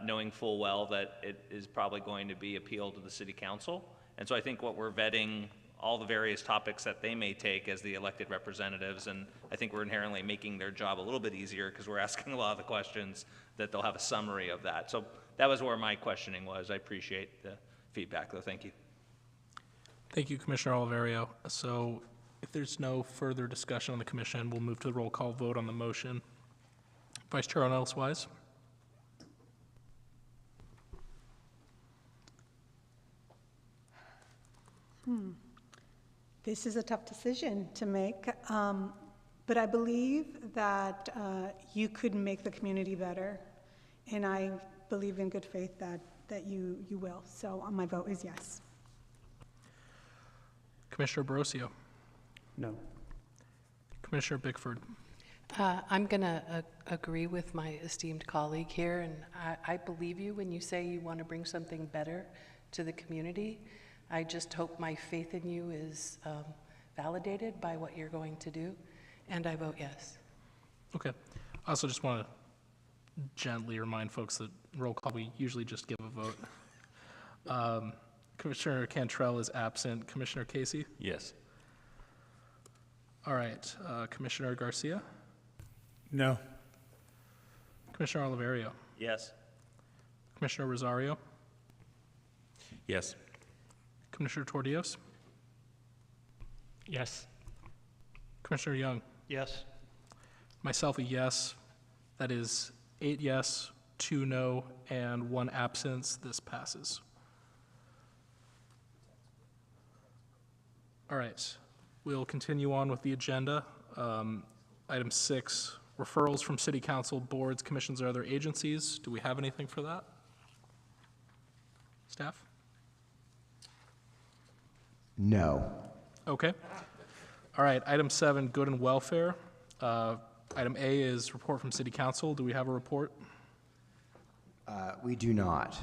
knowing full well that it is probably going to be appealed to the City Council. And so I think what we're vetting all the various topics that they may take as the elected representatives, and I think we're inherently making their job a little bit easier because we're asking a lot of the questions that they'll have a summary of that. So that was where my questioning was. I appreciate the feedback, though. Thank you. Thank you, Commissioner Oliverio. So if there's no further discussion on the commission, we'll move to the roll call vote on the motion. Vice Chair Elswise. This is a tough decision to make, but I believe that you could make the community better, and I believe in good faith that you will. So my vote is yes. Commissioner Borosio. No. Commissioner Bickford. I'm going to agree with my esteemed colleague here, and I believe you when you say you want to bring something better to the community. I just hope my faith in you is validated by what you're going to do, and I vote yes. Okay. I also just want to gently remind folks that roll call, we usually just give a vote. Commissioner Cantrell is absent. Commissioner Casey? Yes. All right. Commissioner Garcia? No. Commissioner Oliverio? Yes. Commissioner Rosario? Yes. Commissioner Tordios? Yes. Commissioner Young? Yes. Myself a yes. That is 8 yes, 2 no, and 1 absence. This passes. All right, we'll continue on with the agenda. Item 6, referrals from city council, boards, commissions, or other agencies. Do we have anything for that? Staff? No. Okay. All right, item 7, good and welfare. Item A is report from city council. Do we have a report? We do not.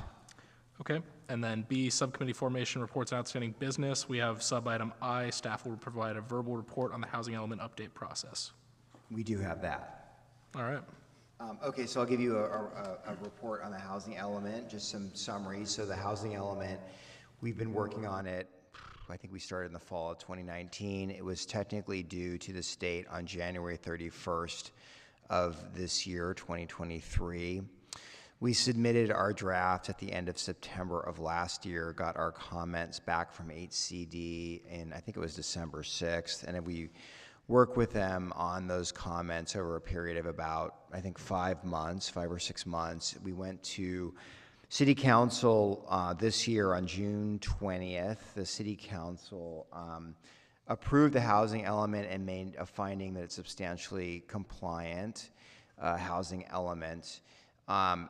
Okay, and then B, subcommittee formation, reports and outstanding business. We have sub-item I, staff will provide a verbal report on the housing element update process. We do have that. All right. Okay, so I'll give you a report on the housing element, just some summaries. So the housing element, we've been working on it. I think we started in the fall of 2019. It was technically due to the state on January 31st of this year, 2023. We submitted our draft at the end of September of last year, got our comments back from HCD, and I think it was December 6th, and we worked with them on those comments over a period of about, I think, 5 or 6 months. We went to City Council this year on June 20th. The City Council approved the housing element and made a finding that it's substantially compliant housing element.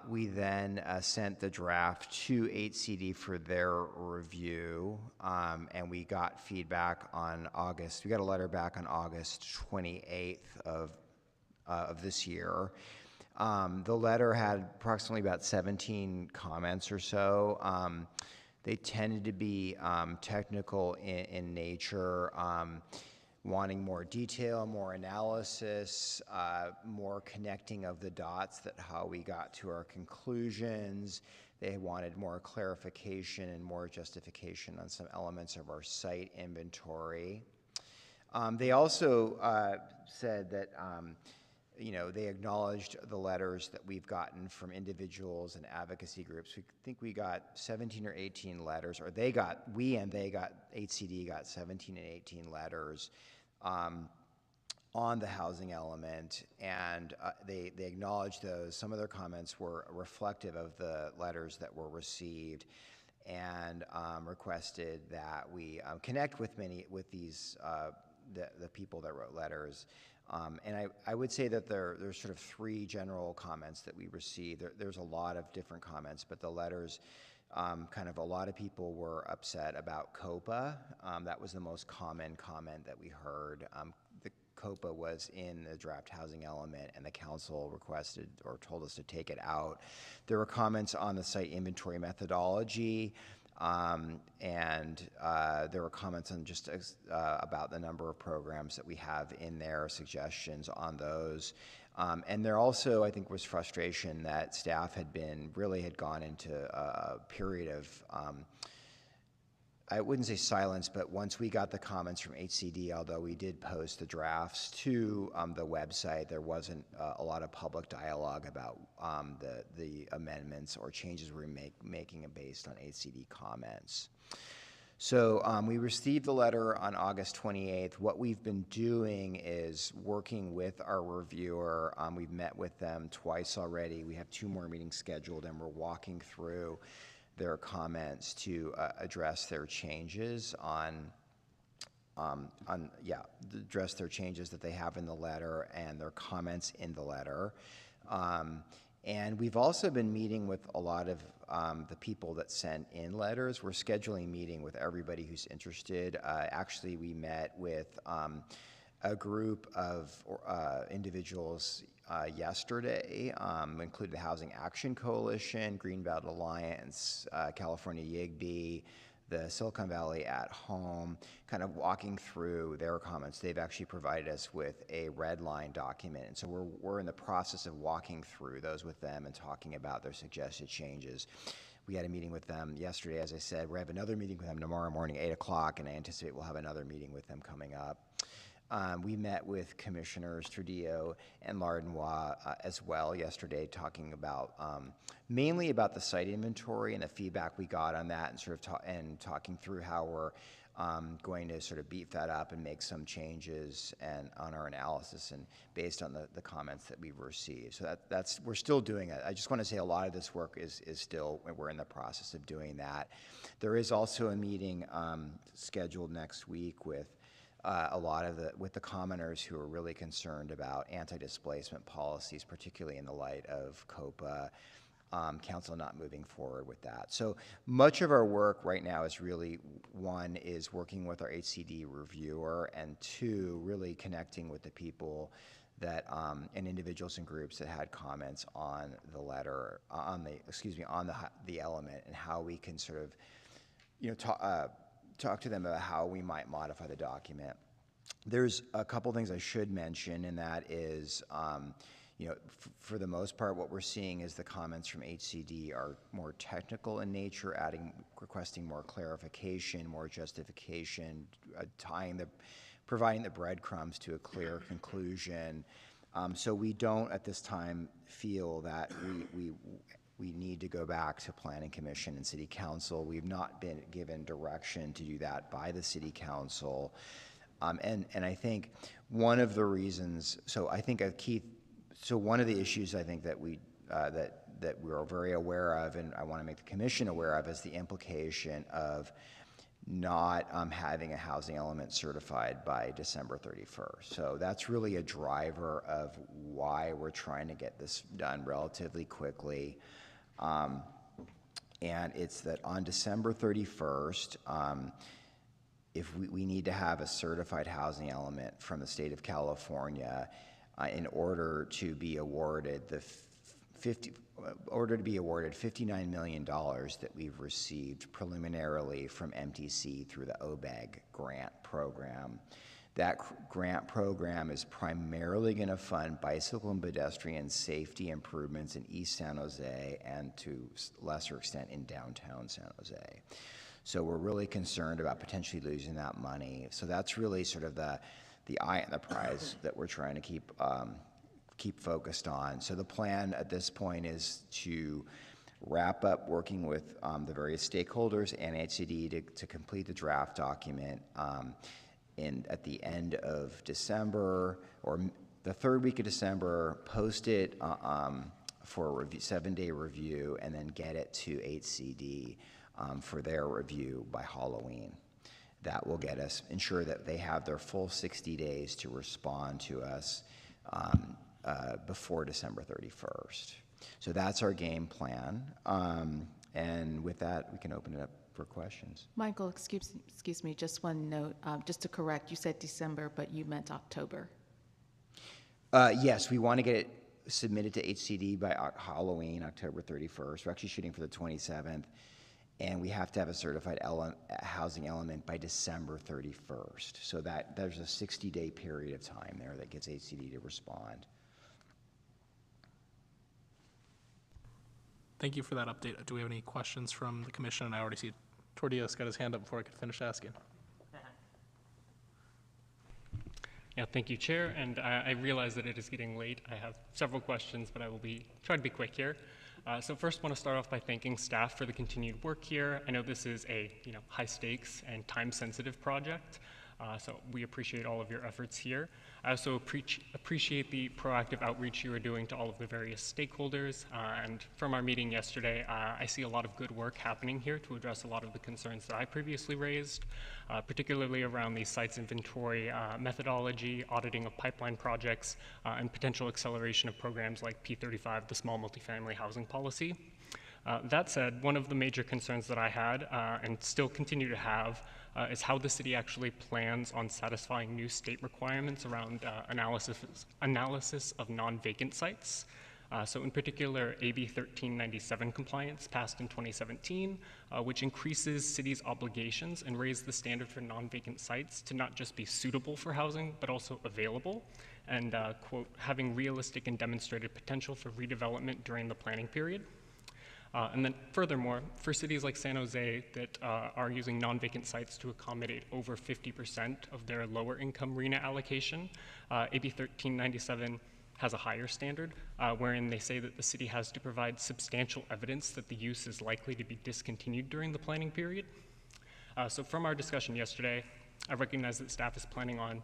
We then sent the draft to HCD for their review, and we got feedback on August. We got a letter back on August 28th of this year. The letter had approximately about 17 comments or so. They tended to be technical in nature, wanting more detail, more analysis, more connecting of the dots, that how we got to our conclusions. They wanted more clarification and more justification on some elements of our site inventory. They also said that they acknowledged the letters that we've gotten from individuals and advocacy groups. We think we got 17 or 18 letters, or HCD got 17 and 18 letters on the housing element, and they acknowledged those. Some of their comments were reflective of the letters that were received, and requested that we connect with these the people that wrote letters. And I would say that there's sort of 3 general comments that we received. There's a lot of different comments, but the letters, kind of a lot of people were upset about COPA. That was the most common comment that we heard. The COPA was in the draft housing element, and the council requested or told us to take it out. There were comments on the site inventory methodology. And there were comments on just about the number of programs that we have in there, suggestions on those. And there also, I think, was frustration that staff had gone into a period of, I wouldn't say silence, but once we got the comments from HCD, although we did post the drafts to the website, there wasn't a lot of public dialogue about the amendments or changes we're making based on HCD comments. So we received the letter on August 28th. What we've been doing is working with our reviewer. We've met with them twice already. We have 2 more meetings scheduled, and we're walking through their comments to address their changes address their changes that they have in the letter and their comments in the letter. And we've also been meeting with a lot of the people that sent in letters. We're scheduling a meeting with everybody who's interested. Actually, we met with a group of individuals yesterday, included the Housing Action Coalition, Greenbelt Alliance, California YIGBY, the Silicon Valley at Home, kind of walking through their comments. They've actually provided us with a red line document, and so we're in the process of walking through those with them and talking about their suggested changes. We had a meeting with them yesterday, as I said. We have another meeting with them tomorrow morning, 8 o'clock, and I anticipate we'll have another meeting with them coming up. We met with Commissioners Trudillo and Lardenois as well yesterday, talking about mainly about the site inventory and the feedback we got on that, and sort of talking through how we're going to sort of beef that up and make some changes and on our analysis and based on the comments that we've received. So that's we're still doing it. I just want to say a lot of this work is still, we're in the process of doing that. There is also a meeting scheduled next week with a lot of with the commoners who are really concerned about anti-displacement policies, particularly in the light of COPA. Council not moving forward with that. So much of our work right now is really, one, is working with our HCD reviewer, and two, really connecting with the people that, and individuals and groups that had comments on the letter, on the element, and how we can sort of, you know, talk to them about how we might modify the document. There's a couple things I should mention, and that is, you know, for the most part, what we're seeing is the comments from HCD are more technical in nature, requesting more clarification, more justification, providing the breadcrumbs to a clear conclusion. So we don't at this time feel that we need to go back to Planning Commission and City Council. We've not been given direction to do that by the City Council. And I think one of the reasons, so one of the issues I think that that we're very aware of, and I want to make the commission aware of, is the implication of not having a housing element certified by December 31st. So that's really a driver of why we're trying to get this done relatively quickly. And it's that on December 31st, if we need to have a certified housing element from the state of California in order to be awarded $59 million that we've received preliminarily from MTC through the OBEG grant program. That grant program is primarily going to fund bicycle and pedestrian safety improvements in East San Jose and to lesser extent in downtown San Jose. So we're really concerned about potentially losing that money. So that's really sort of the eye on the prize that we're trying to keep focused on. So the plan at this point is to wrap up working with the various stakeholders and HCD to complete the draft document at the end of December, or the third week of December, post it for a 7-day review, and then get it to HCD for their review by Halloween. That will get us, ensure that they have their full 60 days to respond to us before December 31st. So that's our game plan. And with that, we can open it up for questions. Michael, excuse me, just one note. Just to correct, you said December, but you meant October. Yes, we want to get it submitted to HCD by Halloween, October 31st. We're actually shooting for the 27th. And we have to have a certified housing element by December 31st. So that there's a 60-day period of time there that gets HCD to respond. Thank you for that update. Do we have any questions from the commission? And I already see Tordia's got his hand up before I could finish asking. Yeah, thank you, Chair. And I realize that it is getting late. I have several questions, but I will try to be quick here. So first, I want to start off by thanking staff for the continued work here. I know this is a high stakes and time-sensitive project, so we appreciate all of your efforts here. I also appreciate the proactive outreach you are doing to all of the various stakeholders. And from our meeting yesterday, I see a lot of good work happening here to address a lot of the concerns that I previously raised, particularly around the sites inventory methodology, auditing of pipeline projects, and potential acceleration of programs like P35, the small multifamily housing policy. That said, one of the major concerns that I had and still continue to have is how the city actually plans on satisfying new state requirements around analysis of non-vacant sites. So in particular, AB 1397 compliance passed in 2017, which increases cities' obligations and raised the standard for non-vacant sites to not just be suitable for housing, but also available, and, quote, having realistic and demonstrated potential for redevelopment during the planning period. And then furthermore, for cities like San Jose that are using non-vacant sites to accommodate over 50% of their lower income RENA allocation, AB 1397 has a higher standard, wherein they say that the city has to provide substantial evidence that the use is likely to be discontinued during the planning period. So from our discussion yesterday, I recognize that staff is planning on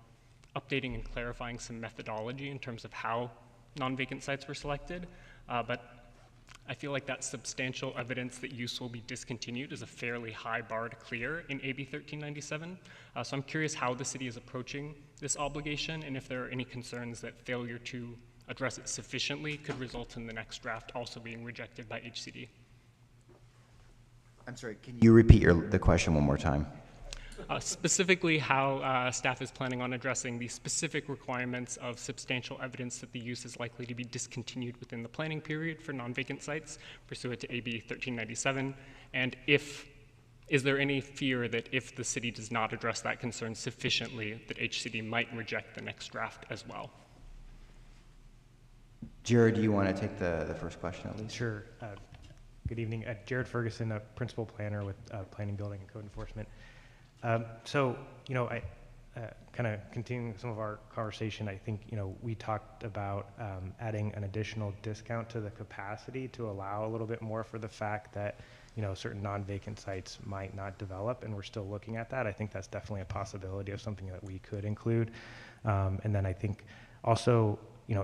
updating and clarifying some methodology in terms of how non-vacant sites were selected, but I feel like that substantial evidence that use will be discontinued is a fairly high bar to clear in AB 1397. So I'm curious how the city is approaching this obligation and if there are any concerns that failure to address it sufficiently could result in the next draft also being rejected by HCD. I'm sorry, can you repeat the question one more time? Specifically how staff is planning on addressing the specific requirements of substantial evidence that the use is likely to be discontinued within the planning period for non-vacant sites pursuant to AB 1397, and is there any fear that if the city does not address that concern sufficiently, that HCD might reject the next draft as well? Jared, do you want to take the first question at least? Sure. Good evening. Jared Ferguson, a principal planner with Planning, Building, and Code Enforcement. So, I kind of continuing some of our conversation, I think, we talked about adding an additional discount to the capacity to allow a little bit more for the fact that, certain non-vacant sites might not develop, and we're still looking at that. I think that's definitely a possibility of something that we could include. And then I think also,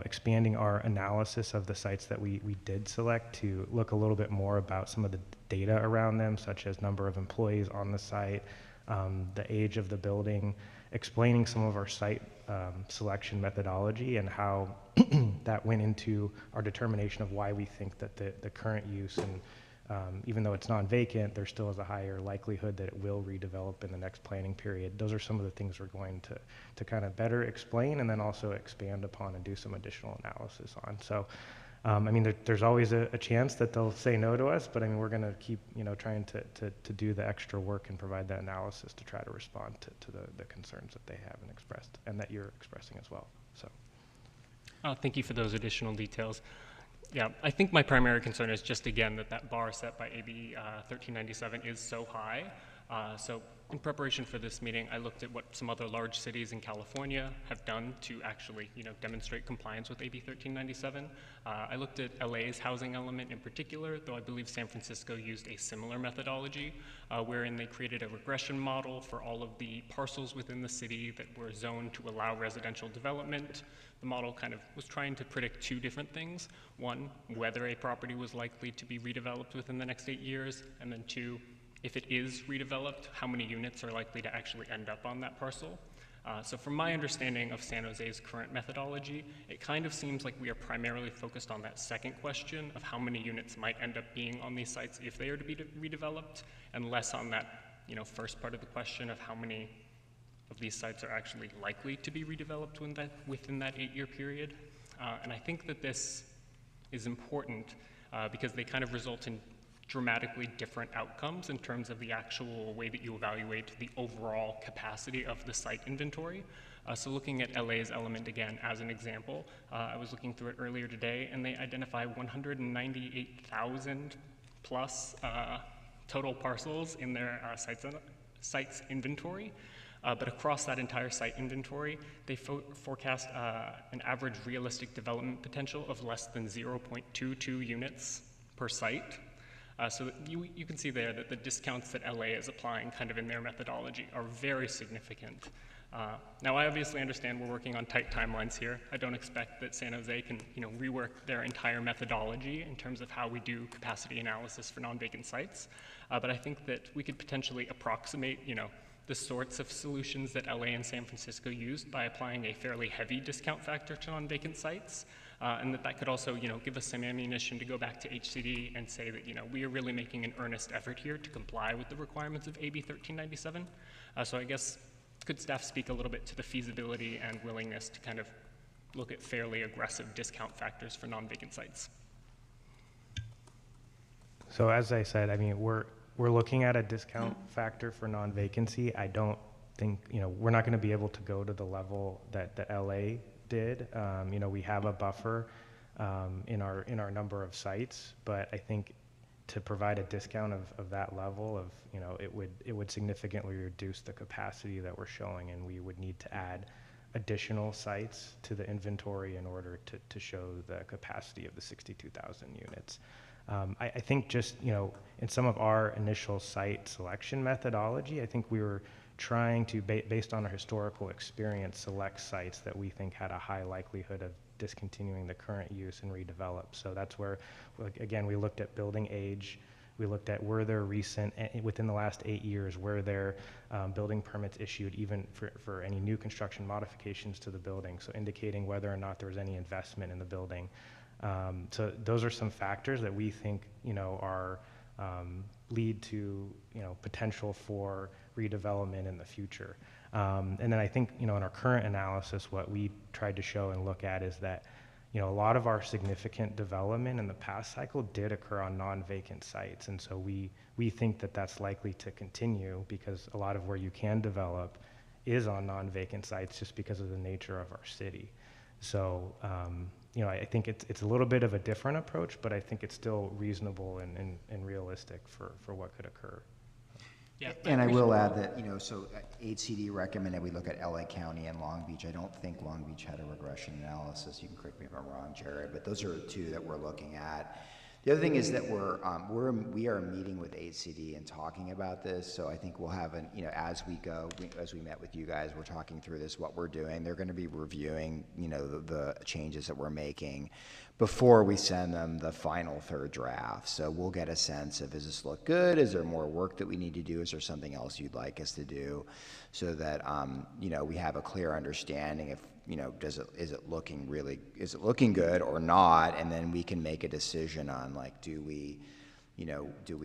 expanding our analysis of the sites that we did select to look a little bit more about some of the data around them, such as number of employees on the site, the age of the building, explaining some of our site selection methodology and how that went into our determination of why we think that the current use, and even though it's non-vacant, there still is a higher likelihood that it will redevelop in the next planning period. Those are some of the things we're going to kind of better explain and then also expand upon and do some additional analysis on. So, there's always a chance that they'll say no to us, but we're going to keep, trying to do the extra work and provide that analysis to try to respond to the concerns that they have and expressed, and that you're expressing as well. So, thank you for those additional details. Yeah, I think my primary concern is just, again, that bar set by AB 1397 is so high. So in preparation for this meeting, I looked at what some other large cities in California have done to actually, demonstrate compliance with AB 1397. I looked at LA's housing element in particular, though I believe San Francisco used a similar methodology, wherein they created a regression model for all of the parcels within the city that were zoned to allow residential development. The model kind of was trying to predict two different things. One, whether a property was likely to be redeveloped within the next 8 years, and then two, if it is redeveloped, how many units are likely to actually end up on that parcel. So from my understanding of San Jose's current methodology, it kind of seems like we are primarily focused on that second question of how many units might end up being on these sites if they are to be redeveloped, and less on that first part of the question of how many of these sites are actually likely to be redeveloped within that 8-year period. And I think that this is important because they kind of result in dramatically different outcomes in terms of the actual way that you evaluate the overall capacity of the site inventory. So looking at LA's element again as an example, I was looking through it earlier today, and they identify 198,000 plus total parcels in their sites inventory. But across that entire site inventory, they forecast an average realistic development potential of less than 0.22 units per site. So you can see there that the discounts that LA is applying kind of in their methodology are very significant. Now, I obviously understand we're working on tight timelines here. I don't expect that San Jose can rework their entire methodology in terms of how we do capacity analysis for non-vacant sites. But I think that we could potentially approximate the sorts of solutions that LA and San Francisco used by applying a fairly heavy discount factor to non-vacant sites. And that could also, give us some ammunition to go back to HCD and say that, we are really making an earnest effort here to comply with the requirements of AB 1397. So I guess, could staff speak a little bit to the feasibility and willingness to kind of look at fairly aggressive discount factors for non-vacant sites? So as I said, we're looking at a discount factor for non-vacancy. I don't think, we're not going to be able to go to the level that LA did. We have a buffer in our number of sites, but I think to provide a discount of that level of, it would significantly reduce the capacity that we're showing, and we would need to add additional sites to the inventory in order to show the capacity of the 62,000 units. I think just, in some of our initial site selection methodology, I think we were trying to, based on our historical experience, select sites that we think had a high likelihood of discontinuing the current use and redevelop. So that's where, again, we looked at building age. We looked at were there recent, within the last 8 years, were there building permits issued even for any new construction modifications to the building, so indicating whether or not there was any investment in the building. So those are some factors that we think, are lead to, potential for redevelopment in the future. And then I think, in our current analysis, what we tried to show and look at is that, a lot of our significant development in the past cycle did occur on non-vacant sites. And so we think that that's likely to continue because a lot of where you can develop is on non-vacant sites just because of the nature of our city. So, I think it's a little bit of a different approach, but I think it's still reasonable and realistic for what could occur. Yeah, and I will add that, so HCD recommended we look at LA County and Long Beach. I don't think Long Beach had a regression analysis. You can correct me if I'm wrong, Jared, but those are the two that we're looking at. The other thing is that we are meeting with HCD and talking about this. So I think we'll have as we go, as we met with you guys, we're talking through this, what we're doing. They're going to be reviewing, the changes that we're making before we send them the final third draft. So we'll get a sense of, does this look good? Is there more work that we need to do? Is there something else you'd like us to do? So that, we have a clear understanding of, is it looking good or not? And then we can make a decision on do we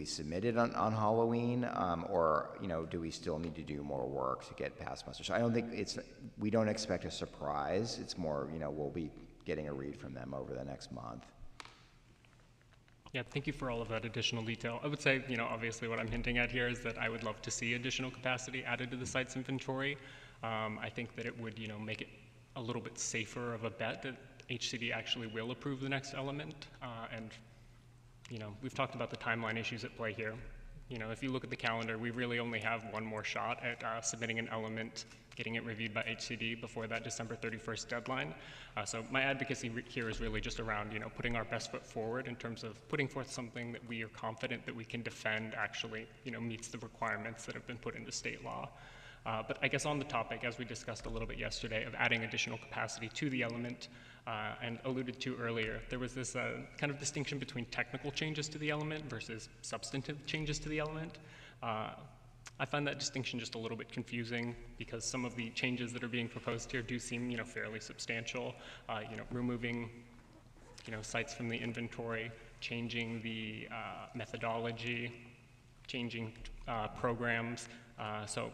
submit it on Halloween? Or, do we still need to do more work to get past muster? So I don't think we don't expect a surprise. It's more, we'll be getting a read from them over the next month. Yeah, thank you for all of that additional detail. I would say, obviously what I'm hinting at here is that I would love to see additional capacity added to the site's inventory. I think that it would, make it a little bit safer of a bet that HCD actually will approve the next element. And, we've talked about the timeline issues at play here. If you look at the calendar, we really only have one more shot at submitting an element, getting it reviewed by HCD before that December 31st deadline. So my advocacy here is really just around, putting our best foot forward in terms of putting forth something that we are confident that we can defend actually, meets the requirements that have been put into state law. But I guess on the topic, as we discussed a little bit yesterday, of adding additional capacity to the element, and alluded to earlier, there was this kind of distinction between technical changes to the element versus substantive changes to the element. I find that distinction just a little bit confusing because some of the changes that are being proposed here do seem, fairly substantial. Removing, sites from the inventory, changing the methodology, changing programs. So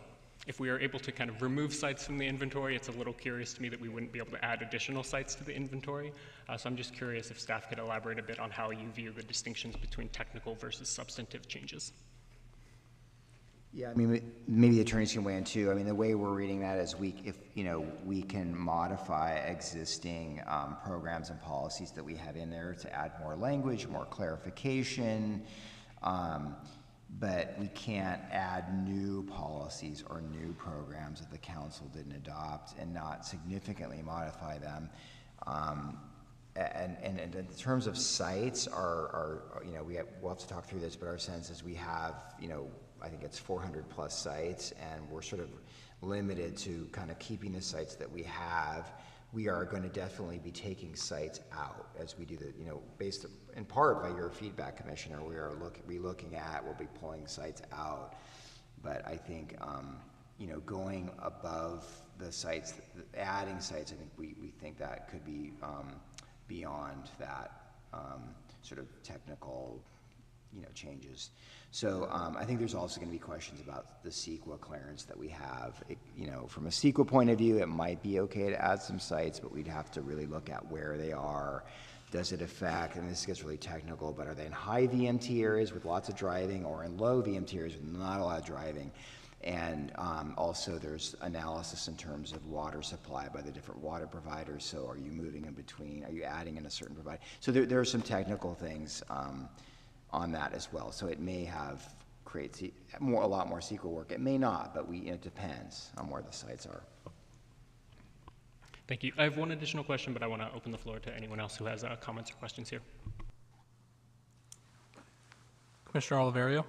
if we are able to kind of remove sites from the inventory, it's a little curious to me that we wouldn't be able to add additional sites to the inventory. So I'm just curious if staff could elaborate a bit on how you view the distinctions between technical versus substantive changes. Yeah, I mean, maybe the attorneys can weigh in too. I mean, the way we're reading that is we can modify existing programs and policies that we have in there to add more language, more clarification, but we can't add new policies or new programs that the council didn't adopt and not significantly modify them. And in terms of sites, we'll have to talk through this, but our sense is we have, I think it's 400 plus sites, and we're sort of limited to kind of keeping the sites that we have. We are going to definitely be taking sites out as we do the, based in part by your feedback, Commissioner. We are looking at, we'll be pulling sites out. But I think, going above the sites, adding sites, I think we think that could be beyond that sort of technical changes. So I think there's also going to be questions about the CEQA clearance that we have. From a CEQA point of view, it might be okay to add some sites, but we'd have to really look at where they are. Does it affect, and this gets really technical, but are they in high VMT areas with lots of driving or in low VMT areas with not a lot of driving? And also there's analysis in terms of water supply by the different water providers. So are you moving in between? Are you adding in a certain provider? So there are some technical things on that as well. So it may create a lot more CEQA work. It may not, but it depends on where the sites are. Thank you. I have one additional question, but I want to open the floor to anyone else who has comments or questions here. Commissioner Oliverio.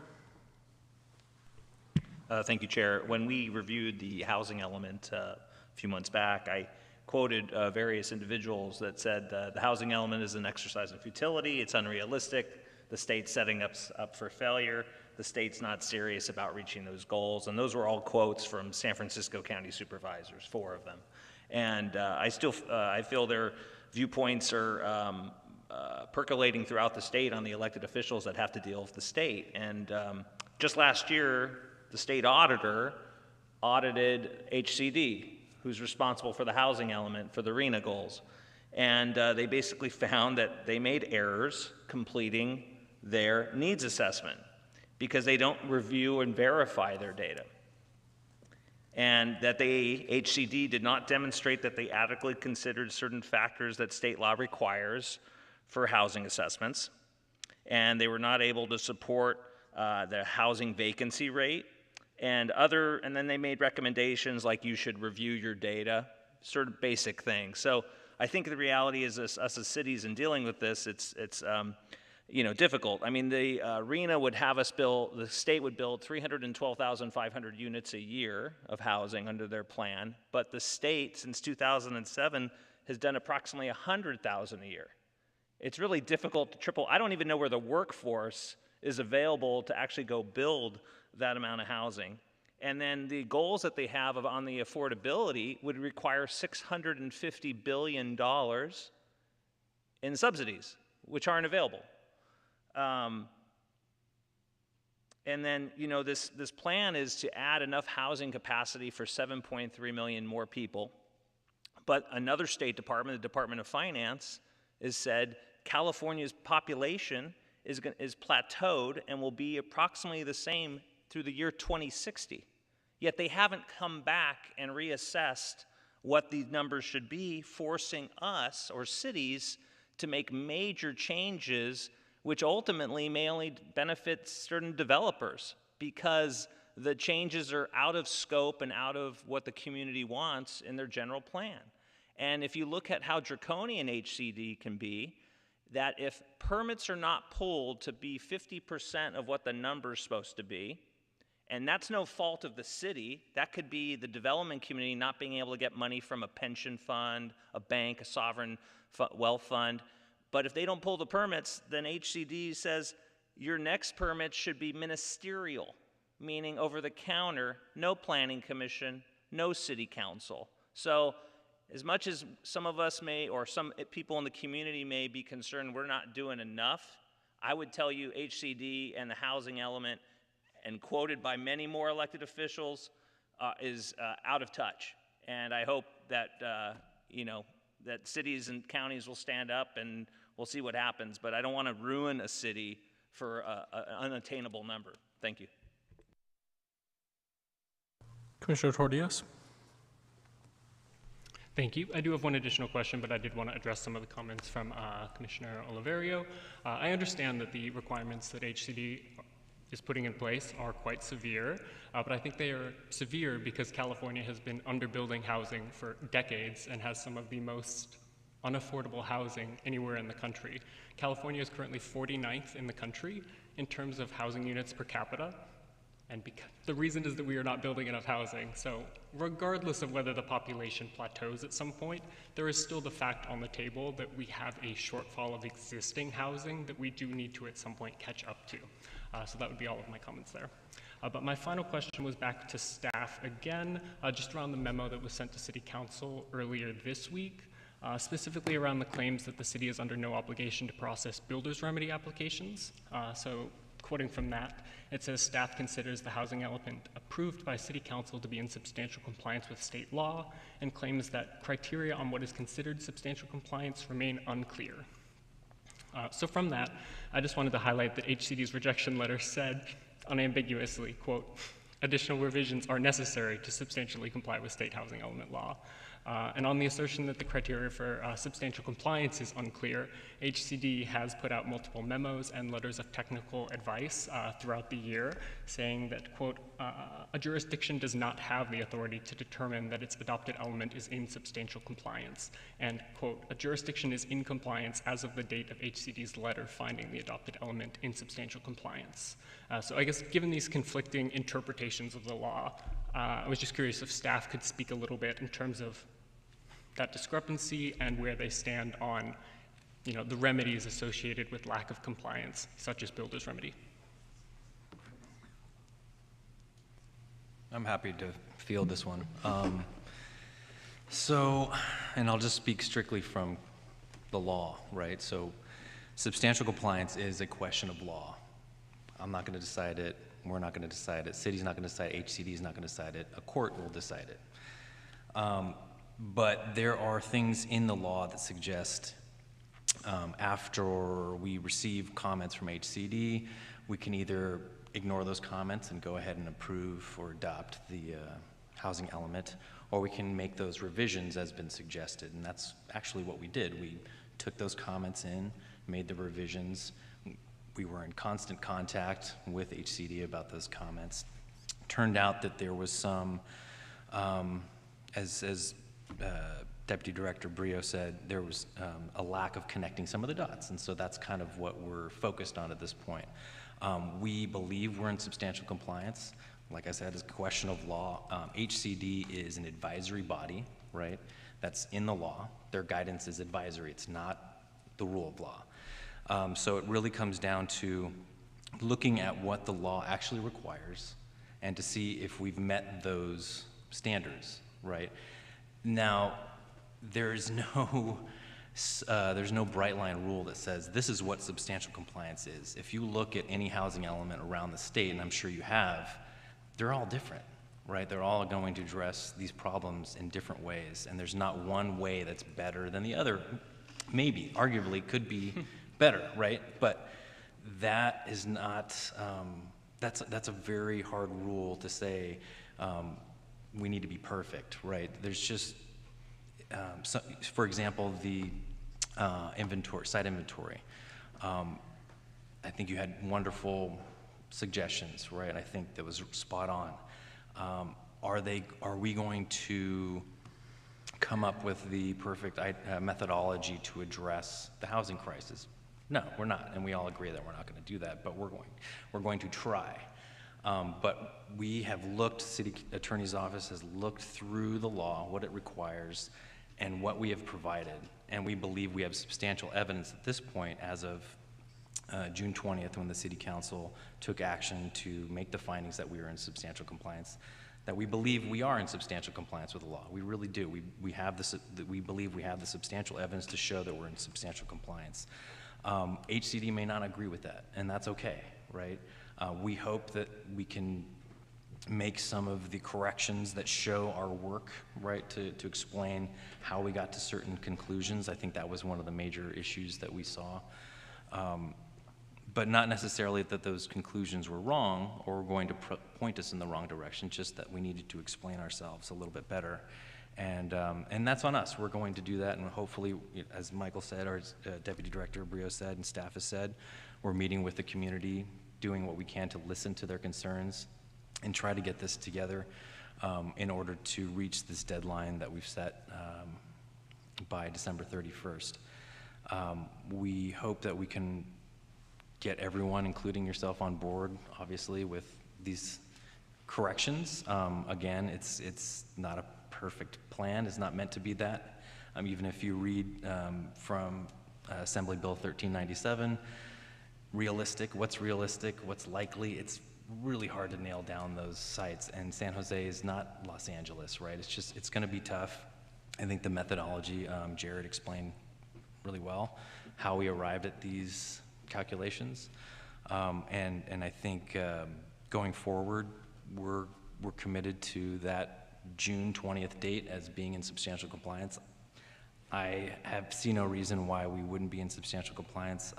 Thank you, Chair. When we reviewed the housing element a few months back, I quoted various individuals that said the housing element is an exercise in futility, it's unrealistic, the state's setting us up for failure, the state's not serious about reaching those goals, and those were all quotes from San Francisco County supervisors, 4 of them. And I feel their viewpoints are percolating throughout the state on the elected officials that have to deal with the state. And just last year, the state auditor audited HCD, who's responsible for the housing element for the RENA goals. And they basically found that they made errors completing their needs assessment because they don't review and verify their data. And that HCD did not demonstrate that they adequately considered certain factors that state law requires for housing assessments. And they were not able to support the housing vacancy rate and then they made recommendations like you should review your data, sort of basic things. So I think the reality is us as cities in dealing with this, it's difficult. I mean, the RENA would have us build, the state would build 312,500 units a year of housing under their plan, but the state since 2007 has done approximately 100,000 a year. It's really difficult to triple. I don't even know where the workforce is available to actually go build that amount of housing. And then the goals that they have on the affordability would require $650 billion in subsidies, which aren't available. And then, this plan is to add enough housing capacity for 7.3 million more people. But another state department, the Department of Finance, has said California's population is plateaued and will be approximately the same through the year 2060. Yet they haven't come back and reassessed what these numbers should be, forcing us or cities to make major changes, which ultimately may only benefit certain developers because the changes are out of scope and out of what the community wants in their general plan. And if you look at how draconian HCD can be, that if permits are not pulled to be 50% of what the number's supposed to be, and that's no fault of the city, that could be the development community not being able to get money from a pension fund, a bank, a sovereign wealth fund. But if they don't pull the permits, then HCD says your next permit should be ministerial, meaning over the counter, no planning commission, no city council. So as much as some of us may, or some people in the community may be concerned we're not doing enough, I would tell you HCD and the housing element, and quoted by many more elected officials, is out of touch. And I hope that, that cities and counties will stand up and we'll see what happens. But I don't want to ruin a city for an unattainable number. Thank you. Commissioner Tordios. Thank you. I do have one additional question, but I did want to address some of the comments from Commissioner Oliverio. I understand that the requirements that HCD is putting in place are quite severe, but I think they are severe because California has been underbuilding housing for decades and has some of the most unaffordable housing anywhere in the country. California is currently 49th in the country in terms of housing units per capita, and the reason is that we are not building enough housing. So regardless of whether the population plateaus at some point, there is still the fact on the table that we have a shortfall of existing housing that we do need to at some point catch up to. So that would be all of my comments there. But my final question was back to staff again, just around the memo that was sent to City Council earlier this week, specifically around the claims that the city is under no obligation to process builder's remedy applications. So quoting from that, it says staff considers the housing element approved by City Council to be in substantial compliance with state law and claims that criteria on what is considered substantial compliance remain unclear. So from that, I just wanted to highlight that HCD's rejection letter said unambiguously, quote, additional revisions are necessary to substantially comply with state housing element law. And on the assertion that the criteria for substantial compliance is unclear, HCD has put out multiple memos and letters of technical advice throughout the year saying that, quote, a jurisdiction does not have the authority to determine that its adopted element is in substantial compliance. And, quote, a jurisdiction is in compliance as of the date of HCD's letter finding the adopted element in substantial compliance. So I guess given these conflicting interpretations of the law, I was just curious if staff could speak a little bit in terms of that discrepancy and where they stand on, you know, the remedies associated with lack of compliance, such as builder's remedy. I'm happy to field this one. And I'll just speak strictly from the law, right? So substantial compliance is a question of law. I'm not going to decide it. We're not going to decide it. City's not going to decide it. HCD is not going to decide it. A court will decide it. But there are things in the law that suggest after we receive comments from HCD, we can either ignore those comments and go ahead and approve or adopt the housing element, or we can make those revisions as been suggested. And that's actually what we did. We took those comments in, made the revisions. We were in constant contact with HCD about those comments. Turned out that there was some, as Deputy Director Brio said, there was a lack of connecting some of the dots, and so that's kind of what we're focused on at this point. We believe we're in substantial compliance. Like I said, it's a question of law. HCD is an advisory body, right? That's in the law. Their guidance is advisory. It's not the rule of law. So it really comes down to looking at what the law actually requires and to see if we've met those standards, right? Now, there's no bright line rule that says this is what substantial compliance is. If you look at any housing element around the state, and I'm sure you have, they're all different, right? They're all going to address these problems in different ways, and there's not one way that's better than the other. Maybe, arguably, could be better, right? But that is not, that's a very hard rule to say we need to be perfect, right? There's just, for example, the site inventory. I think you had wonderful suggestions, right? I think that was spot on. Are we going to come up with the perfect methodology to address the housing crisis? No, we're not, and we all agree that we're not going to do that, but we're going to try. But we have looked, City Attorney's Office has looked through the law, what it requires, and what we have provided, and we believe we have substantial evidence at this point as of June 20th, when the City Council took action to make the findings that we are in substantial compliance, that we believe we are in substantial compliance with the law. We really do. We believe we have the substantial evidence to show that we're in substantial compliance. HCD may not agree with that, and that's okay, right? We hope that we can make some of the corrections that show our work, right, to explain how we got to certain conclusions. I think that was one of the major issues that we saw. But not necessarily that those conclusions were wrong or were going to point us in the wrong direction, just that we needed to explain ourselves a little bit better. And that's on us. We're going to do that, and hopefully, as Michael said, or as Deputy Director Brio said, and staff has said, we're meeting with the community, doing what we can to listen to their concerns and try to get this together in order to reach this deadline that we've set by December 31st. We hope that we can get everyone, including yourself, on board, obviously, with these corrections. Again, it's not a perfect plan. It's not meant to be that. Even if you read from Assembly Bill 1397, what's realistic, what's likely, it's really hard to nail down those sites. And San Jose is not Los Angeles, right? It's going to be tough. I think the methodology, Jared explained really well how we arrived at these calculations. And I think going forward, we're committed to that June 20th date as being in substantial compliance. I see no reason why we wouldn't be in substantial compliance.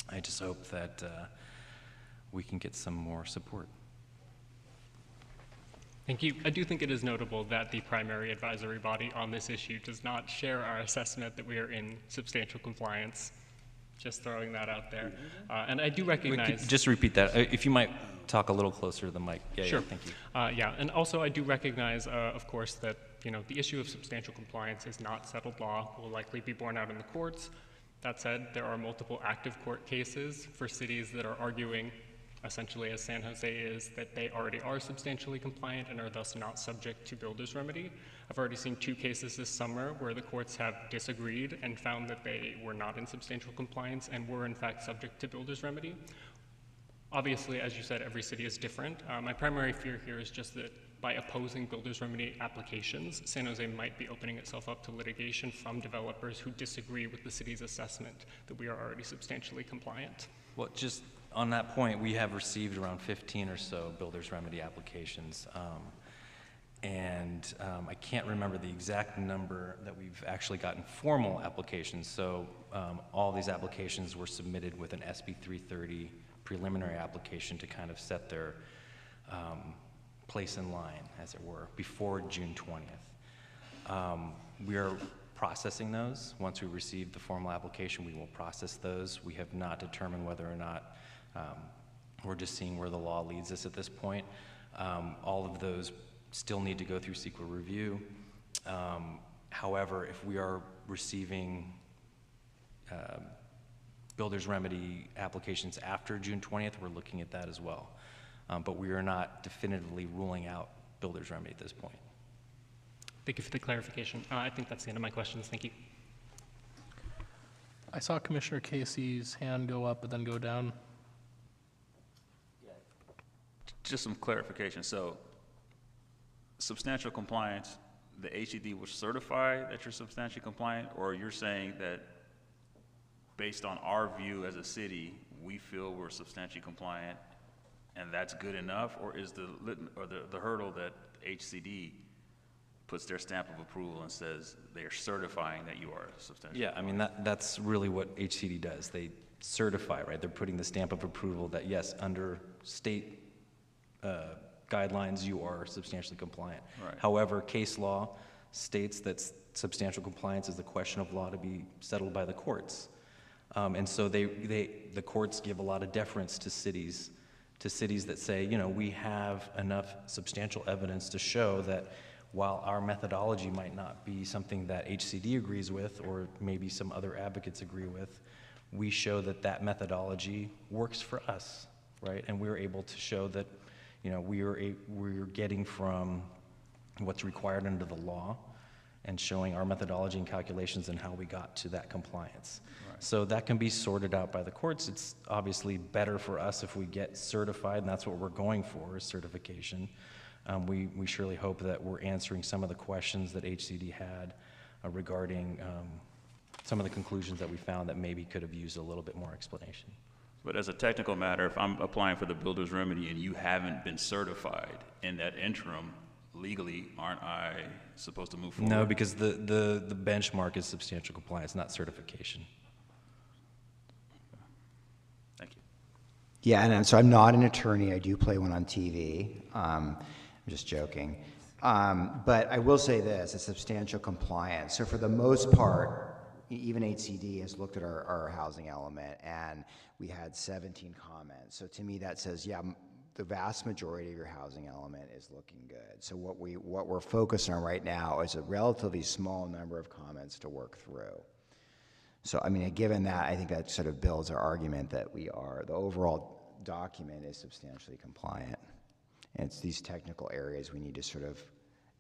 I just hope that we can get some more support. Thank you. I do think it is notable that the primary advisory body on this issue does not share our assessment that we are in substantial compliance. Just throwing that out there. And I do recognize... Just repeat that. If you might talk a little closer to the mic. Yeah, sure. Yeah, thank you. Yeah, and also I do recognize, of course, that the issue of substantial compliance is not settled law, will likely be borne out in the courts. That said, there are multiple active court cases for cities that are arguing, essentially as San Jose is, that they already are substantially compliant and are thus not subject to builder's remedy. I've already seen 2 cases this summer where the courts have disagreed and found that they were not in substantial compliance and were in fact subject to builder's remedy. Obviously, as you said, every city is different. My primary fear here is just that by opposing builder's remedy applications, San Jose might be opening itself up to litigation from developers who disagree with the city's assessment that we are already substantially compliant. Well, just on that point, we have received around 15 or so builder's remedy applications. I can't remember the exact number that we've actually gotten formal applications. So all these applications were submitted with an SB 330 preliminary application to kind of set their place in line, as it were, before June 20th. We are processing those. Once we receive the formal application, we will process those. We have not determined whether or not we're just seeing where the law leads us at this point. All of those still need to go through CEQA review. However, if we are receiving builder's remedy applications after June 20th, we're looking at that as well. But we are not definitively ruling out builder's remedy at this point. Thank you for the clarification. I think that's the end of my questions. Thank you. I saw Commissioner Casey's hand go up but then go down. Just some clarification. So, substantial compliance, the HCD will certify that you're substantially compliant, or you're saying that based on our view as a city, we feel we're substantially compliant, and that's good enough, or is the hurdle that HCD puts their stamp of approval and says they are certifying that you are substantially compliant? I mean, that's really what HCD does. They certify, right? They're putting the stamp of approval that, yes, under state guidelines, you are substantially compliant. Right. However, case law states that substantial compliance is a question of law to be settled by the courts. And so the courts give a lot of deference to cities that say, we have enough substantial evidence to show that while our methodology might not be something that HCD agrees with or maybe some other advocates agree with, we show that methodology works for us, right? And we're able to show that we're getting from what's required under the law and showing our methodology and calculations and how we got to that compliance. Right. So that can be sorted out by the courts. It's obviously better for us if we get certified, and that's what we're going for, is certification. We surely hope that we're answering some of the questions that HCD had regarding some of the conclusions that we found that maybe could have used a little bit more explanation. But as a technical matter, if I'm applying for the builder's remedy and you haven't been certified in that interim, legally, aren't I supposed to move forward? No, because the benchmark is substantial compliance, not certification. Thank you. Yeah, and so I'm not an attorney. I do play one on TV. I'm just joking. But I will say this, it's substantial compliance. So for the most part, even HCD has looked at our housing element, and we had 17 comments. So to me, that says, yeah, the vast majority of your housing element is looking good. So what we're focused on right now is a relatively small number of comments to work through. So I mean, given that, I think that sort of builds our argument that the overall document is substantially compliant. And it's these technical areas we need to sort of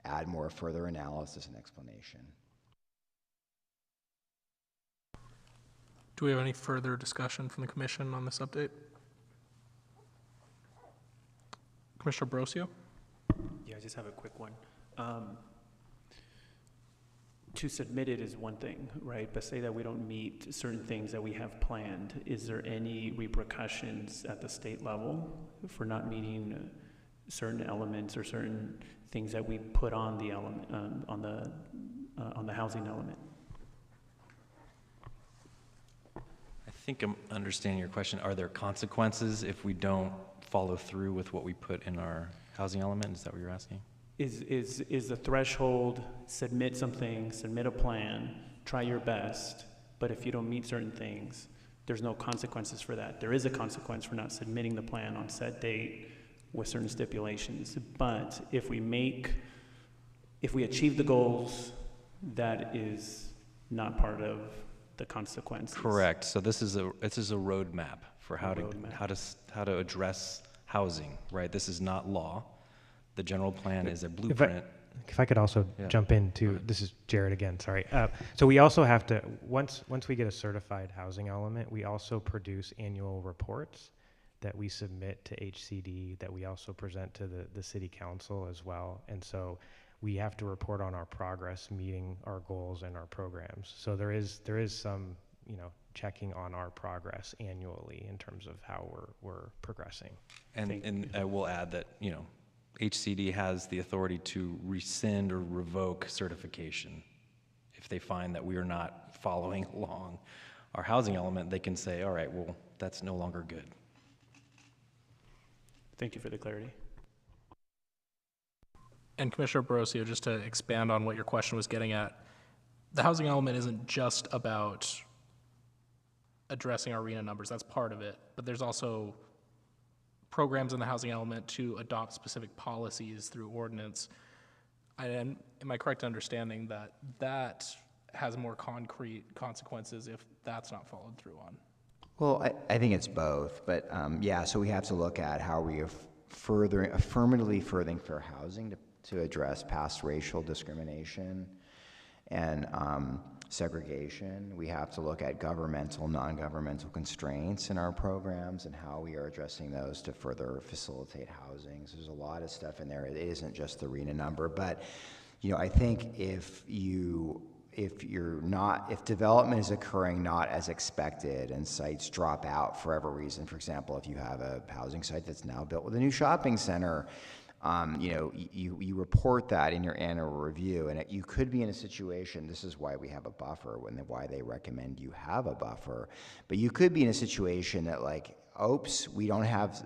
add more further analysis and explanation. Do we have any further discussion from the commission on this update? Commissioner Brosio? Yeah, I just have a quick one. To submit it is one thing, right? But say that we don't meet certain things that we have planned. Is there any repercussions at the state level for not meeting certain elements or certain things that we put on the element on the housing element? I think I'm understanding your question. Are there consequences if we don't follow through with what we put in our housing element? Is that what you're asking? is the threshold, submit something, submit a plan, try your best, but if you don't meet certain things, there's no consequences for that. There is a consequence for not submitting the plan on set date with certain stipulations, but if we achieve the goals, that is not part of the consequences. Correct. So this is a roadmap for how to address housing, right? This is not law. The general plan is a blueprint. If I could also jump in too, this is Jared again, sorry. So we also have to, once we get a certified housing element, we also produce annual reports that we submit to HCD, that we also present to the city council as well. And so we have to report on our progress meeting our goals and our programs. So there is some, checking on our progress annually in terms of how we're progressing. And I will add that, HCD has the authority to rescind or revoke certification. If they find that we are not following along our housing element, they can say, all right, well, that's no longer good. Thank you for the clarity. And Commissioner Barocio, just to expand on what your question was getting at, the housing element isn't just about addressing our RENA numbers. That's part of it. But there's also programs in the housing element to adopt specific policies through ordinance. Am I correct in understanding that has more concrete consequences if that's not followed through on? Well, I think it's both, but so we have to look at how we are affirmatively furthering fair housing to address past racial discrimination and segregation. We have to look at governmental, non-governmental constraints in our programs and how we are addressing those to further facilitate housing. So there's a lot of stuff in there. It isn't just the RENA number, but I think if development is occurring not as expected and sites drop out for whatever reason, for example, if you have a housing site that's now built with a new shopping center, you report that in your annual review, and you could be in a situation, this is why we have a buffer, why they recommend you have a buffer, but you could be in a situation that oops, we don't have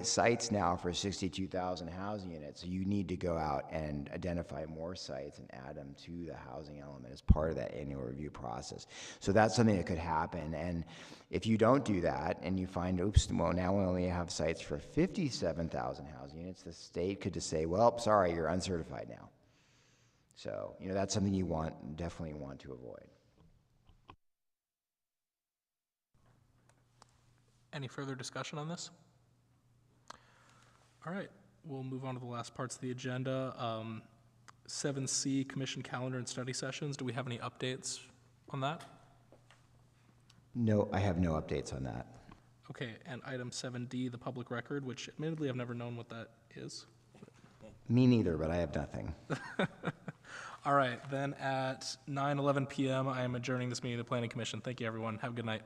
sites now for 62,000 housing units, so you need to go out and identify more sites and add them to the housing element as part of that annual review process. So that's something that could happen, and if you don't do that and you find, oops, well, now we only have sites for 57,000 housing units, the state could just say, well, sorry, you're uncertified now. So, that's something you definitely want to avoid. Any further discussion on this? All right, we'll move on to the last parts of the agenda. 7C, commission calendar and study sessions. Do we have any updates on that? No, I have no updates on that. Okay, and item 7D, the public record, which admittedly I've never known what that is. Me neither, but I have nothing. All right, then at 9:11 p.m., I am adjourning this meeting of the Planning Commission. Thank you, everyone. Have a good night.